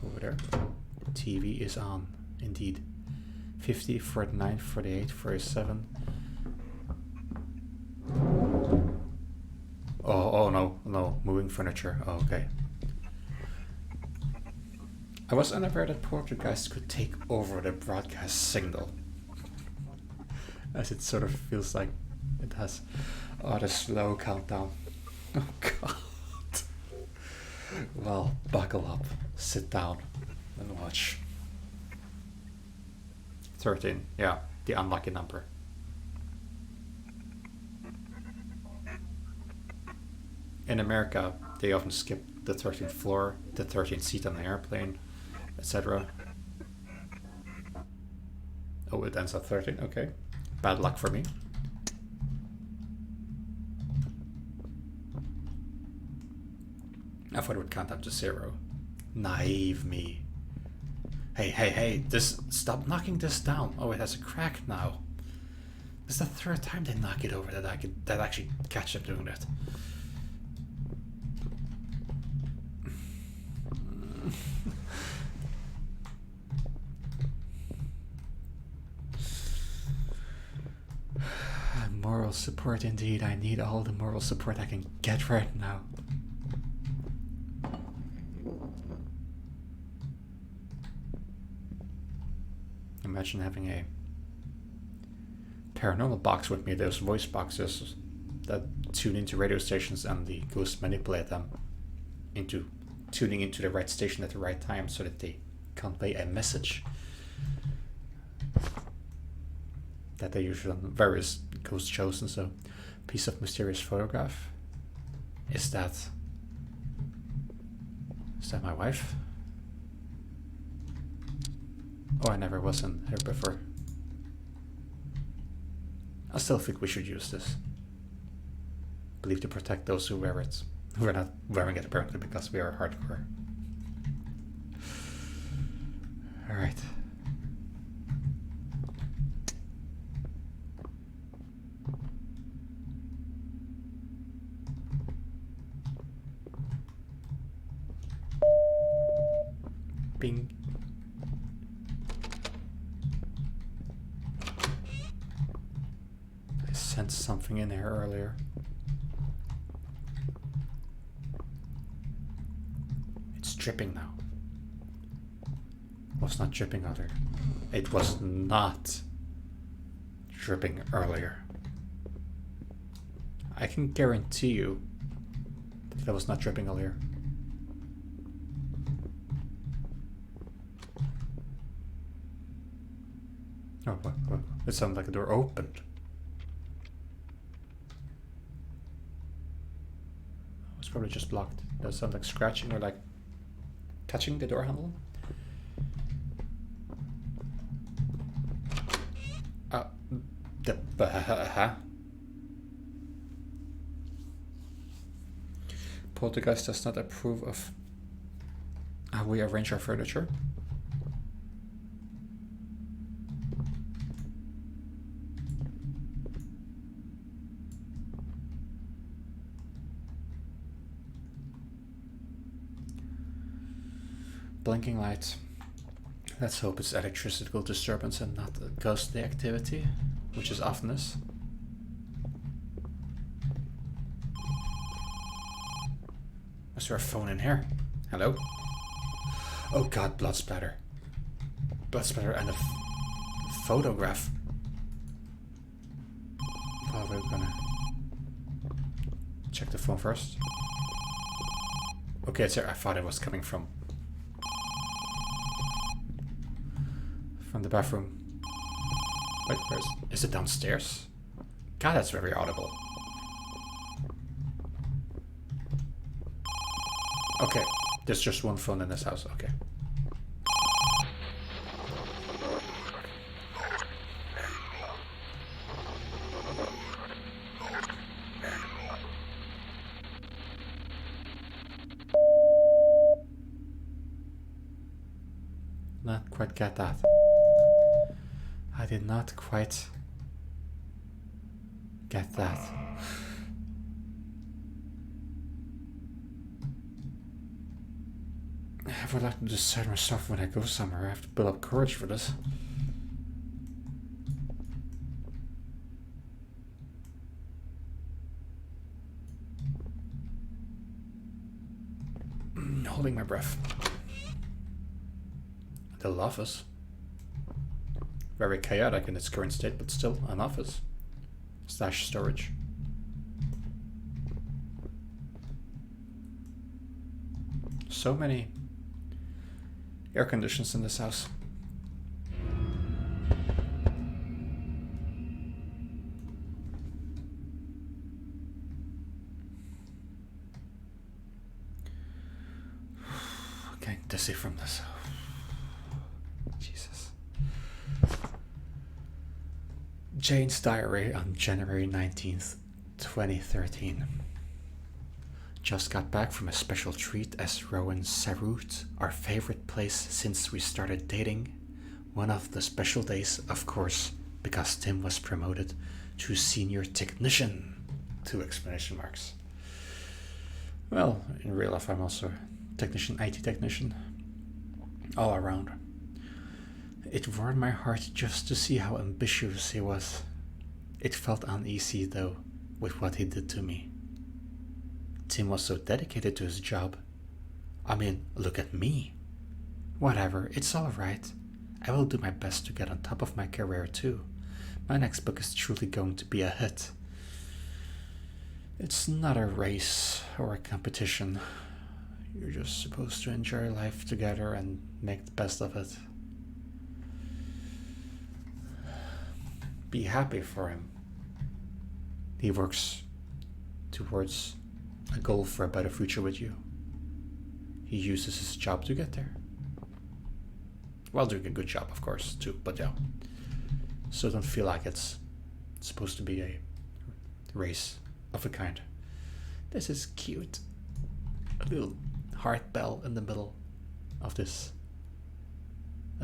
Over there. The TV is on, indeed. 50, 49, 48, 47. Oh no, moving furniture. Oh, okay. I was unaware that poltergeists could take over the broadcast signal. As it sort of feels like it has. Oh, the slow countdown. Oh god. Well, buckle up, sit down, and watch. 13, yeah, the unlucky number. In America, they often skip the 13th floor, the 13th seat on the airplane, etc. Oh, it ends at 13, okay. Bad luck for me. I thought it would count up to 0. Naive me. Hey, stop knocking this down. Oh, it has a crack now. It's the 3rd time they knock it over that I actually catch them doing that. Moral support indeed. I need all the moral support I can get right now. Imagine having a paranormal box with me, those voice boxes that tune into radio stations and the ghosts manipulate them into tuning into the right station at the right time so that they convey a message that they usually on various ghost shows and so. piece of mysterious photograph. Is that my wife? Oh, I never was in here before. I still think we should use this. Believe to protect those who wear it. We're not wearing it apparently because we are hardcore. Alright. Bing. I sensed something in here earlier. It's dripping now. It was not dripping earlier. It was not dripping earlier. I can guarantee you that was not dripping earlier. Oh, what? It sounded like a door opened. It was probably just blocked. That sounded like scratching or like touching the door handle. Poltergeist does not approve of how we arrange our furniture. Blinking light. Let's hope it's electrical disturbance and not ghostly activity, which is often is. Was there a phone in here? Hello? Oh god, blood splatter. Blood splatter and a photograph. Oh, we're gonna check the phone first. Okay, it's here. I thought it was coming from the bathroom. Wait, is it downstairs? God, that's very audible. Okay, there's just one phone in this house. Okay. Not quite get that. I did not quite get that. I would like to decide myself when I go somewhere. I have to build up courage for this. Holding my breath. The office. Very chaotic in its current state, but still an office. Slash storage. So many air conditions in this house. Getting dizzy from this. Jesus. Jane's diary on January 19th, 2013. Just got back from a special treat as Rowan Sarut, our favorite place since we started dating. One of the special days, of course, because Tim was promoted to senior technician. 2 exclamation marks. Well, in real life I'm also technician, IT technician. All around. It warmed my heart just to see how ambitious he was. It felt uneasy though, with what he did to me. Tim was so dedicated to his job. I mean, look at me. Whatever, it's alright. I will do my best to get on top of my career too. My next book is truly going to be a hit. It's not a race or a competition. You're just supposed to enjoy life together and make the best of it. Be happy for him. he works towards a goal for a better future with you. He uses his job to get there. While doing a good job, of course, too, but yeah. So don't feel like it's supposed to be a race of a kind. This is cute. A little heart bell in the middle of this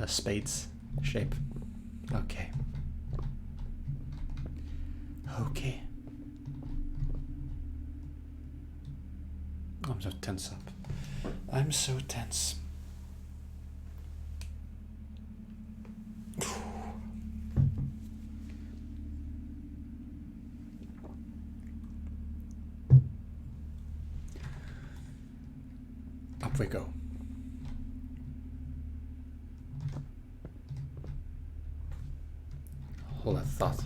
spades shape. Okay. Okay. I'm so tense up. I'm so tense. Up we go. Hold that thought.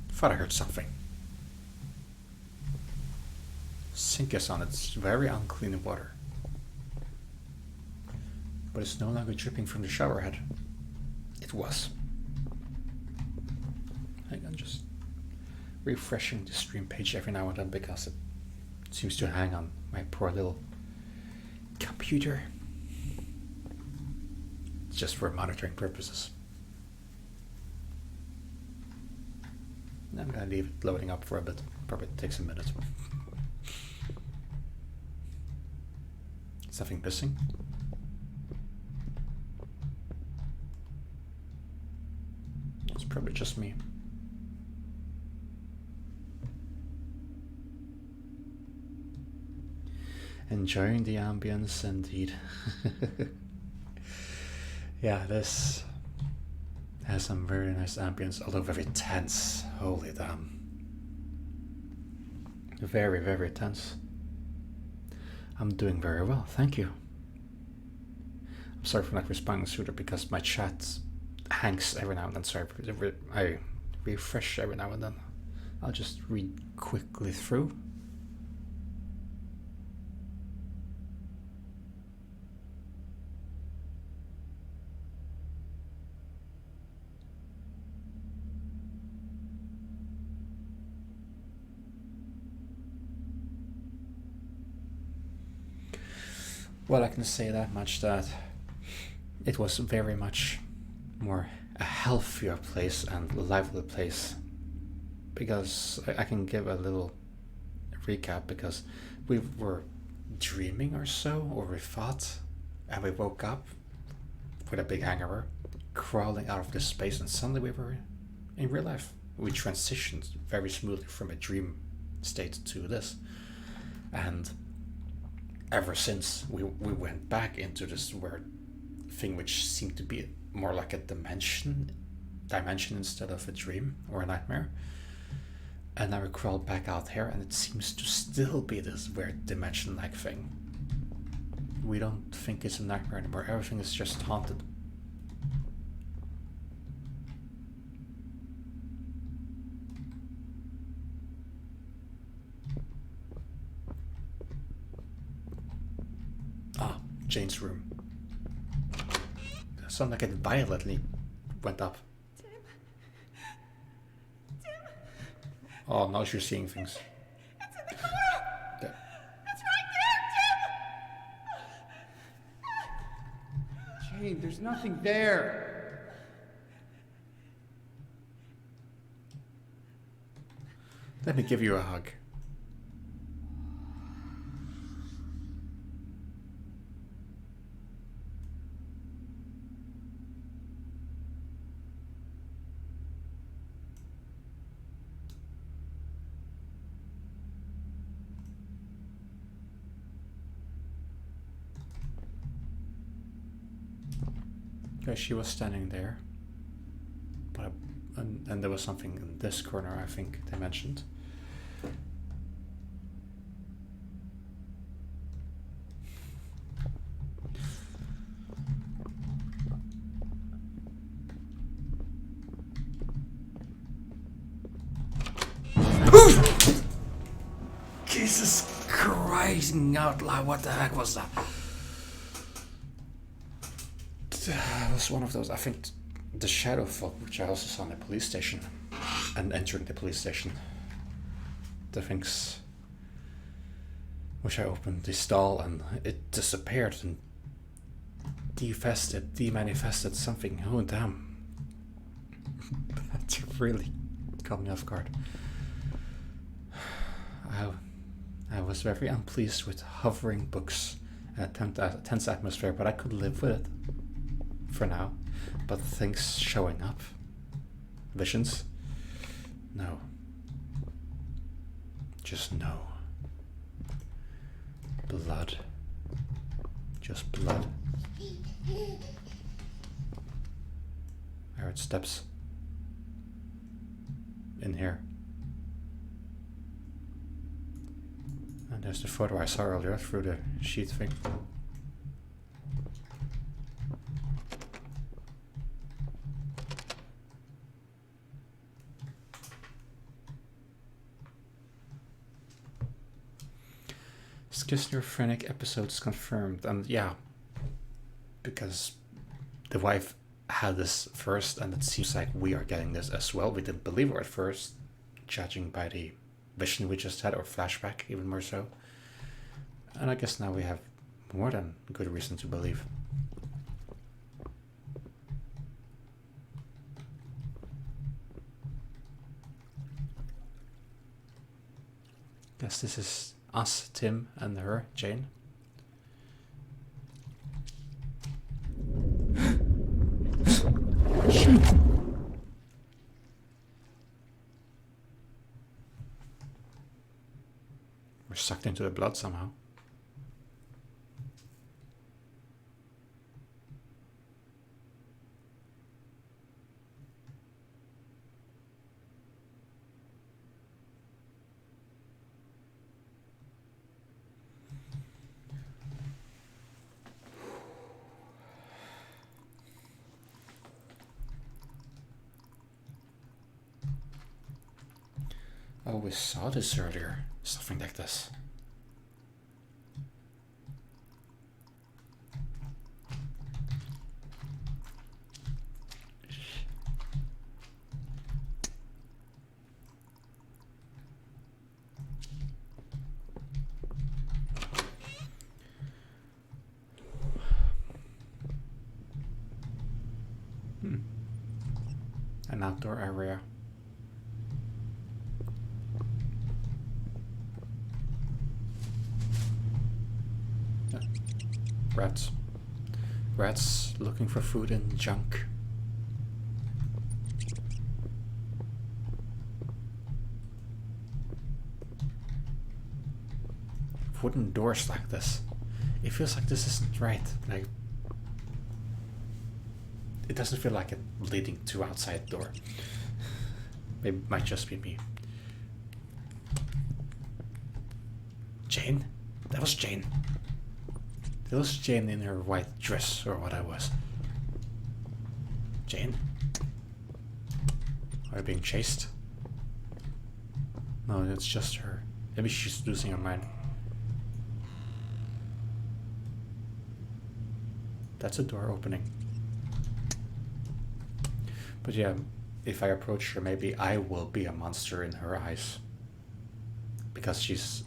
Thought I heard something. Sink is on its very unclean water. But it's no longer dripping from the shower head. It was. Hang on, just refreshing the stream page every now and then because it seems to hang on my poor little computer. It's just for monitoring purposes. I'm gonna leave it loading up for a bit. Probably takes a minute. Something missing? It's probably just me. Enjoying the ambience indeed. Yeah, this has some very nice ambience, although very tense. Holy damn. Very, very tense. I'm doing very well, thank you. I'm sorry for not responding sooner because my chat hangs every now and then, so I refresh every now and then. I'll just read quickly through. Well, I can say that much, that it was very much more a healthier place and lively place. Because I can give a little recap, because we were dreaming or so, or we thought, and we woke up with a big hangover, crawling out of this space, and suddenly we were in real life. We transitioned very smoothly from a dream state to this. And ever since we went back into this weird thing, which seemed to be more like a dimension instead of a dream or a nightmare. And now we crawled back out here, and it seems to still be this weird dimension-like thing. We don't think it's a nightmare anymore. Everything is just haunted. Jane's room. Something like it violently went up. Tim. Oh, now she's seeing things. It's in the corner. There. It's right there, Tim. Jane, there's nothing there. Let me give you a hug. She was standing there, but and there was something in this corner, I think they mentioned. Jesus Christ out loud, what the heck was that? It was one of those, I think the shadow folk, which I also saw in the police station, and entering the police station. The things which I opened the stall and it disappeared and demanifested something. Oh damn. That really caught me off guard. I was very unpleased with hovering books and a tense atmosphere, but I could live with it for now. But things showing up, visions, no. Just no. Blood. Just blood. I heard steps in here. And there's the photo I saw earlier through the sheet thing. Schizophrenic episodes confirmed, and yeah, because the wife had this first, and it seems like we are getting this as well. We didn't believe her at first, judging by the vision we just had, or flashback, even more so. And I guess now we have more than good reason to believe. Guess this is us, Tim, and her, Jane. We're sucked into the blood somehow. Oh, we saw this earlier. Something like this. An outdoor area. Rats. Rats looking for food in junk. Wooden doors like this. It feels like this isn't right. Like, it doesn't feel like it leading to outside door. Maybe it might just be me. Jane? That was Jane. That was Jane in her white dress, or what I was. Jane? Are you being chased? No, it's just her. Maybe she's losing her mind. That's a door opening. But yeah, if I approach her, maybe I will be a monster in her eyes. Because she's...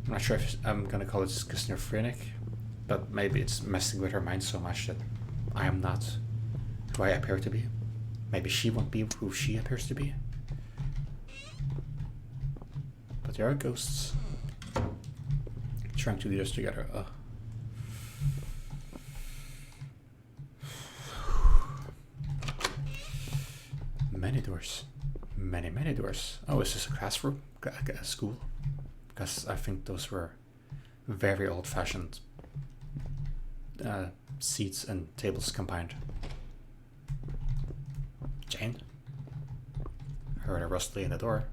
I'm not sure if I'm gonna call it schizophrenic, but maybe it's messing with her mind so much that I am not who I appear to be. Maybe she won't be who she appears to be. But there are ghosts trying to lead us together. Many doors. Many, many doors. Oh, is this a classroom? A school? Because I think those were very old-fashioned seats and tables combined. Jane? I heard a rustling in the door.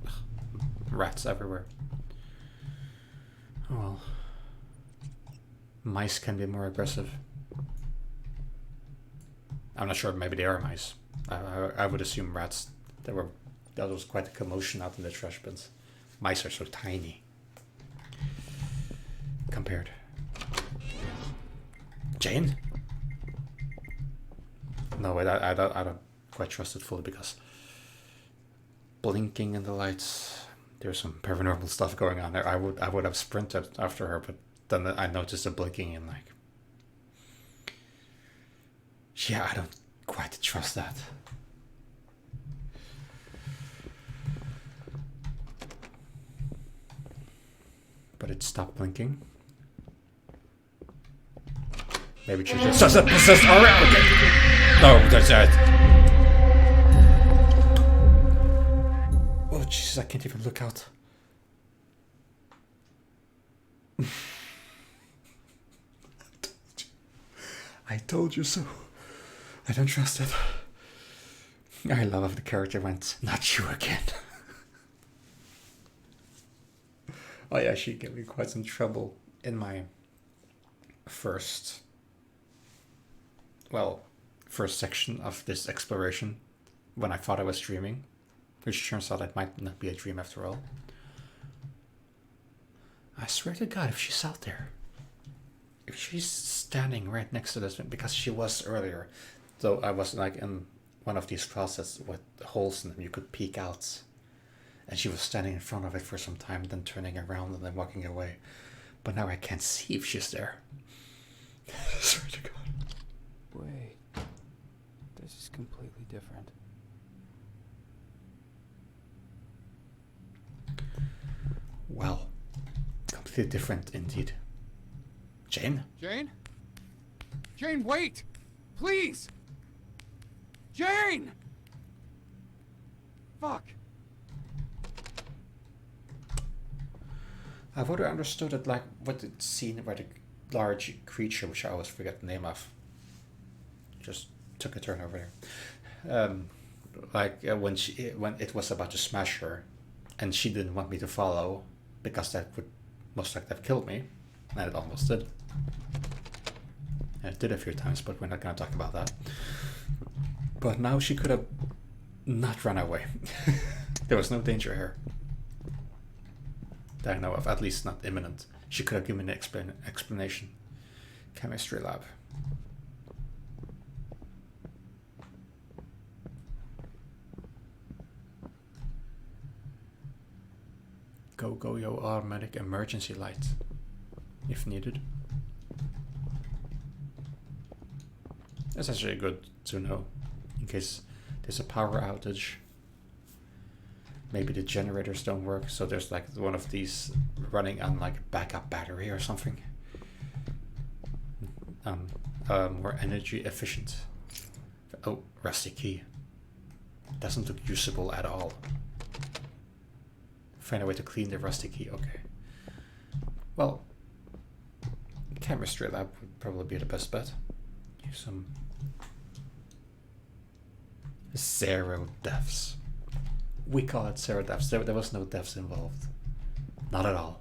Ugh, rats everywhere. Oh well. Mice can be more aggressive. I'm not sure, maybe they are mice. I would assume rats That was quite a commotion out in the trash bins. Mice are so tiny compared. Jane? No, wait, I don't quite trust it fully because blinking in the lights. There's some paranormal stuff going on there. I would have sprinted after her, but then I noticed the blinking and like, yeah, I don't quite trust that. But it stopped blinking. Maybe she just doesn't possess around. No, that's it. Oh Jesus, I can't even look out. I told you so. I don't trust it. I love if the character went, not you again. Oh yeah, she gave me quite some trouble in my first section of this exploration when I thought I was dreaming, which turns out it might not be a dream after all. I swear to God, if she's out there, if she's standing right next to this, because she was earlier, though I was like in one of these closets with holes in them, you could peek out. And she was standing in front of it for some time, then turning around and then walking away. But now I can't see if she's there. Swear to God. Wait. This is completely different. Well, completely different indeed. Jane? Jane? Jane, wait! Please! Jane! Fuck! I've already understood it, like what the scene where the large creature, which I always forget the name of, just took a turn over there. When it was about to smash her, and she didn't want me to follow because that would most likely have killed me, and it almost did. And it did a few times, but we're not going to talk about that. But now she could have not run away. There was no danger here that I know of, at least not imminent. She could have given me an explanation. Chemistry lab. Go yo automatic emergency light if needed. That's actually good to know in case there's a power outage. Maybe the generators don't work, so there's like one of these running on like a backup battery or something. More energy efficient. Oh, rusty key. Doesn't look usable at all. Find a way to clean the rusty key. Okay. Well, chemistry lab would probably be the best bet. Use some 0 deaths. We call it 0 deaths. There was no deaths involved. Not at all.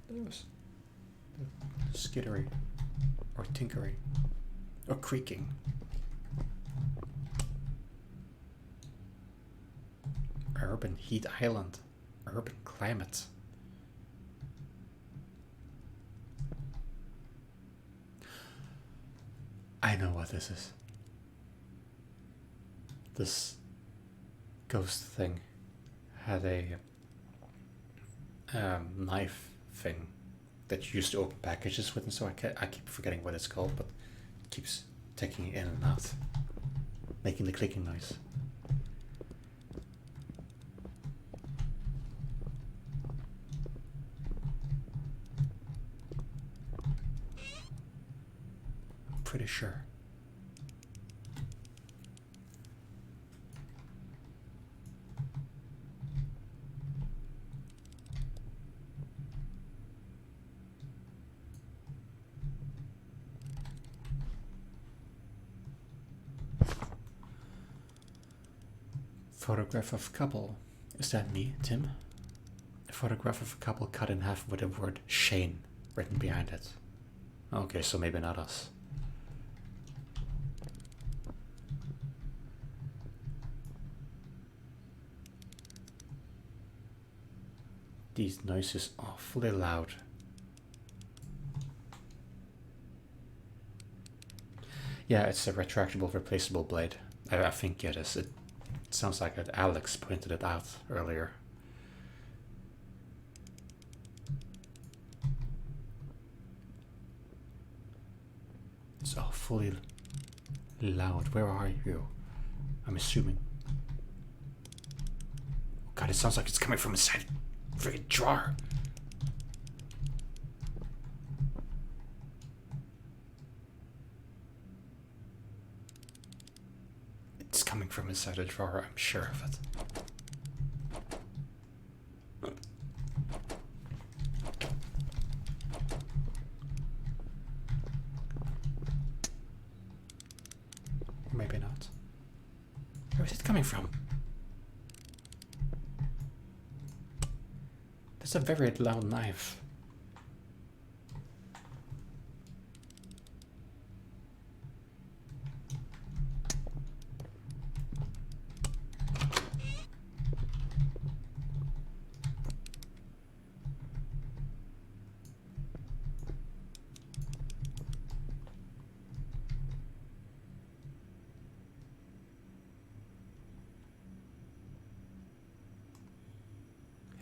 There was skittery or tinkering or creaking. Urban heat island. Urban climate. I know what this is. This ghost thing had a knife thing that you used to open packages with, and so I keep forgetting what it's called, but it keeps taking it in and out, making the clicking noise. Pretty sure. Photograph of couple Is that me, Tim? A photograph of a couple cut in half with the word Shane written behind it. Okay, so maybe not us. These noises are awfully loud. Yeah, it's a retractable, replaceable blade. I think it is. It sounds like that Alex pointed it out earlier. It's awfully loud. Where are you? I'm assuming. Oh God, it sounds like it's coming from inside a freaking drawer. It's coming from inside a drawer, I'm sure of it. Maybe not. Where is it coming from? That's a very loud knife.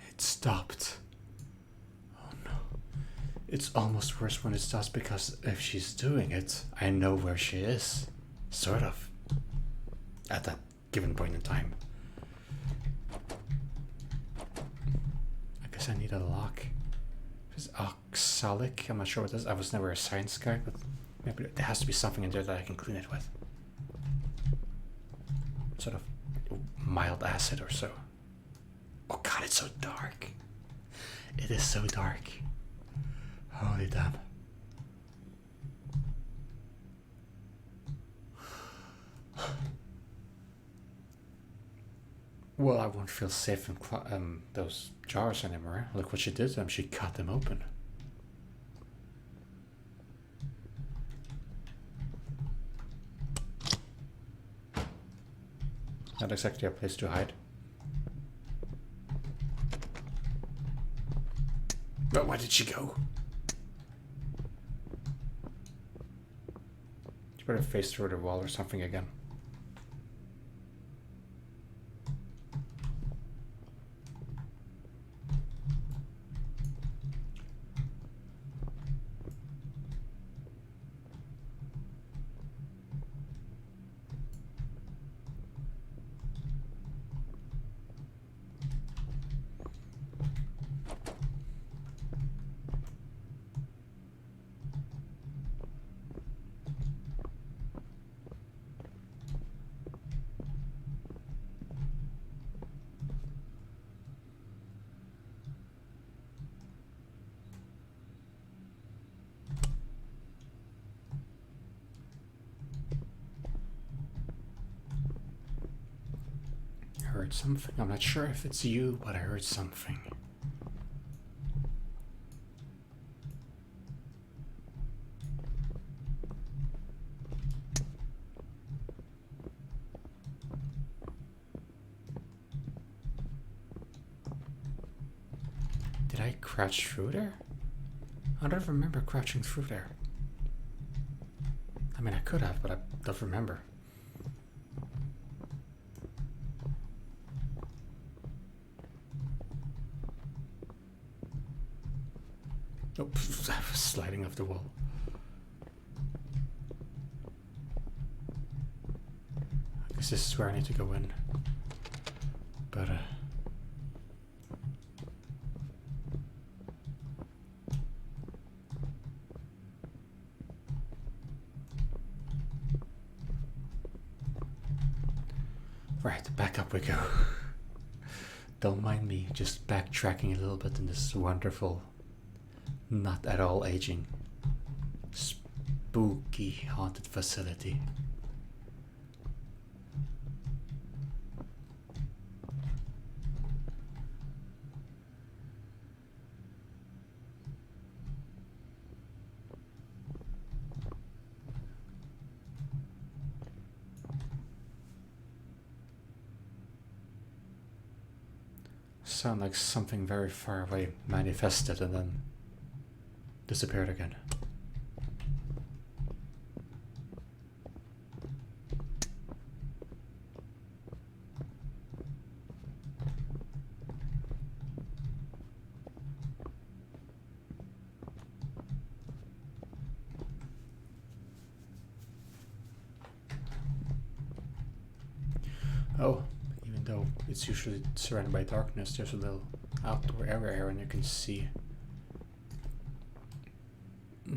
It stopped. Oh no. It's almost worse when it stops because if she's doing it, I know where she is. Sort of. At that given point in time. I guess I need a lock. It's oxalic. I'm not sure what this is. I was never a science guy, but maybe there has to be something in there that I can clean it with. Sort of mild acid or so. Oh God, it's so dark. It is so dark. Holy damn. Well, I won't feel safe in those jars anymore. Look what she did to them. She cut them open. Not exactly a place to hide. But where did she go? She better face through the wall or something again. I heard something. I'm not sure if it's you, but I heard something. Did I crouch through there? I don't remember crouching through there. I mean, I could have, but I don't remember. Oh, I was sliding off the wall. I guess this is where I need to go in. But, right, back up we go. Don't mind me, just backtracking a little bit in this wonderful, not at all aging, spooky haunted facility. Sound like something very far away manifested and then disappeared again. Oh, even though it's usually surrounded by darkness, there's a little outdoor area here and you can see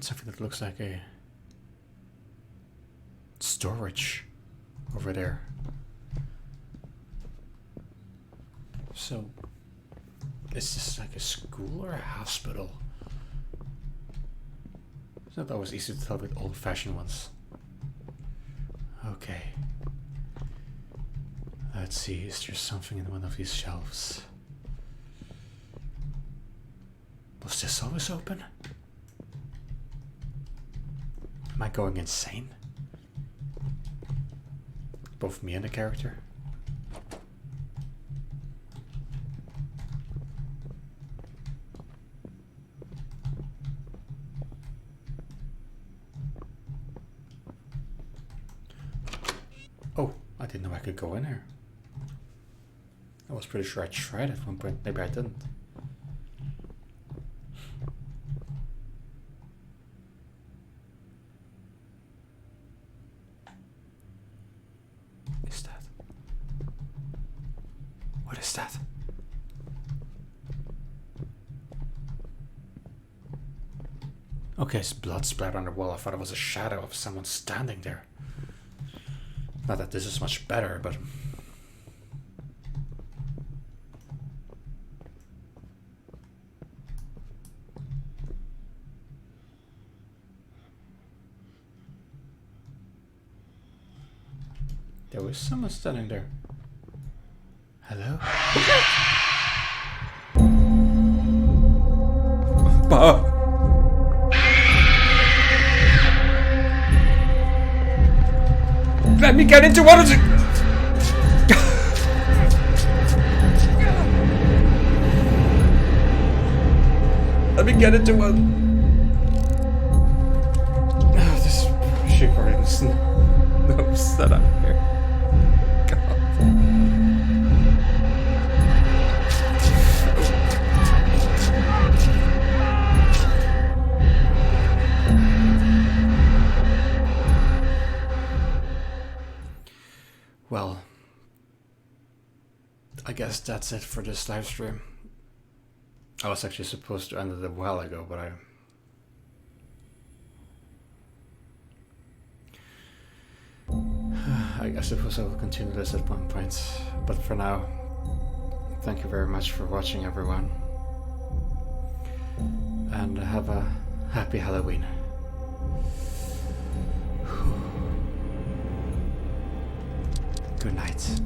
something that looks like a storage over there. So, is this like a school or a hospital? It's not always easy to tell with old-fashioned ones. Okay. Let's see, is there something in one of these shelves? Was this always open? Am I going insane? Both me and the character? Oh, I didn't know I could go in here. I was pretty sure I tried at one point. Maybe I didn't. Is that? What is that? Okay, it's blood splattered on the wall. I thought it was a shadow of someone standing there. Not that this is much better, but... there was someone standing there. Hello? Bob! Let me get into one of the... Let me get into one... this shivering no setup here. God. Well, I guess that's it for this live stream. I was actually supposed to end it a while ago, but I suppose I will continue this at one point. But for now, thank you very much for watching, everyone. And have a happy Halloween. Good night.